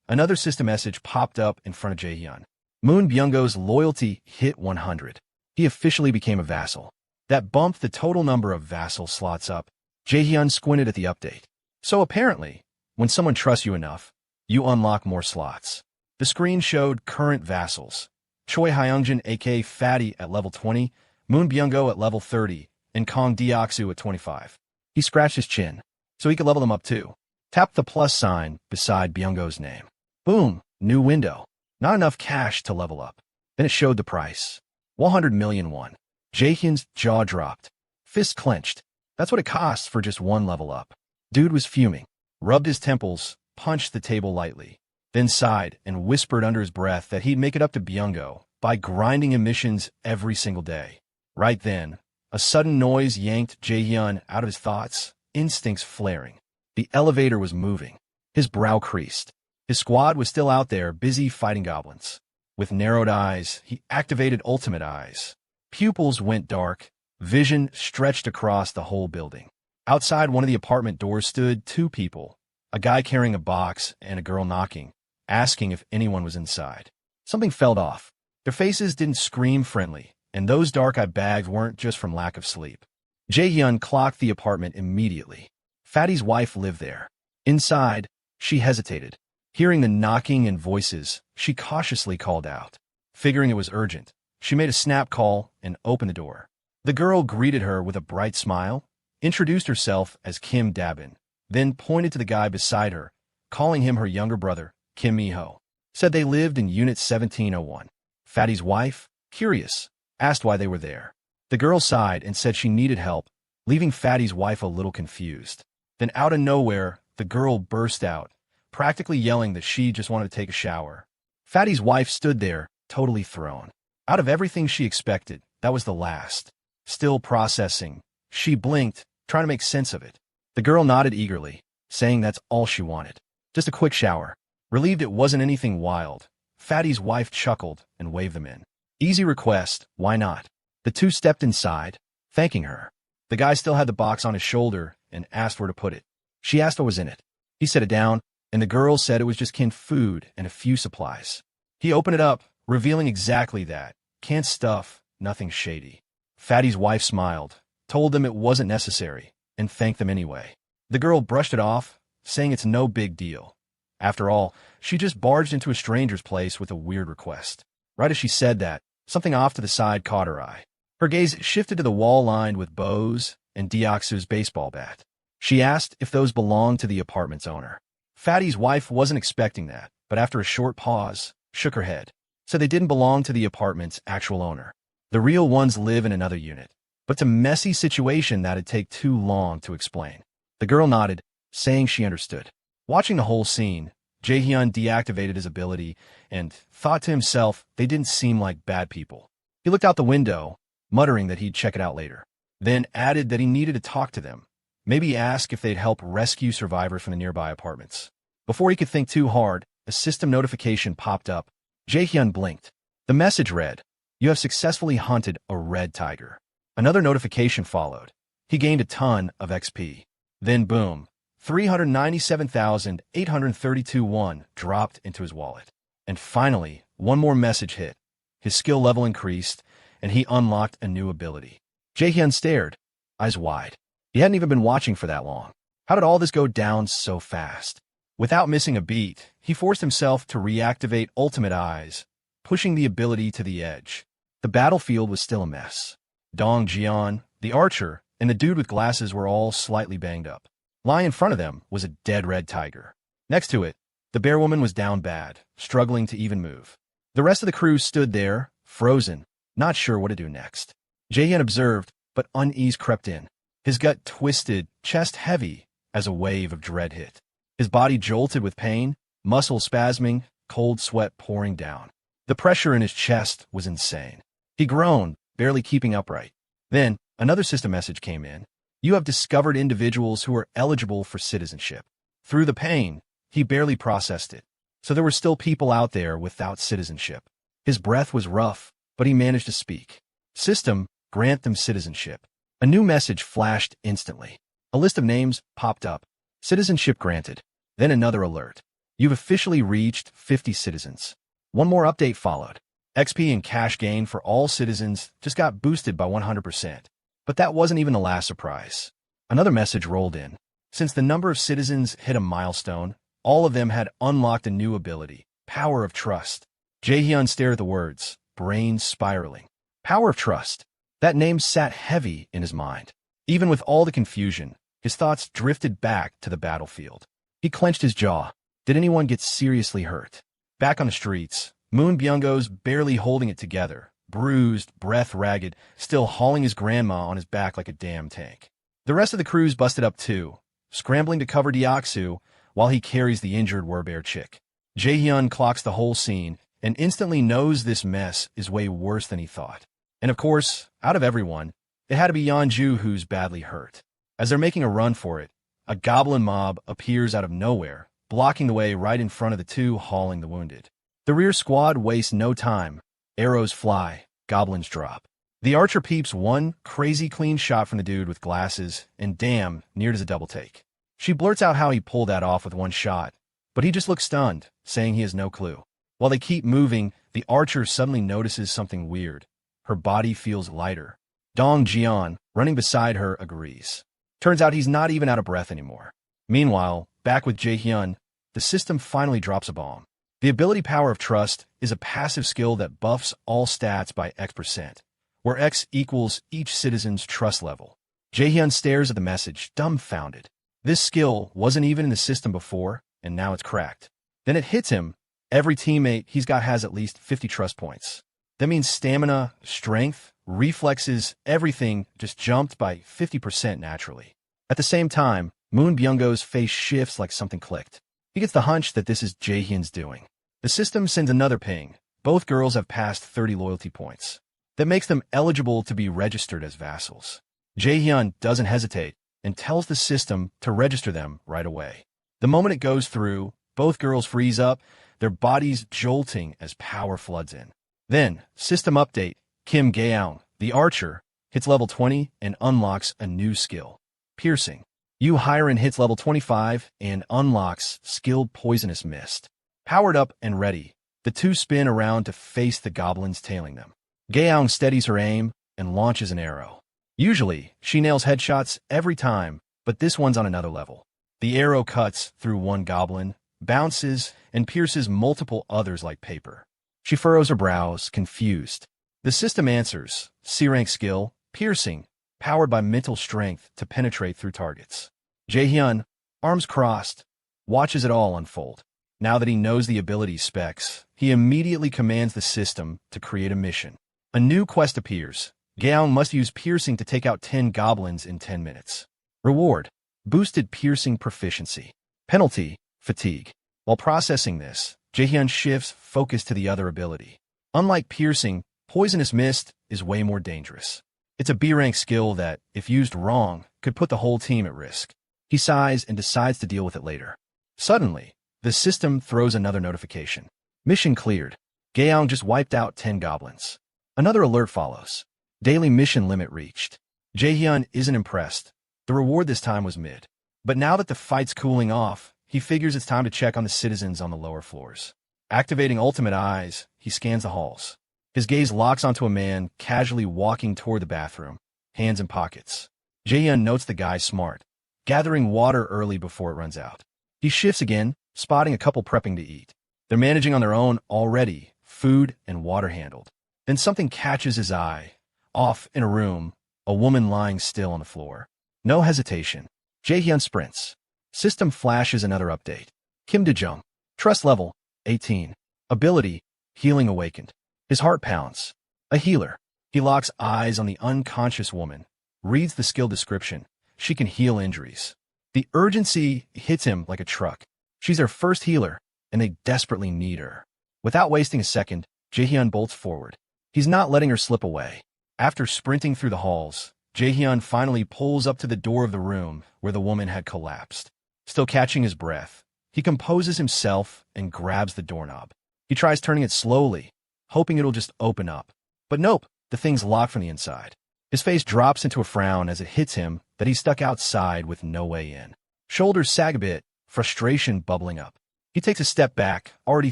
another system message popped up in front of Jaehyun. Moon Byung-go's loyalty hit 100. He officially became a vassal. That bumped the total number of vassal slots up. Jaehyun squinted at the update. So apparently, when someone trusts you enough, you unlock more slots. The screen showed current vassals. Choi Hyungjin aka Fatty at level 20, Moon Byung-go at level 30, and Kong Deoksu at 25. He scratched his chin, so he could level them up too. Tapped the plus sign beside Byung-go's name. Boom, new window. Not enough cash to level up. Then it showed the price. 100 million won. Jaehyun's jaw dropped. Fist clenched. That's what it costs for just one level up. Dude was fuming. Rubbed his temples, punched the table lightly. Then sighed and whispered under his breath that he'd make it up to Byung-go by grinding emissions every single day. Right then, a sudden noise yanked Jaehyun out of his thoughts, instincts flaring. The elevator was moving. His brow creased. His squad was still out there, busy fighting goblins. With narrowed eyes, he activated ultimate eyes. Pupils went dark. Vision stretched across the whole building. Outside one of the apartment doors stood two people, a guy carrying a box and a girl knocking, asking if anyone was inside. Something fell off. Their faces didn't scream friendly, and those dark-eyed bags weren't just from lack of sleep. Jaehyun clocked the apartment immediately. Fatty's wife lived there. Inside, she hesitated. Hearing the knocking and voices, she cautiously called out. Figuring it was urgent, she made a snap call and opened the door. The girl greeted her with a bright smile, introduced herself as Kim Dabin, then pointed to the guy beside her, calling him her younger brother, Kim Mi-ho. Said they lived in Unit 1701. Fatty's wife, curious, asked why they were there. The girl sighed and said she needed help, leaving Fatty's wife a little confused. Then out of nowhere, the girl burst out, practically yelling that she just wanted to take a shower. Fatty's wife stood there, totally thrown. Out of everything she expected, that was the last. Still processing, she blinked, trying to make sense of it. The girl nodded eagerly, saying that's all she wanted. Just a quick shower. Relieved it wasn't anything wild, Fatty's wife chuckled and waved them in. Easy request, why not? The two stepped inside, thanking her. The guy still had the box on his shoulder and asked where to put it. She asked what was in it. He set it down, and the girl said it was just canned food and a few supplies. He opened it up, revealing exactly that. Canned stuff, nothing shady. Fatty's wife smiled, told them it wasn't necessary, and thanked them anyway. The girl brushed it off, saying it's no big deal. After all, she just barged into a stranger's place with a weird request. Right as she said that, something off to the side caught her eye. Her gaze shifted to the wall lined with bows and Deoxu's baseball bat. She asked if those belonged to the apartment's owner. Fatty's wife wasn't expecting that, but after a short pause, shook her head. So they didn't belong to the apartment's actual owner. The real ones live in another unit. But it's a messy situation that'd take too long to explain. The girl nodded, saying she understood. Watching the whole scene, Jaehyun deactivated his ability and thought to himself they didn't seem like bad people. He looked out the window, muttering that he'd check it out later. Then added that he needed to talk to them. Maybe ask if they'd help rescue survivors from the nearby apartments. Before he could think too hard, a system notification popped up. Jaehyun blinked. The message read, "You have successfully hunted a red tiger." Another notification followed. He gained a ton of XP. Then boom, 397,832 won dropped into his wallet. And finally, one more message hit. His skill level increased, and he unlocked a new ability. Jaehyun stared, eyes wide. He hadn't even been watching for that long. How did all this go down so fast? Without missing a beat, he forced himself to reactivate Ultimate Eyes, pushing the ability to the edge. The battlefield was still a mess. Dong Jian, the archer, and the dude with glasses were all slightly banged up. Lying in front of them was a dead red tiger. Next to it, the bear woman was down bad, struggling to even move. The rest of the crew stood there, frozen, not sure what to do next. Jaehyun observed, but unease crept in. His gut twisted, chest heavy, as a wave of dread hit. His body jolted with pain, muscles spasming, cold sweat pouring down. The pressure in his chest was insane. He groaned, barely keeping upright. Then, another system message came in. You have discovered individuals who are eligible for citizenship. Through the pain, he barely processed it. So there were still people out there without citizenship. His breath was rough, but he managed to speak. System, grant them citizenship. A new message flashed instantly. A list of names popped up. Citizenship granted. Then another alert. You've officially reached 50 citizens. One more update followed. XP and cash gain for all citizens just got boosted by 100%. But that wasn't even the last surprise. Another message rolled in. Since the number of citizens hit a milestone, all of them had unlocked a new ability, Power of Trust. Jaehyun stared at the words, brain spiraling. Power of Trust. That name sat heavy in his mind. Even with all the confusion, his thoughts drifted back to the battlefield. He clenched his jaw. Did anyone get seriously hurt? Back on the streets, Moon Byung-go's barely holding it together, bruised, breath ragged, still hauling his grandma on his back like a damn tank. The rest of the crew's busted up too, scrambling to cover Deoxu while he carries the injured werebear chick. Jaehyun clocks the whole scene and instantly knows this mess is way worse than he thought. And of course, out of everyone, it had to be Yeonju who's badly hurt. As they're making a run for it, a goblin mob appears out of nowhere, blocking the way right in front of the two hauling the wounded. The rear squad wastes no time. Arrows fly, goblins drop. The archer peeps one crazy clean shot from the dude with glasses, and damn, near does a double take. She blurts out how he pulled that off with one shot, but he just looks stunned, saying he has no clue. While they keep moving, the archer suddenly notices something weird. Her body feels lighter. Dong Jian, running beside her, agrees. Turns out he's not even out of breath anymore. Meanwhile, back with Jaehyun, the system finally drops a bomb. The ability Power of Trust is a passive skill that buffs all stats by X%, where X equals each citizen's trust level. Jaehyun stares at the message, dumbfounded. This skill wasn't even in the system before, and now it's cracked. Then it hits him. Every teammate he's got has at least 50 trust points. That means stamina, strength, reflexes, everything just jumped by 50% naturally. At the same time, Moon Byung-go's face shifts like something clicked. He gets the hunch that this is Jae-hyun's doing. The system sends another ping. Both girls have passed 30 loyalty points. That makes them eligible to be registered as vassals. Jae-hyun doesn't hesitate and tells the system to register them right away. The moment it goes through, both girls freeze up, their bodies jolting as power floods in. Then, system update, Kim Gaeong, the archer, hits level 20 and unlocks a new skill, piercing. Yu Hyren hits level 25 and unlocks skilled poisonous mist. Powered up and ready, the two spin around to face the goblins tailing them. Gaeong steadies her aim and launches an arrow. Usually, she nails headshots every time, but this one's on another level. The arrow cuts through one goblin, bounces, and pierces multiple others like paper. She furrows her brows, confused. The system answers, C-rank skill, piercing, powered by mental strength to penetrate through targets. Jae-hyun, arms crossed, watches it all unfold. Now that he knows the ability specs, he immediately commands the system to create a mission. A new quest appears. Gaeong must use piercing to take out 10 goblins in 10 minutes. Reward, boosted piercing proficiency. Penalty, fatigue. While processing this, Jae-hyun shifts focus to the other ability. Unlike piercing, poisonous mist is way more dangerous. It's a B-rank skill that, if used wrong, could put the whole team at risk. He sighs and decides to deal with it later. Suddenly, the system throws another notification. Mission cleared. Gaeong just wiped out 10 goblins. Another alert follows. Daily mission limit reached. Jae-hyun isn't impressed. The reward this time was mid. But now that the fight's cooling off, he figures it's time to check on the citizens on the lower floors. Activating ultimate eyes, he scans the halls. His gaze locks onto a man casually walking toward the bathroom, hands in pockets. Jae-hyun notes the guy's smart, gathering water early before it runs out. He shifts again, spotting a couple prepping to eat. They're managing on their own already, food and water handled. Then something catches his eye. Off in a room, a woman lying still on the floor. No hesitation. Jae-hyun sprints. System flashes another update. Kim Do-jung. Trust level, 18. Ability, healing awakened. His heart pounds. A healer. He locks eyes on the unconscious woman, reads the skill description. She can heal injuries. The urgency hits him like a truck. She's their first healer, and they desperately need her. Without wasting a second, Jae-hyun bolts forward. He's not letting her slip away. After sprinting through the halls, Jae-hyun finally pulls up to the door of the room where the woman had collapsed. Still catching his breath, he composes himself and grabs the doorknob. He tries turning it slowly, hoping it'll just open up. But nope, the thing's locked from the inside. His face drops into a frown as it hits him that he's stuck outside with no way in. Shoulders sag a bit, frustration bubbling up. He takes a step back, already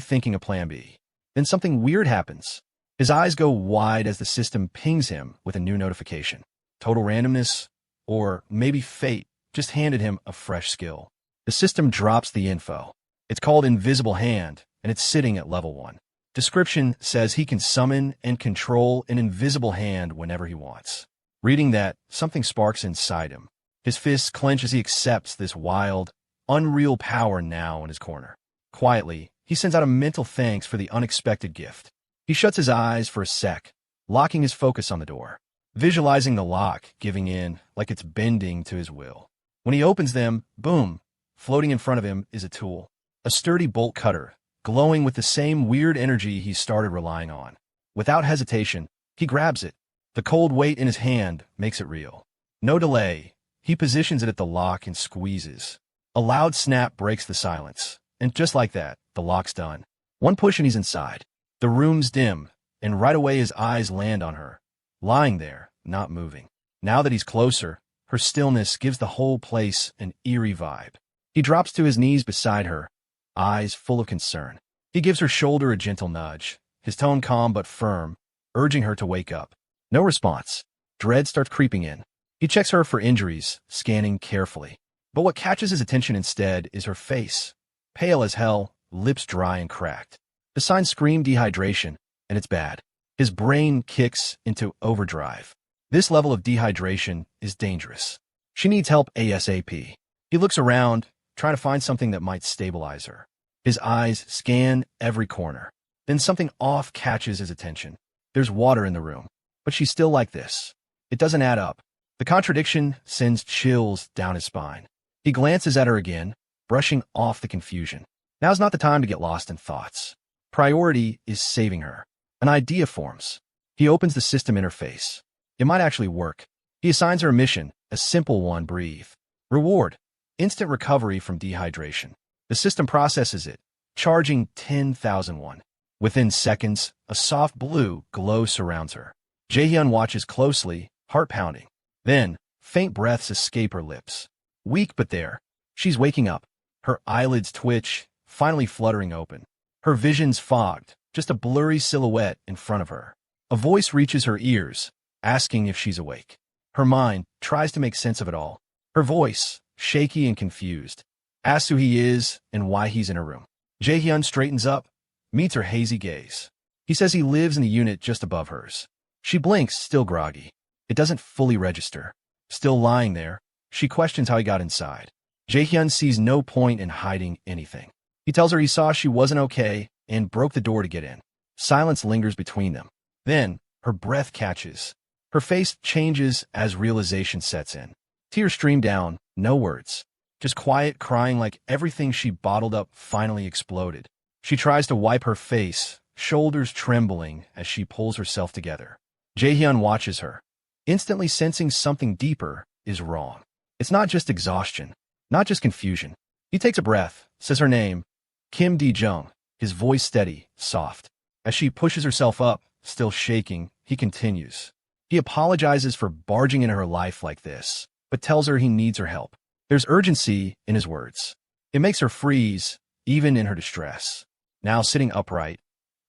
thinking a plan B. Then something weird happens. His eyes go wide as the system pings him with a new notification. Total randomness, or maybe fate, just handed him a fresh skill. The system drops the info. It's called Invisible Hand, and it's sitting at level 1. Description says he can summon and control an invisible hand whenever he wants. Reading that, something sparks inside him. His fists clench as he accepts this wild, unreal power now in his corner. Quietly, he sends out a mental thanks for the unexpected gift. He shuts his eyes for a sec, locking his focus on the door, visualizing the lock giving in like it's bending to his will. When he opens them, boom, floating in front of him is a tool, a sturdy bolt cutter, glowing with the same weird energy he started relying on. Without hesitation, he grabs it. The cold weight in his hand makes it real. No delay, he positions it at the lock and squeezes. A loud snap breaks the silence, and just like that, the lock's done. One push and he's inside. The room's dim, and right away his eyes land on her, lying there, not moving. Now that he's closer, her stillness gives the whole place an eerie vibe. He drops to his knees beside her, eyes full of concern. He gives her shoulder a gentle nudge, his tone calm but firm, urging her to wake up. No response. Dread starts creeping in. He checks her for injuries, scanning carefully. But what catches his attention instead is her face. Pale as hell, lips dry and cracked. The signs scream dehydration, and it's bad. His brain kicks into overdrive. This level of dehydration is dangerous. She needs help ASAP. He looks around, trying to find something that might stabilize her. His eyes scan every corner. Then something off catches his attention. There's water in the room, but but she's still like this. It doesn't add up. The contradiction sends chills down his spine. He glances at her again, brushing off the confusion. Now's not the time to get lost in thoughts. Priority is saving her. An idea forms. He opens the system interface. It might actually work. He assigns her a mission, a simple one: breathe. Reward: instant recovery from dehydration. The system processes it, charging 10,000 won. Within seconds, a soft blue glow surrounds her. Jaehyun watches closely, heart pounding. Then, faint breaths escape her lips. Weak but there. She's waking up. Her eyelids twitch, finally fluttering open. Her vision's fogged, just a blurry silhouette in front of her. A voice reaches her ears, asking if she's awake. Her mind tries to make sense of it all. Her voice, shaky and confused, asks who he is and why he's in her room. Jaehyun straightens up, meets her hazy gaze. He says he lives in the unit just above hers. She blinks, still groggy. It doesn't fully register. Still lying there, she questions how he got inside. Jaehyun sees no point in hiding anything. He tells her he saw she wasn't okay and broke the door to get in. Silence lingers between them. Then, her breath catches. Her face changes as realization sets in. Tears stream down, no words. Just quiet crying, like everything she bottled up finally exploded. She tries to wipe her face, shoulders trembling as she pulls herself together. Jaehyun watches her, instantly sensing something deeper is wrong. It's not just exhaustion, not just confusion. He takes a breath, says her name, Kim D-jung, his voice steady, soft. As she pushes herself up, still shaking, he continues. He apologizes for barging into her life like this, but tells her he needs her help. There's urgency in his words. It makes her freeze, even in her distress. Now sitting upright,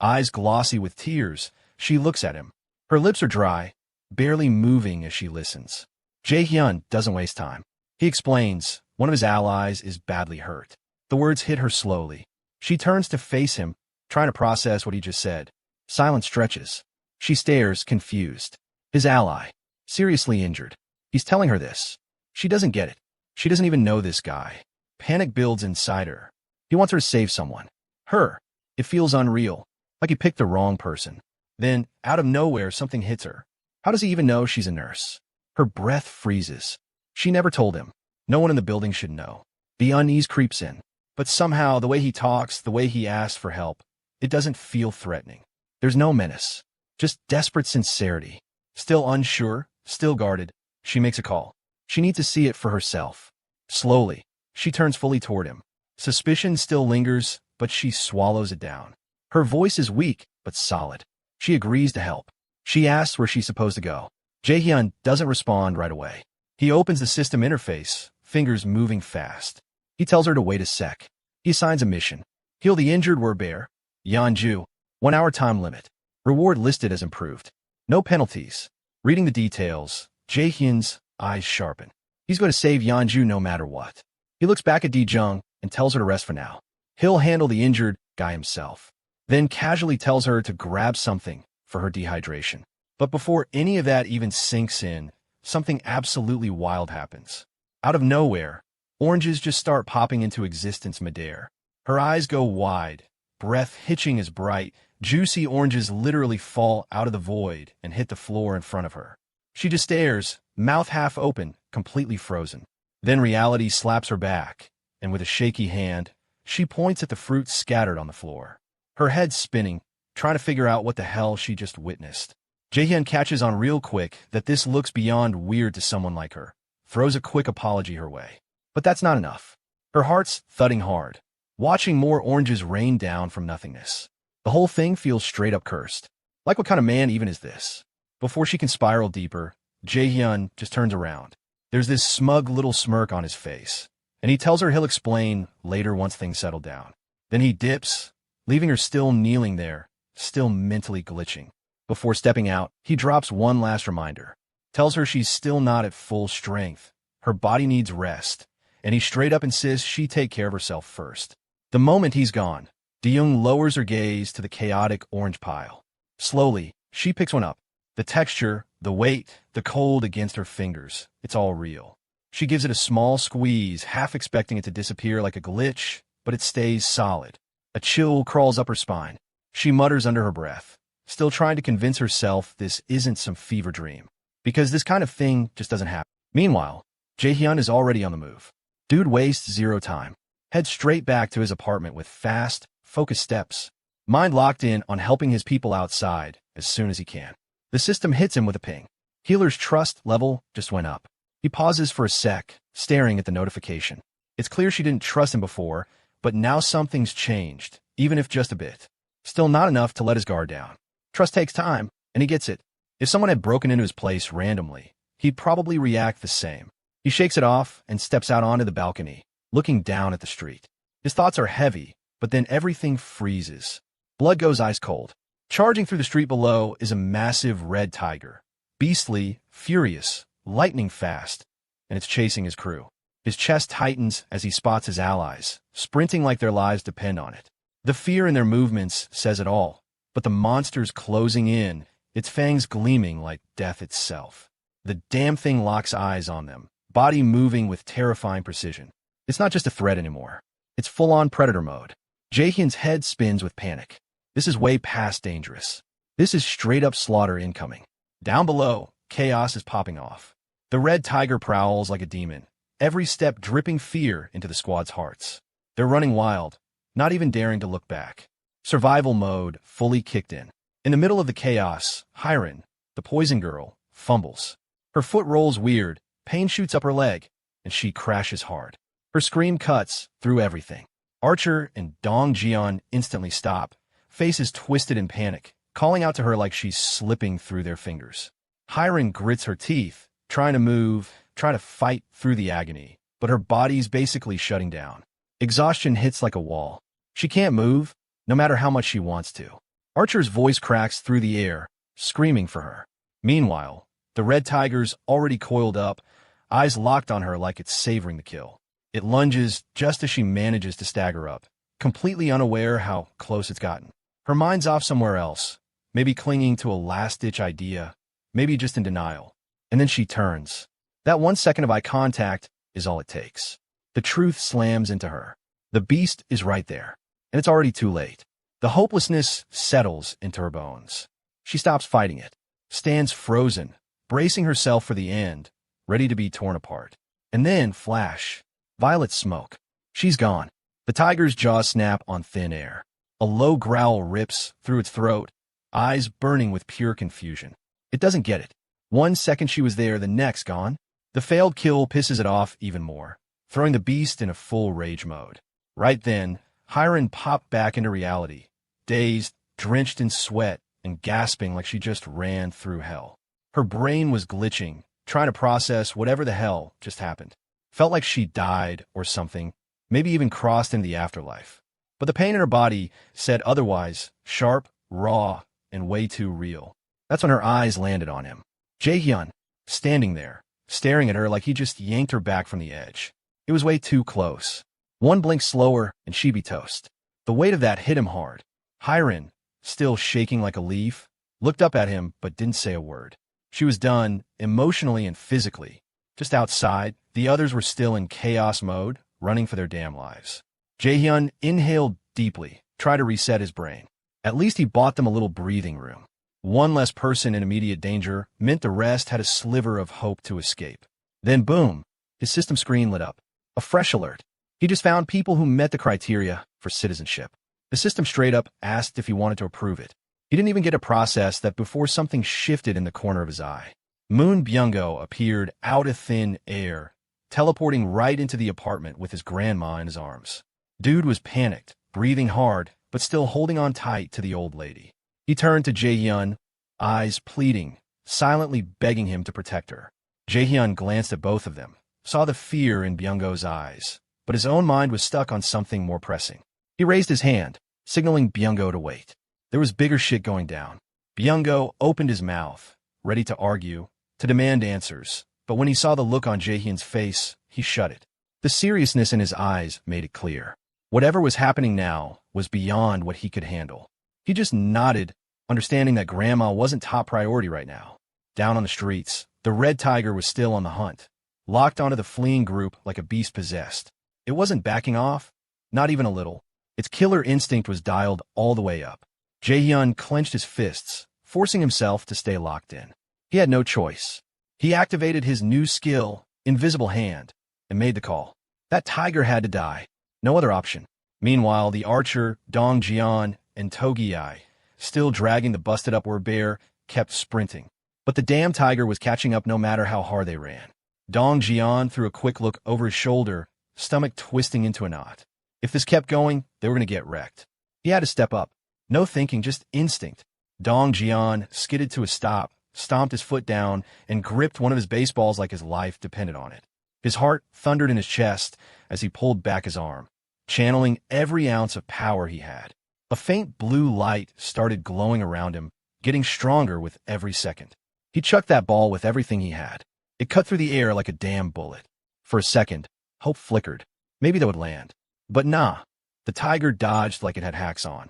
eyes glossy with tears, she looks at him. Her lips are dry, barely moving as she listens. Jaehyun doesn't waste time. He explains, one of his allies is badly hurt. The words hit her slowly. She turns to face him, trying to process what he just said. Silence stretches. She stares, confused. His ally, seriously injured. He's telling her this. She doesn't get it. She doesn't even know this guy. Panic builds inside her. He wants her to save someone. Her. It feels unreal, like he picked the wrong person. Then, out of nowhere, something hits her. How does he even know she's a nurse? Her breath freezes. She never told him. No one in the building should know. The unease creeps in. But somehow, the way he talks, the way he asks for help, it doesn't feel threatening. There's no menace. Just desperate sincerity. Still unsure, still guarded, she makes a call. She needs to see it for herself. Slowly, she turns fully toward him. Suspicion still lingers, but she swallows it down. Her voice is weak, but solid. She agrees to help. She asks where she's supposed to go. Jaehyun doesn't respond right away. He opens the system interface, fingers moving fast. He tells her to wait a sec. He assigns a mission. Heal the injured werebear. Yeonju. 1 hour time limit. Reward listed as improved. No penalties. Reading the details, Jaehyun's eyes sharpen. He's going to save Yeonju no matter what. He looks back at D-jung and tells her to rest for now. He'll handle the injured guy himself. Then casually tells her to grab something for her dehydration. But before any of that even sinks in, something absolutely wild happens. Out of nowhere, oranges just start popping into existence midair. Her eyes go wide, breath hitching as bright, juicy oranges literally fall out of the void and hit the floor in front of her. She just stares, mouth half open, completely frozen. Then reality slaps her back, and with a shaky hand, she points at the fruit scattered on the floor. Her head spinning, trying to figure out what the hell she just witnessed. Jaehyun catches on real quick that this looks beyond weird to someone like her, throws a quick apology her way. But that's not enough. Her heart's thudding hard, watching more oranges rain down from nothingness. The whole thing feels straight up cursed. Like, what kind of man even is this? Before she can spiral deeper, Jaehyun just turns around. There's this smug little smirk on his face, and he tells her he'll explain later once things settle down. Then he dips, leaving her still kneeling there, still mentally glitching. Before stepping out, he drops one last reminder. Tells her she's still not at full strength. Her body needs rest, and he straight up insists she take care of herself first. The moment he's gone, De-young lowers her gaze to the chaotic orange pile. Slowly, she picks one up. The texture, the weight, the cold against her fingers, it's all real. She gives it a small squeeze, half expecting it to disappear like a glitch, but it stays solid. A chill crawls up her spine. She mutters under her breath, still trying to convince herself this isn't some fever dream, because this kind of thing just doesn't happen. Meanwhile, Jaehyun is already on the move. Dude wastes zero time. Heads straight back to his apartment with fast, focused steps, mind locked in on helping his people outside as soon as he can. The system hits him with a ping. Healer's trust level just went up. He pauses for a sec, staring at the notification. It's clear she didn't trust him before, but now something's changed, even if just a bit. Still not enough to let his guard down. Trust takes time, and he gets it. If someone had broken into his place randomly, he'd probably react the same. He shakes it off and steps out onto the balcony, looking down at the street. His thoughts are heavy, but then everything freezes. Blood goes ice cold. Charging through the street below is a massive red tiger. Beastly, furious, lightning fast, and it's chasing his crew. His chest tightens as he spots his allies, sprinting like their lives depend on it. The fear in their movements says it all, but the monster's closing in, its fangs gleaming like death itself. The damn thing locks eyes on them, body moving with terrifying precision. It's not just a threat anymore. It's full-on predator mode. Jaehyun's head spins with panic. This is way past dangerous. This is straight-up slaughter incoming. Down below, chaos is popping off. The red tiger prowls like a demon, every step dripping fear into the squad's hearts. They're running wild, not even daring to look back. Survival mode fully kicked in. In the middle of the chaos, Hyren, the poison girl, fumbles. Her foot rolls weird, pain shoots up her leg, and she crashes hard. Her scream cuts through everything. Archer and Dong Jian instantly stop, faces twisted in panic, calling out to her like she's slipping through their fingers. Hyren grits her teeth, trying to move, trying to fight through the agony, but her body's basically shutting down. Exhaustion hits like a wall. She can't move, no matter how much she wants to. Archer's voice cracks through the air, screaming for her. Meanwhile, the red tiger's already coiled up, eyes locked on her like it's savoring the kill. It lunges just as she manages to stagger up, completely unaware how close it's gotten. Her mind's off somewhere else, maybe clinging to a last-ditch idea, maybe just in denial. And then she turns. That 1 second of eye contact is all it takes. The truth slams into her. The beast is right there, and it's already too late. The hopelessness settles into her bones. She stops fighting it, stands frozen, bracing herself for the end, ready to be torn apart. And then, flash, violet smoke. She's gone. The tiger's jaws snap on thin air. A low growl rips through its throat, eyes burning with pure confusion. It doesn't get it. 1 second she was there, the next gone. The failed kill pisses it off even more, throwing the beast in a full rage mode. Right then, Hyren popped back into reality, dazed, drenched in sweat, and gasping like she just ran through hell. Her brain was glitching, trying to process whatever the hell just happened. Felt like she died or something, maybe even crossed into the afterlife. But the pain in her body said otherwise, sharp, raw, and way too real. That's when her eyes landed on him. Jaehyun, standing there, staring at her like he just yanked her back from the edge. It was way too close. One blink slower, and she'd be toast. The weight of that hit him hard. Hyren, still shaking like a leaf, looked up at him but didn't say a word. She was done, emotionally and physically. Just outside, the others were still in chaos mode, running for their damn lives. Jaehyun inhaled deeply, tried to reset his brain. At least he bought them a little breathing room. One less person in immediate danger meant the rest had a sliver of hope to escape. Then boom, his system screen lit up. A fresh alert. He just found people who met the criteria for citizenship. The system straight up asked if he wanted to approve it. He didn't even get to process that before something shifted in the corner of his eye. Moon Byung-go appeared out of thin air, teleporting right into the apartment with his grandma in his arms. Dude was panicked, breathing hard, but still holding on tight to the old lady. He turned to Jaehyun, eyes pleading, silently begging him to protect her. Jaehyun glanced at both of them, saw the fear in Byung-go's eyes, but his own mind was stuck on something more pressing. He raised his hand, signaling Byung-go to wait. There was bigger shit going down. Byung-go opened his mouth, ready to argue, to demand answers, but when he saw the look on Jaehyun's face, he shut it. The seriousness in his eyes made it clear. Whatever was happening now was beyond what he could handle. He just nodded, understanding that Grandma wasn't top priority right now. Down on the streets, the red tiger was still on the hunt, locked onto the fleeing group like a beast possessed. It wasn't backing off, not even a little. Its killer instinct was dialed all the way up. Jae-hyun clenched his fists, forcing himself to stay locked in. He had no choice. He activated his new skill, Invisible Hand, and made the call. That tiger had to die. No other option. Meanwhile, the archer, Dong Jian, and Togi-ai, still dragging the busted-up werebear, kept sprinting. But the damn tiger was catching up no matter how hard they ran. Dong Jian threw a quick look over his shoulder, stomach twisting into a knot. If this kept going, they were going to get wrecked. He had to step up. No thinking, just instinct. Dong Jian skidded to a stop, stomped his foot down, and gripped one of his baseballs like his life depended on it. His heart thundered in his chest as he pulled back his arm, channeling every ounce of power he had. A faint blue light started glowing around him, getting stronger with every second. He chucked that ball with everything he had. It cut through the air like a damn bullet. For a second, hope flickered. Maybe that would land. But nah. The tiger dodged like it had hacks on.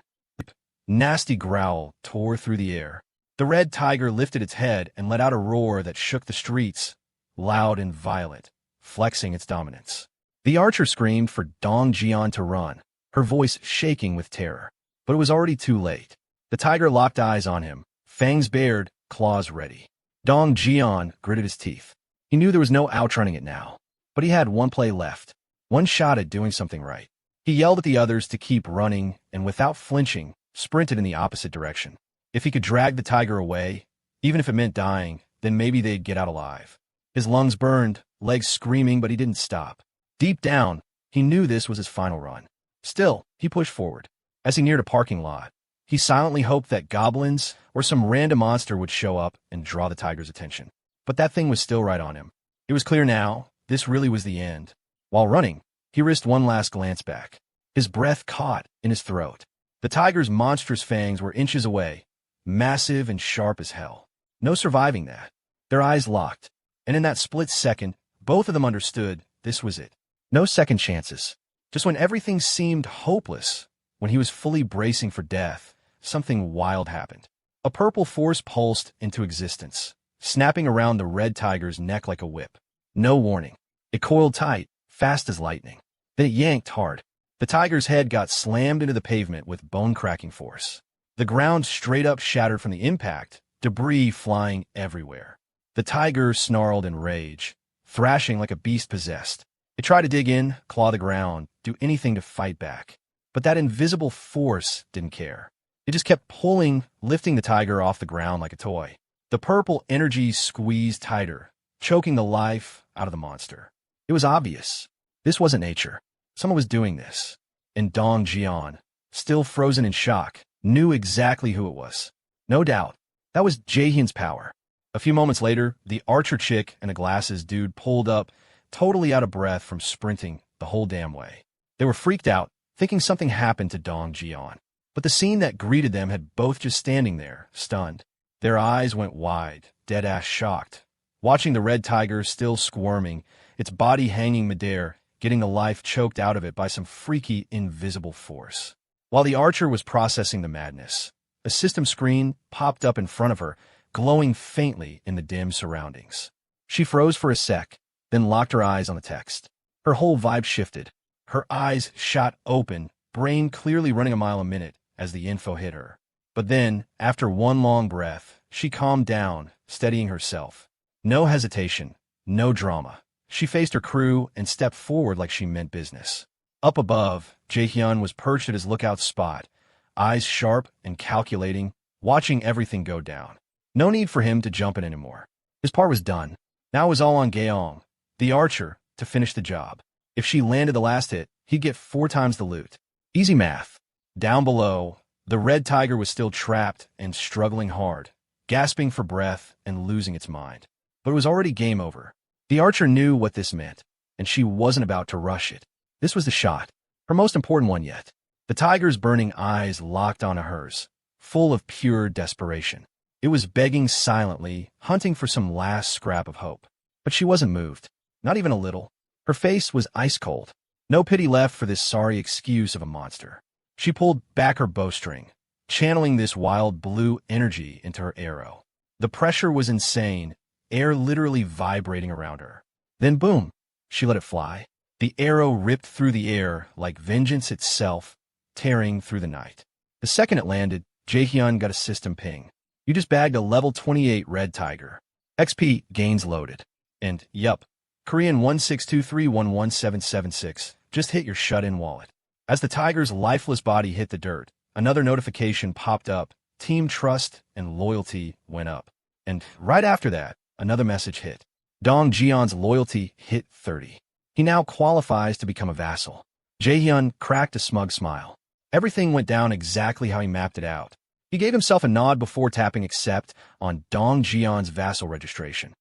Nasty growl tore through the air. The red tiger lifted its head and let out a roar that shook the streets, loud and violent, flexing its dominance. The archer screamed for Dong Jian to run, her voice shaking with terror. But it was already too late. The tiger locked eyes on him, fangs bared, claws ready. Dong Jian gritted his teeth. He knew there was no outrunning it now. But he had one play left, one shot at doing something right. He yelled at the others to keep running, and without flinching, sprinted in the opposite direction. If he could drag the tiger away, even if it meant dying, then maybe they'd get out alive. His lungs burned, legs screaming, but he didn't stop. Deep down, he knew this was his final run. Still, he pushed forward. As he neared a parking lot, he silently hoped that goblins or some random monster would show up and draw the tiger's attention. But that thing was still right on him. It was clear now, this really was the end. While running, he risked one last glance back. His breath caught in his throat. The tiger's monstrous fangs were inches away, massive and sharp as hell. No surviving that. Their eyes locked, and in that split second, both of them understood this was it. No second chances. Just when everything seemed hopeless, when he was fully bracing for death, something wild happened. A purple force pulsed into existence, snapping around the red tiger's neck like a whip. No warning. It coiled tight, fast as lightning. Then it yanked hard. The tiger's head got slammed into the pavement with bone-cracking force. The ground straight up shattered from the impact, debris flying everywhere. The tiger snarled in rage, thrashing like a beast possessed. It tried to dig in, claw the ground, do anything to fight back. But that invisible force didn't care. It just kept pulling, lifting the tiger off the ground like a toy. The purple energy squeezed tighter, choking the life out of the monster. It was obvious. This wasn't nature. Someone was doing this. And Dong Jian, still frozen in shock, knew exactly who it was. No doubt, that was Jae-hyun's power. A few moments later, the archer chick and a glasses dude pulled up, totally out of breath from sprinting the whole damn way. They were freaked out, thinking something happened to Dong Jian. But the scene that greeted them had both just standing there, stunned. Their eyes went wide, dead-ass shocked, watching the red tiger still squirming, its body hanging midair, getting the life choked out of it by some freaky, invisible force. While the archer was processing the madness, a system screen popped up in front of her, glowing faintly in the dim surroundings. She froze for a sec, then locked her eyes on the text. Her whole vibe shifted. Her eyes shot open, brain clearly running a mile a minute as the info hit her. But then, after one long breath, she calmed down, steadying herself. No hesitation, no drama. She faced her crew and stepped forward like she meant business. Up above, Jae-hyun was perched at his lookout spot, eyes sharp and calculating, watching everything go down. No need for him to jump in anymore. His part was done. Now it was all on Gaeong, the archer, to finish the job. If she landed the last hit, he'd get 4 times the loot. Easy math. Down below, the red tiger was still trapped and struggling hard, gasping for breath and losing its mind. But it was already game over. The archer knew what this meant, and she wasn't about to rush it. This was the shot, her most important one yet. The tiger's burning eyes locked onto hers, full of pure desperation. It was begging silently, hunting for some last scrap of hope. But she wasn't moved, not even a little. Her face was ice cold. No pity left for this sorry excuse of a monster. She pulled back her bowstring, channeling this wild blue energy into her arrow. The pressure was insane, air literally vibrating around her. Then boom, she let it fly. The arrow ripped through the air like vengeance itself, tearing through the night. The second it landed, Jaehyun got a system ping. You just bagged a level 28 red tiger. XP gains loaded. And, yup, Korean 162311776 just hit your shut-in wallet. As the tiger's lifeless body hit the dirt, another notification popped up. Team trust and loyalty went up. And right after that, another message hit. Dong Jion's loyalty hit 30. He now qualifies to become a vassal. Jaehyun cracked a smug smile. Everything went down exactly how he mapped it out. He gave himself a nod before tapping accept on Dong Jion's vassal registration.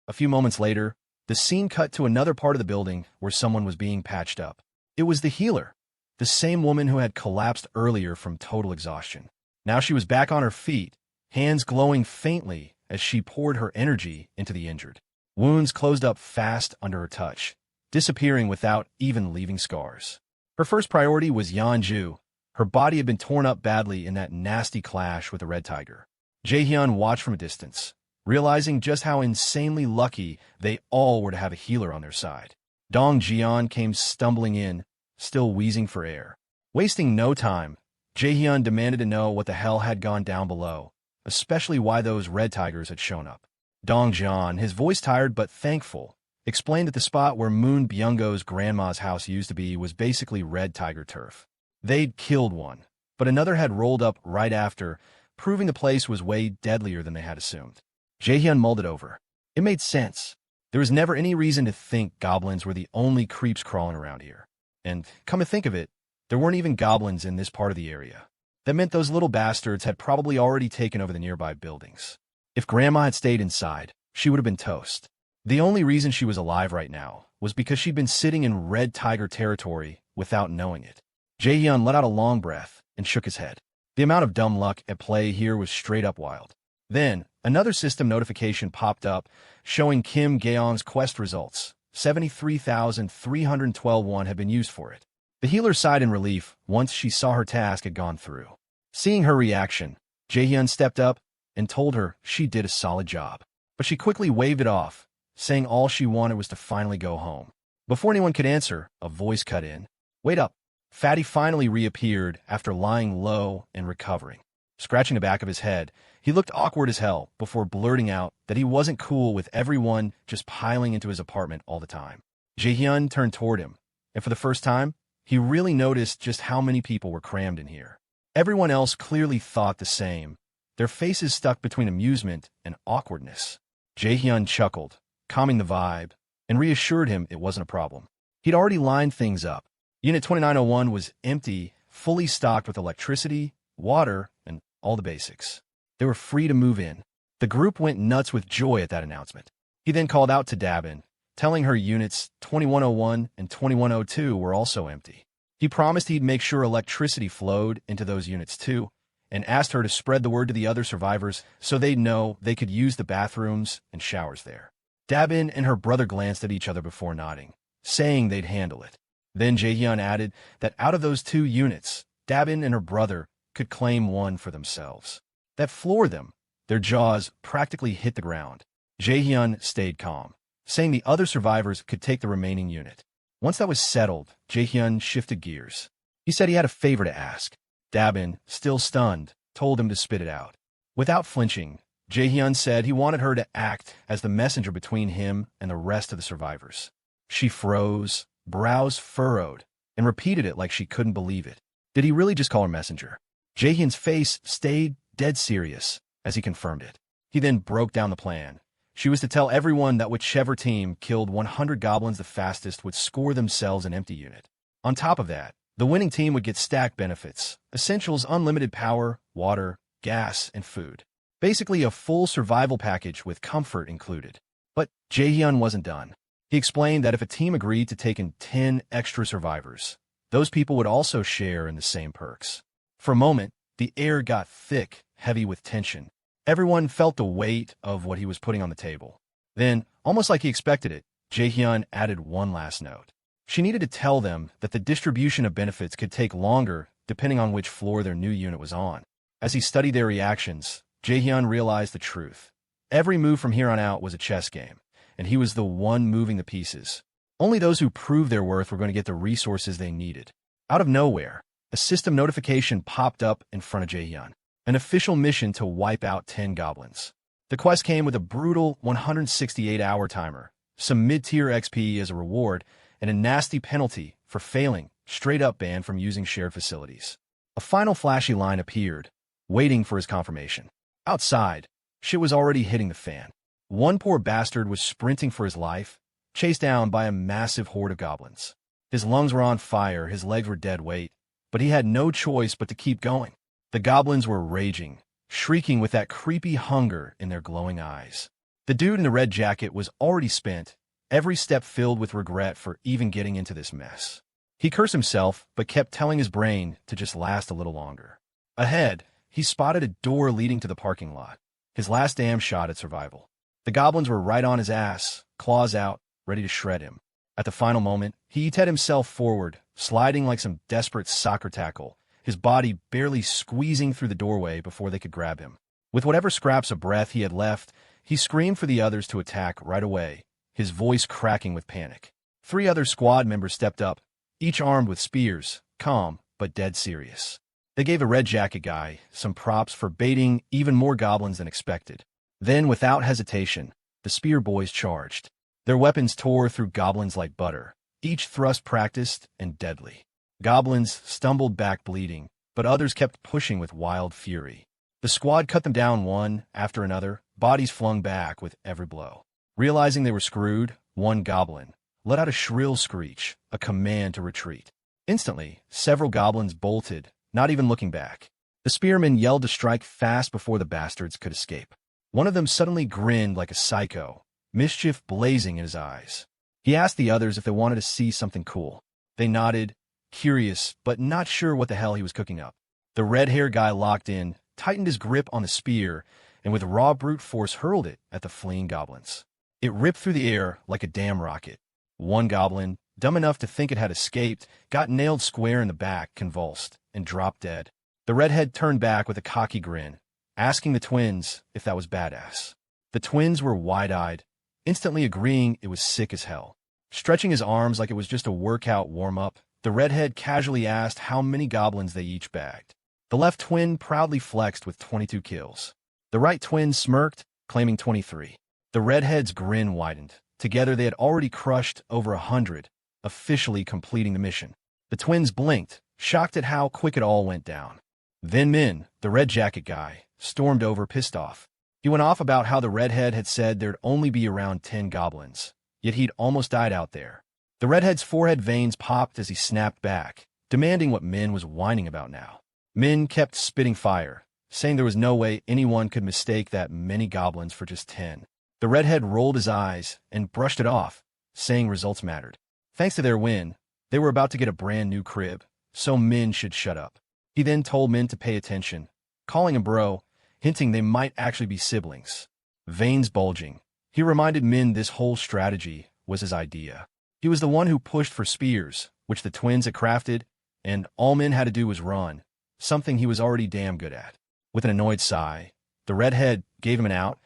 A few moments later, the scene cut to another part of the building where someone was being patched up. It was the healer, the same woman who had collapsed earlier from total exhaustion. Now she was back on her feet, hands glowing faintly as she poured her energy into the injured. Wounds closed up fast under her touch, disappearing without even leaving scars. Her first priority was Yeonju. Her body had been torn up badly in that nasty clash with the red tiger. Jaehyun watched from a distance, realizing just how insanely lucky they all were to have a healer on their side. Dong Jion came stumbling in, still wheezing for air. Wasting no time, Jaehyun demanded to know what the hell had gone down below, especially why those red tigers had shown up. Dong Jion, his voice tired but thankful, explained that the spot where Moon Byung-go's grandma's house used to be was basically red tiger turf. They'd killed one, but another had rolled up right after, proving the place was way deadlier than they had assumed. Jaehyun mulled it over. It made sense. There was never any reason to think goblins were the only creeps crawling around here. And, come to think of it, there weren't even goblins in this part of the area. That meant those little bastards had probably already taken over the nearby buildings. If Grandma had stayed inside, she would have been toast. The only reason she was alive right now was because she'd been sitting in red tiger territory without knowing it. Jaehyun let out a long breath and shook his head. The amount of dumb luck at play here was straight up wild. Then, another system notification popped up showing Kim Gaeong's quest results. 73,312 won had been used for it. The healer sighed in relief once she saw her task had gone through. Seeing her reaction, Jaehyun stepped up and told her she did a solid job. But she quickly waved it off, saying all she wanted was to finally go home. Before anyone could answer, a voice cut in. Wait up. Fatty finally reappeared after lying low and recovering. Scratching the back of his head, he looked awkward as hell before blurting out that he wasn't cool with everyone just piling into his apartment all the time. Jaehyun turned toward him, and for the first time, he really noticed just how many people were crammed in here. Everyone else clearly thought the same, their faces stuck between amusement and awkwardness. Jaehyun chuckled, calming the vibe, and reassured him it wasn't a problem. He'd already lined things up. Unit 2901 was empty, fully stocked with electricity, water, and all the basics. They were free to move in. The group went nuts with joy at that announcement. He then called out to Dabin, telling her units 2101 and 2102 were also empty. He promised he'd make sure electricity flowed into those units too, and asked her to spread the word to the other survivors so they'd know they could use the bathrooms and showers there. Dabin and her brother glanced at each other before nodding, saying they'd handle it. Then Jaehyun added that out of those 2 units, Dabin and her brother could claim one for themselves. That floored them. Their jaws practically hit the ground. Jaehyun stayed calm, saying the other survivors could take the remaining unit. Once that was settled, Jaehyun shifted gears. He said he had a favor to ask. Dabin, still stunned, told him to spit it out. Without flinching, Jaehyun said he wanted her to act as the messenger between him and the rest of the survivors. She froze, brows furrowed, and repeated it like she couldn't believe it. Did he really just call her messenger? Jaehyun's face stayed dead serious as he confirmed it. He then broke down the plan. She was to tell everyone that whichever team killed 100 goblins the fastest would score themselves an empty unit. On top of that, the winning team would get stacked benefits, essentials, unlimited power, water, gas, and food. Basically a full survival package with comfort included. But Jaehyun wasn't done. He explained that if a team agreed to take in 10 extra survivors, those people would also share in the same perks. For a moment, the air got thick, heavy with tension. Everyone felt the weight of what he was putting on the table. Then, almost like he expected it, Jaehyun added one last note. She needed to tell them that the distribution of benefits could take longer depending on which floor their new unit was on. As he studied their reactions, Jaehyun realized the truth. Every move from here on out was a chess game, and he was the one moving the pieces. Only those who proved their worth were going to get the resources they needed. Out of nowhere, a system notification popped up in front of Jaehyun. an official mission to wipe out 10 goblins. The quest came with a brutal 168-hour timer, some mid-tier XP as a reward, and a nasty penalty for failing, straight-up ban from using shared facilities. A final flashy line appeared, waiting for his confirmation. Outside, shit was already hitting the fan. One poor bastard was sprinting for his life, chased down by a massive horde of goblins. His lungs were on fire, his legs were dead weight, but he had no choice but to keep going. The goblins were raging, shrieking with that creepy hunger in their glowing eyes. The dude in the red jacket was already spent, every step filled with regret for even getting into this mess. He cursed himself, but kept telling his brain to just last a little longer. Ahead, he spotted a door leading to the parking lot, his last damn shot at survival. The goblins were right on his ass, claws out, ready to shred him. At the final moment, he yeeted himself forward, sliding like some desperate soccer tackle, his body barely squeezing through the doorway before they could grab him. With whatever scraps of breath he had left, he screamed for the others to attack right away, his voice cracking with panic. 3 other squad members stepped up, each armed with spears, calm but dead serious. They gave a red jacket guy some props for baiting even more goblins than expected. Then, without hesitation, the spear boys charged. Their weapons tore through goblins like butter, each thrust practiced and deadly. Goblins stumbled back bleeding, but others kept pushing with wild fury. The squad cut them down one after another, bodies flung back with every blow. Realizing they were screwed, one goblin let out a shrill screech, a command to retreat. Instantly, several goblins bolted, not even looking back. The spearmen yelled to strike fast before the bastards could escape. One of them suddenly grinned like a psycho, mischief blazing in his eyes. He asked the others if they wanted to see something cool. They nodded, curious but not sure what the hell he was cooking up. The red-hair guy locked in, tightened his grip on the spear, and with raw brute force hurled it at the fleeing goblins. It ripped through the air like a damn rocket. One goblin, dumb enough to think it had escaped, got nailed square in the back, convulsed, and dropped dead. The redhead turned back with a cocky grin, asking the twins if that was badass. The twins were wide-eyed, instantly agreeing it was sick as hell. Stretching his arms like it was just a workout warm-up, the redhead casually asked how many goblins they each bagged. The left twin proudly flexed with 22 kills. The right twin smirked, claiming 23. The redhead's grin widened. Together they had already crushed over 100, officially completing the mission. The twins blinked, shocked at how quick it all went down. Then Min, the red jacket guy, stormed over, pissed off. He went off about how the redhead had said there'd only be around 10 goblins, yet he'd almost died out there. The redhead's forehead veins popped as he snapped back, demanding what Min was whining about now. Min kept spitting fire, saying there was no way anyone could mistake that many goblins for just 10. The redhead rolled his eyes and brushed it off, saying results mattered. Thanks to their win, they were about to get a brand new crib, so Min should shut up. He then told Min to pay attention, calling him bro, hinting they might actually be siblings. Veins bulging, he reminded Min this whole strategy was his idea. He was the one who pushed for spears, which the twins had crafted, and all Min had to do was run, something he was already damn good at. With an annoyed sigh, the redhead gave him an out.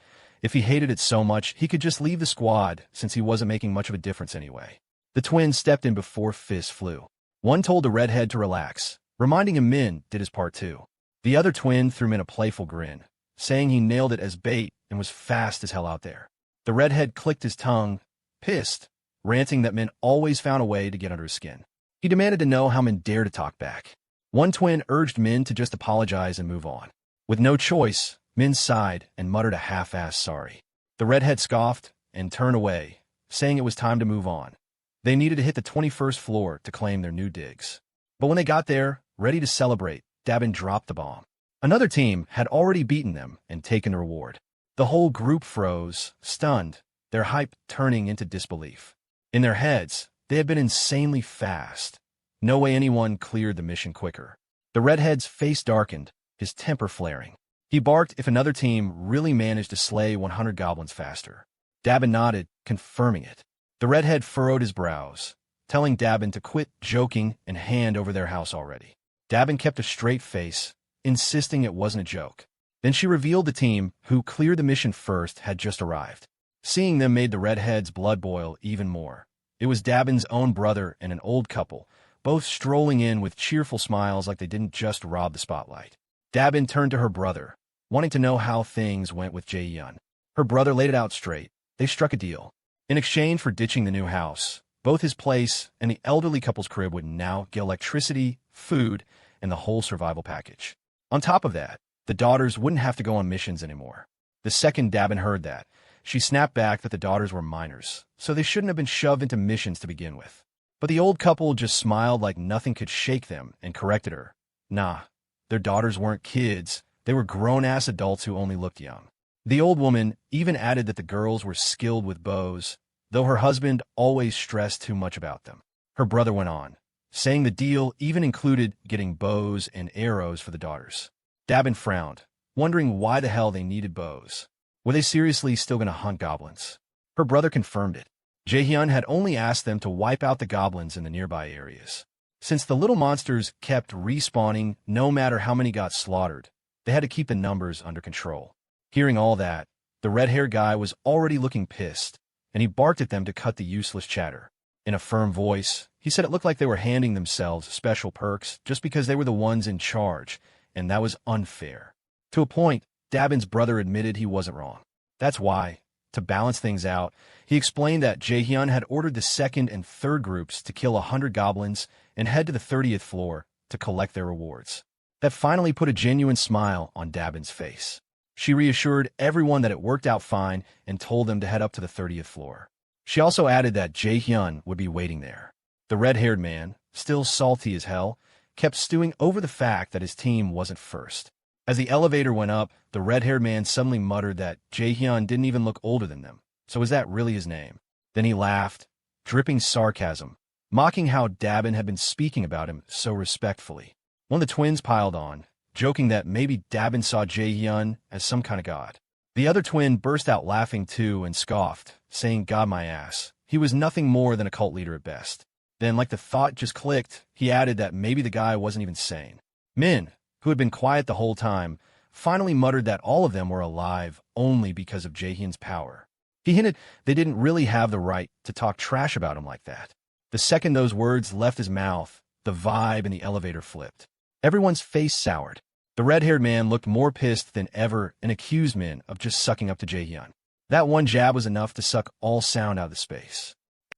If he hated it so much, he could just leave the squad since he wasn't making much of a difference anyway. The twins stepped in before fists flew. One told the redhead to relax, reminding him Min did his part too. The other twin threw Min a playful grin, saying he nailed it as bait and was fast as hell out there. The redhead clicked his tongue, pissed, ranting that Min always found a way to get under his skin. He demanded to know how Min dared to talk back. One twin urged Min to just apologize and move on. With no choice, Min sighed and muttered a half-assed sorry. The redhead scoffed and turned away, saying it was time to move on. They needed to hit the 21st floor to claim their new digs. But when they got there, ready to celebrate, Dabin dropped the bomb. Another team had already beaten them and taken the reward. The whole group froze, stunned, their hype turning into disbelief. In their heads, they had been insanely fast. No way anyone cleared the mission quicker. The redhead's face darkened, his temper flaring. He barked if another team really managed to slay 100 goblins faster. Dabin nodded, confirming it. The redhead furrowed his brows, telling Dabin to quit joking and hand over their house already. Dabin kept a straight face, insisting it wasn't a joke. Then she revealed the team who cleared the mission first had just arrived. Seeing them made the redhead's blood boil even more. It was Dabin's own brother and an old couple, both strolling in with cheerful smiles like they didn't just rob the spotlight. Dabin turned to her brother, wanting to know how things went with Jae-hyun. Her brother laid it out straight. They struck a deal. In exchange for ditching the new house, both his place and the elderly couple's crib would now get electricity, food, and the whole survival package. On top of that, the daughters wouldn't have to go on missions anymore. The second Dabin heard that, she snapped back that the daughters were minors, so they shouldn't have been shoved into missions to begin with. But the old couple just smiled like nothing could shake them and corrected her. Nah, their daughters weren't kids. They were grown-ass adults who only looked young. The old woman even added that the girls were skilled with bows, though her husband always stressed too much about them. Her brother went on, saying the deal even included getting bows and arrows for the daughters. Dabin frowned, wondering why the hell they needed bows. Were they seriously still going to hunt goblins? Her brother confirmed it. Jae-hyun had only asked them to wipe out the goblins in the nearby areas. Since the little monsters kept respawning no matter how many got slaughtered, they had to keep the numbers under control. Hearing all that, the red-haired guy was already looking pissed, and he barked at them to cut the useless chatter. In a firm voice, he said it looked like they were handing themselves special perks just because they were the ones in charge, and that was unfair. To a point, Dabin's brother admitted he wasn't wrong. That's why, to balance things out, he explained that Jae-hyun had ordered the second and third groups to kill 100 goblins and head to the 30th floor to collect their rewards. That finally put a genuine smile on Dabin's face. She reassured everyone that it worked out fine and told them to head up to the 30th floor. She also added that Jae-hyun would be waiting there. The red-haired man, still salty as hell, kept stewing over the fact that his team wasn't first. As the elevator went up, the red-haired man suddenly muttered that Jae-hyun didn't even look older than them. So is that really his name? Then he laughed, dripping sarcasm, mocking how Dabin had been speaking about him so respectfully. One of the twins piled on, joking that maybe Dabin saw Jae-hyun as some kind of god. The other twin burst out laughing too and scoffed, saying, "God my ass. He was nothing more than a cult leader at best." Then, like the thought just clicked, he added that maybe the guy wasn't even sane. Min, who had been quiet the whole time, finally muttered that all of them were alive only because of Jae-hyun's power. He hinted they didn't really have the right to talk trash about him like that. The second those words left his mouth, the vibe in the elevator flipped. Everyone's face soured. The red-haired man looked more pissed than ever and accused Min of just sucking up to Jae-hyun. That one jab was enough to suck all sound out of the space.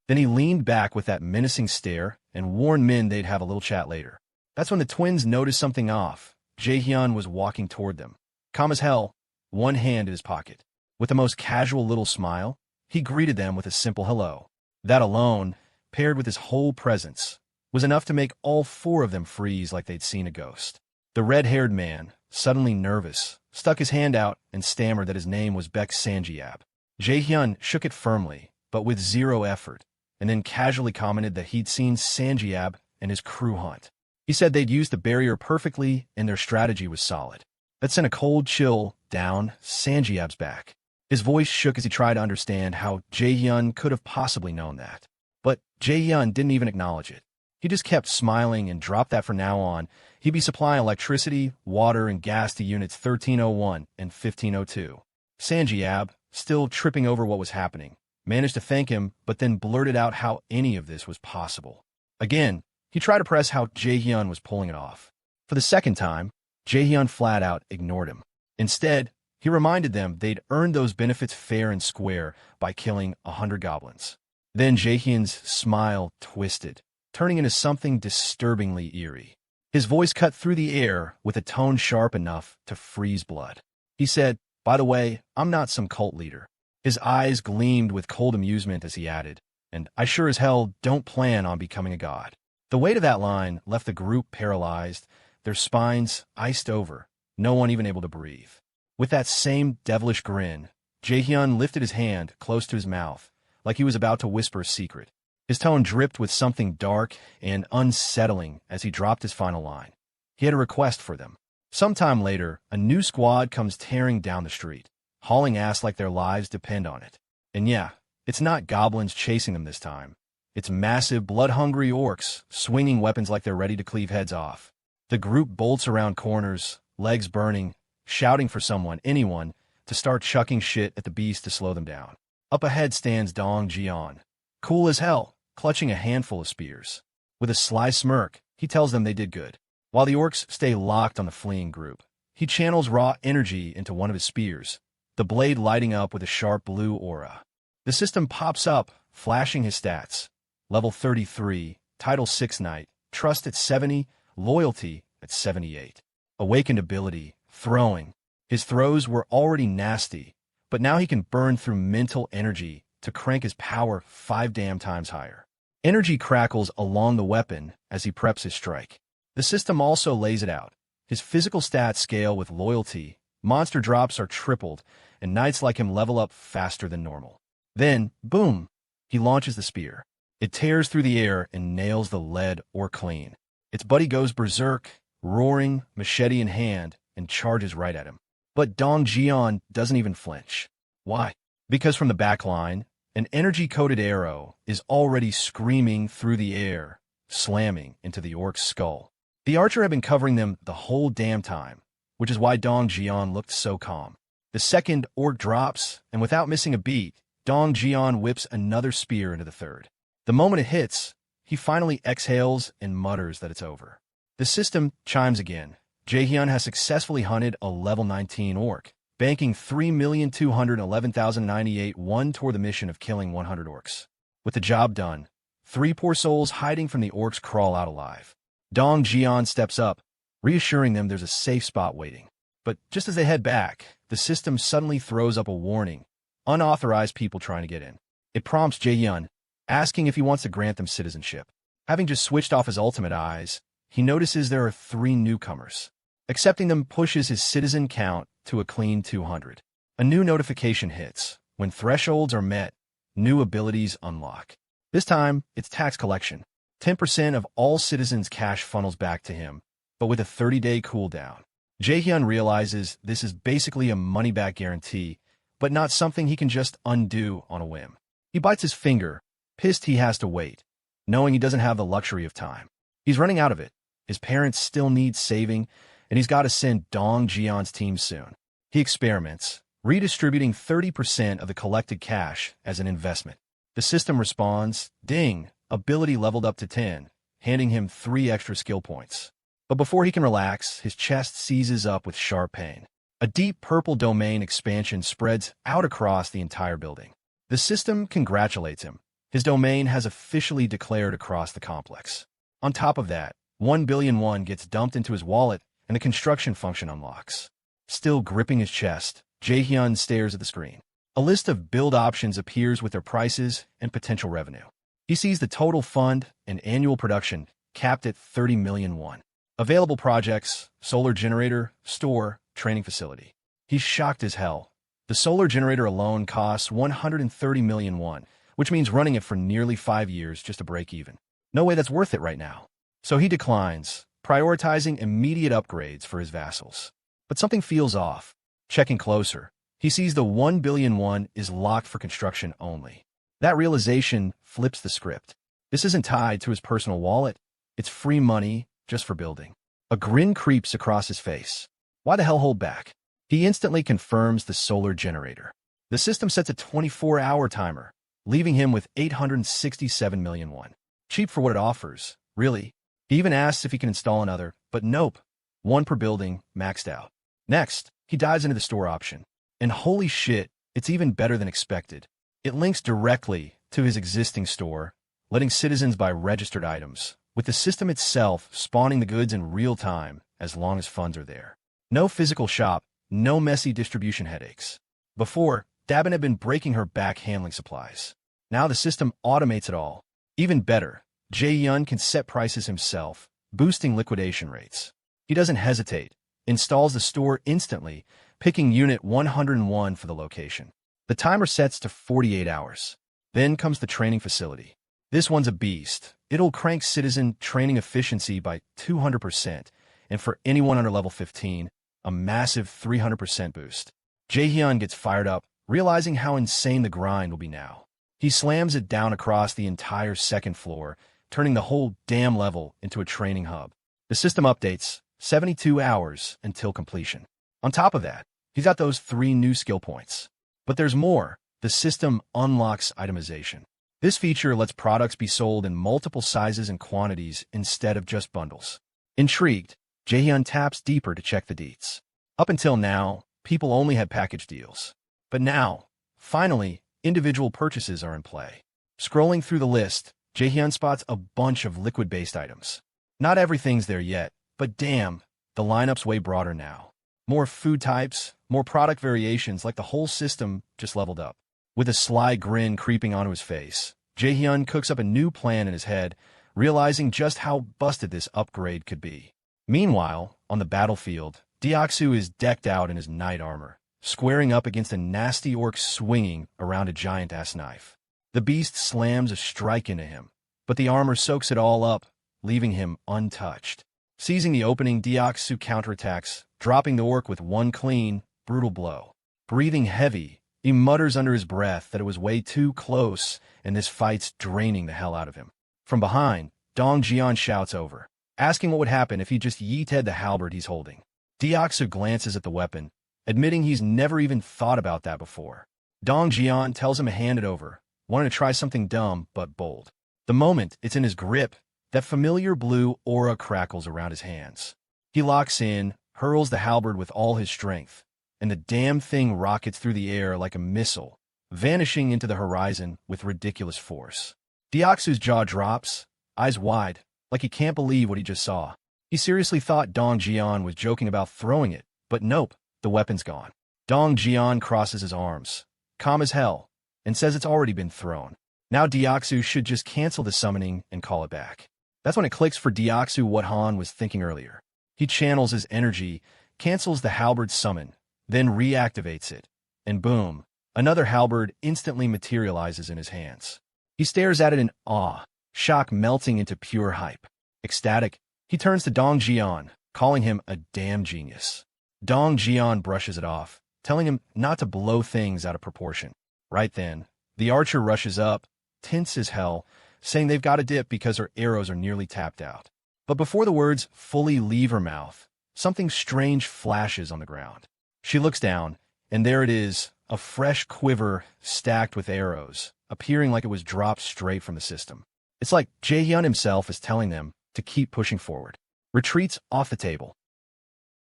Then he leaned back with that menacing stare and warned Min they'd have a little chat later. That's when the twins noticed something off. Jae-hyun was walking toward them, calm as hell, one hand in his pocket. With the most casual little smile, he greeted them with a simple hello. That alone, paired with his whole presence, was enough to make all four of them freeze like they'd seen a ghost. The red-haired man, suddenly nervous, stuck his hand out and stammered that his name was Baek Sanjiab. Jae-hyun shook it firmly, but with zero effort, and then casually commented that he'd seen Sanjiab and his crew hunt. He said they'd used the barrier perfectly and their strategy was solid. That sent a cold chill down Sanjiab's back. His voice shook as he tried to understand how Jae-hyun could have possibly known that. But Jae-hyun didn't even acknowledge it. He just kept smiling and dropped that from now on, he'd be supplying electricity, water, and gas to units 1301 and 1502. Sanjiab, still tripping over what was happening, managed to thank him, but then blurted out how any of this was possible. Again, he tried to press how Jae-hyun was pulling it off. For the second time, Jae-hyun flat out ignored him. Instead, he reminded them they'd earned those benefits fair and square by killing 100 goblins. Then Jae-hyun's smile twisted, turning into something disturbingly eerie. His voice cut through the air with a tone sharp enough to freeze blood. He said, "By the way, I'm not some cult leader." His eyes gleamed with cold amusement as he added, "And I sure as hell don't plan on becoming a god." The weight of that line left the group paralyzed, their spines iced over, no one even able to breathe. With that same devilish grin, Jae-hyun lifted his hand close to his mouth, like he was about to whisper a secret. His tone dripped with something dark and unsettling as he dropped his final line. He had a request for them. Sometime later, a new squad comes tearing down the street, hauling ass like their lives depend on it. And yeah, it's not goblins chasing them this time. It's massive, blood-hungry orcs, swinging weapons like they're ready to cleave heads off. The group bolts around corners, legs burning, shouting for someone, anyone, to start chucking shit at the beast to slow them down. Up ahead stands Dong Jian, cool as hell, clutching a handful of spears. With a sly smirk, he tells them they did good. While the orcs stay locked on the fleeing group, he channels raw energy into one of his spears, the blade lighting up with a sharp blue aura. The system pops up, flashing his stats. Level 33, Title 6 Knight, Trust at 70, Loyalty at 78. Awakened ability, Throwing. His throws were already nasty, but now he can burn through mental energy to crank his power 5 damn times higher. Energy crackles along the weapon as he preps his strike. The system also lays it out. His physical stats scale with loyalty, monster drops are tripled, and knights like him level up faster than normal. Then, boom, he launches the spear. It tears through the air and nails the lead or clean. Its buddy goes berserk, roaring, machete in hand, and charges right at him. But Dong Jian doesn't even flinch. Why? Because from the back line, an energy-coated arrow is already screaming through the air, slamming into the orc's skull. The archer had been covering them the whole damn time, which is why Dong Jian looked so calm. The second orc drops, and without missing a beat, Dong Jian whips another spear into the third. The moment it hits, he finally exhales and mutters that it's over. The system chimes again. Jaehyun has successfully hunted a level 19 orc, banking 3,211,098 won toward the mission of killing 100 orcs. With the job done, 3 poor souls hiding from the orcs crawl out alive. Dong Jian steps up, reassuring them there's a safe spot waiting. But just as they head back, the system suddenly throws up a warning. Unauthorized people trying to get in. It prompts Jaehyun, asking if he wants to grant them citizenship. Having just switched off his ultimate eyes, he notices there are 3 newcomers. Accepting them pushes his citizen count to a clean 200. A new notification hits. When thresholds are met, new abilities unlock. This time, it's tax collection. 10% of all citizens' cash funnels back to him, but with a 30-day cooldown. Jaehyun realizes this is basically a money-back guarantee, but not something he can just undo on a whim. He bites his finger, pissed he has to wait, knowing he doesn't have the luxury of time. He's running out of it. His parents still need saving, and he's got to send Dong Jian's team soon. He experiments, redistributing 30% of the collected cash as an investment. The system responds, ding, ability leveled up to 10, handing him 3 extra skill points. But before he can relax, his chest seizes up with sharp pain. A deep purple domain expansion spreads out across the entire building. The system congratulates him. His domain has officially declared across the complex. On top of that, 1 billion won gets dumped into his wallet, and the construction function unlocks. Still gripping his chest, Jaehyun stares at the screen. A list of build options appears with their prices and potential revenue. He sees the total fund and annual production capped at 30 million won. Available projects, solar generator, store, training facility. He's shocked as hell. The solar generator alone costs 130 million won, which means running it for nearly 5 years just to break even. No way that's worth it right now. So he declines, prioritizing immediate upgrades for his vassals. But something feels off. Checking closer, he sees the 1 billion won is locked for construction only. That realization flips the script. This isn't tied to his personal wallet. It's free money just for building. A grin creeps across his face. Why the hell hold back? He instantly confirms the solar generator. The system sets a 24-hour timer, leaving him with 867 million won. Cheap for what it offers, really. He even asks if he can install another, but nope. 1 per building, maxed out. Next, he dives into the store option. And holy shit, it's even better than expected. It links directly to his existing store, letting citizens buy registered items, with the system itself spawning the goods in real time as long as funds are there. No physical shop, no messy distribution headaches. Before, Dabin had been breaking her back handling supplies. Now the system automates it all. Even better, Jae-yun can set prices himself, boosting liquidation rates. He doesn't hesitate, installs the store instantly, picking unit 101 for the location. The timer sets to 48 hours. Then comes the training facility. This one's a beast. It'll crank citizen training efficiency by 200%, and for anyone under level 15, a massive 300% boost. Jae-hyun gets fired up, realizing how insane the grind will be now. He slams it down across the entire second floor, turning the whole damn level into a training hub. The system updates, 72 hours until completion. On top of that, he's got those 3 new skill points. But there's more. The system unlocks itemization. This feature lets products be sold in multiple sizes and quantities instead of just bundles. Intrigued, Jaehyun taps deeper to check the deets. Up until now, people only had package deals. But now, finally, individual purchases are in play. Scrolling through the list, Jaehyun spots a bunch of liquid-based items. Not everything's there yet, but damn, the lineup's way broader now. More food types, more product variations, like the whole system just leveled up. With a sly grin creeping onto his face, Jaehyun cooks up a new plan in his head, realizing just how busted this upgrade could be. Meanwhile, on the battlefield, Deoksu is decked out in his knight armor, squaring up against a nasty orc swinging around a giant-ass knife. The beast slams a strike into him, but the armor soaks it all up, leaving him untouched. Seizing the opening, Deoksu counterattacks, dropping the orc with one clean, brutal blow. Breathing heavy, he mutters under his breath that it was way too close, and this fight's draining the hell out of him. From behind, Dong Jian shouts over, asking what would happen if he just yeeted the halberd he's holding. Deoksu glances at the weapon, admitting he's never even thought about that before. Dong Jian tells him to hand it over, wanting to try something dumb but bold. The moment it's in his grip, that familiar blue aura crackles around his hands. He locks in, hurls the halberd with all his strength, and the damn thing rockets through the air like a missile, vanishing into the horizon with ridiculous force. Deoksu's jaw drops, eyes wide, like he can't believe what he just saw. He seriously thought Dong Jian was joking about throwing it, but nope, the weapon's gone. Dong Jian crosses his arms, calm as hell, and says it's already been thrown. Now Deoksu should just cancel the summoning and call it back. That's when it clicks for Deoksu what Han was thinking earlier. He channels his energy, cancels the halberd summon, then reactivates it, and boom, another halberd instantly materializes in his hands. He stares at it in awe, shock melting into pure hype. Ecstatic, he turns to Dong Jian, calling him a damn genius. Dong Jian brushes it off, telling him not to blow things out of proportion. Right then, the archer rushes up, tense as hell, saying they've got to dip because her arrows are nearly tapped out. But before the words fully leave her mouth, something strange flashes on the ground. She looks down, and there it is, a fresh quiver stacked with arrows, appearing like it was dropped straight from the system. It's like Jaehyun himself is telling them to keep pushing forward. Retreats off the table.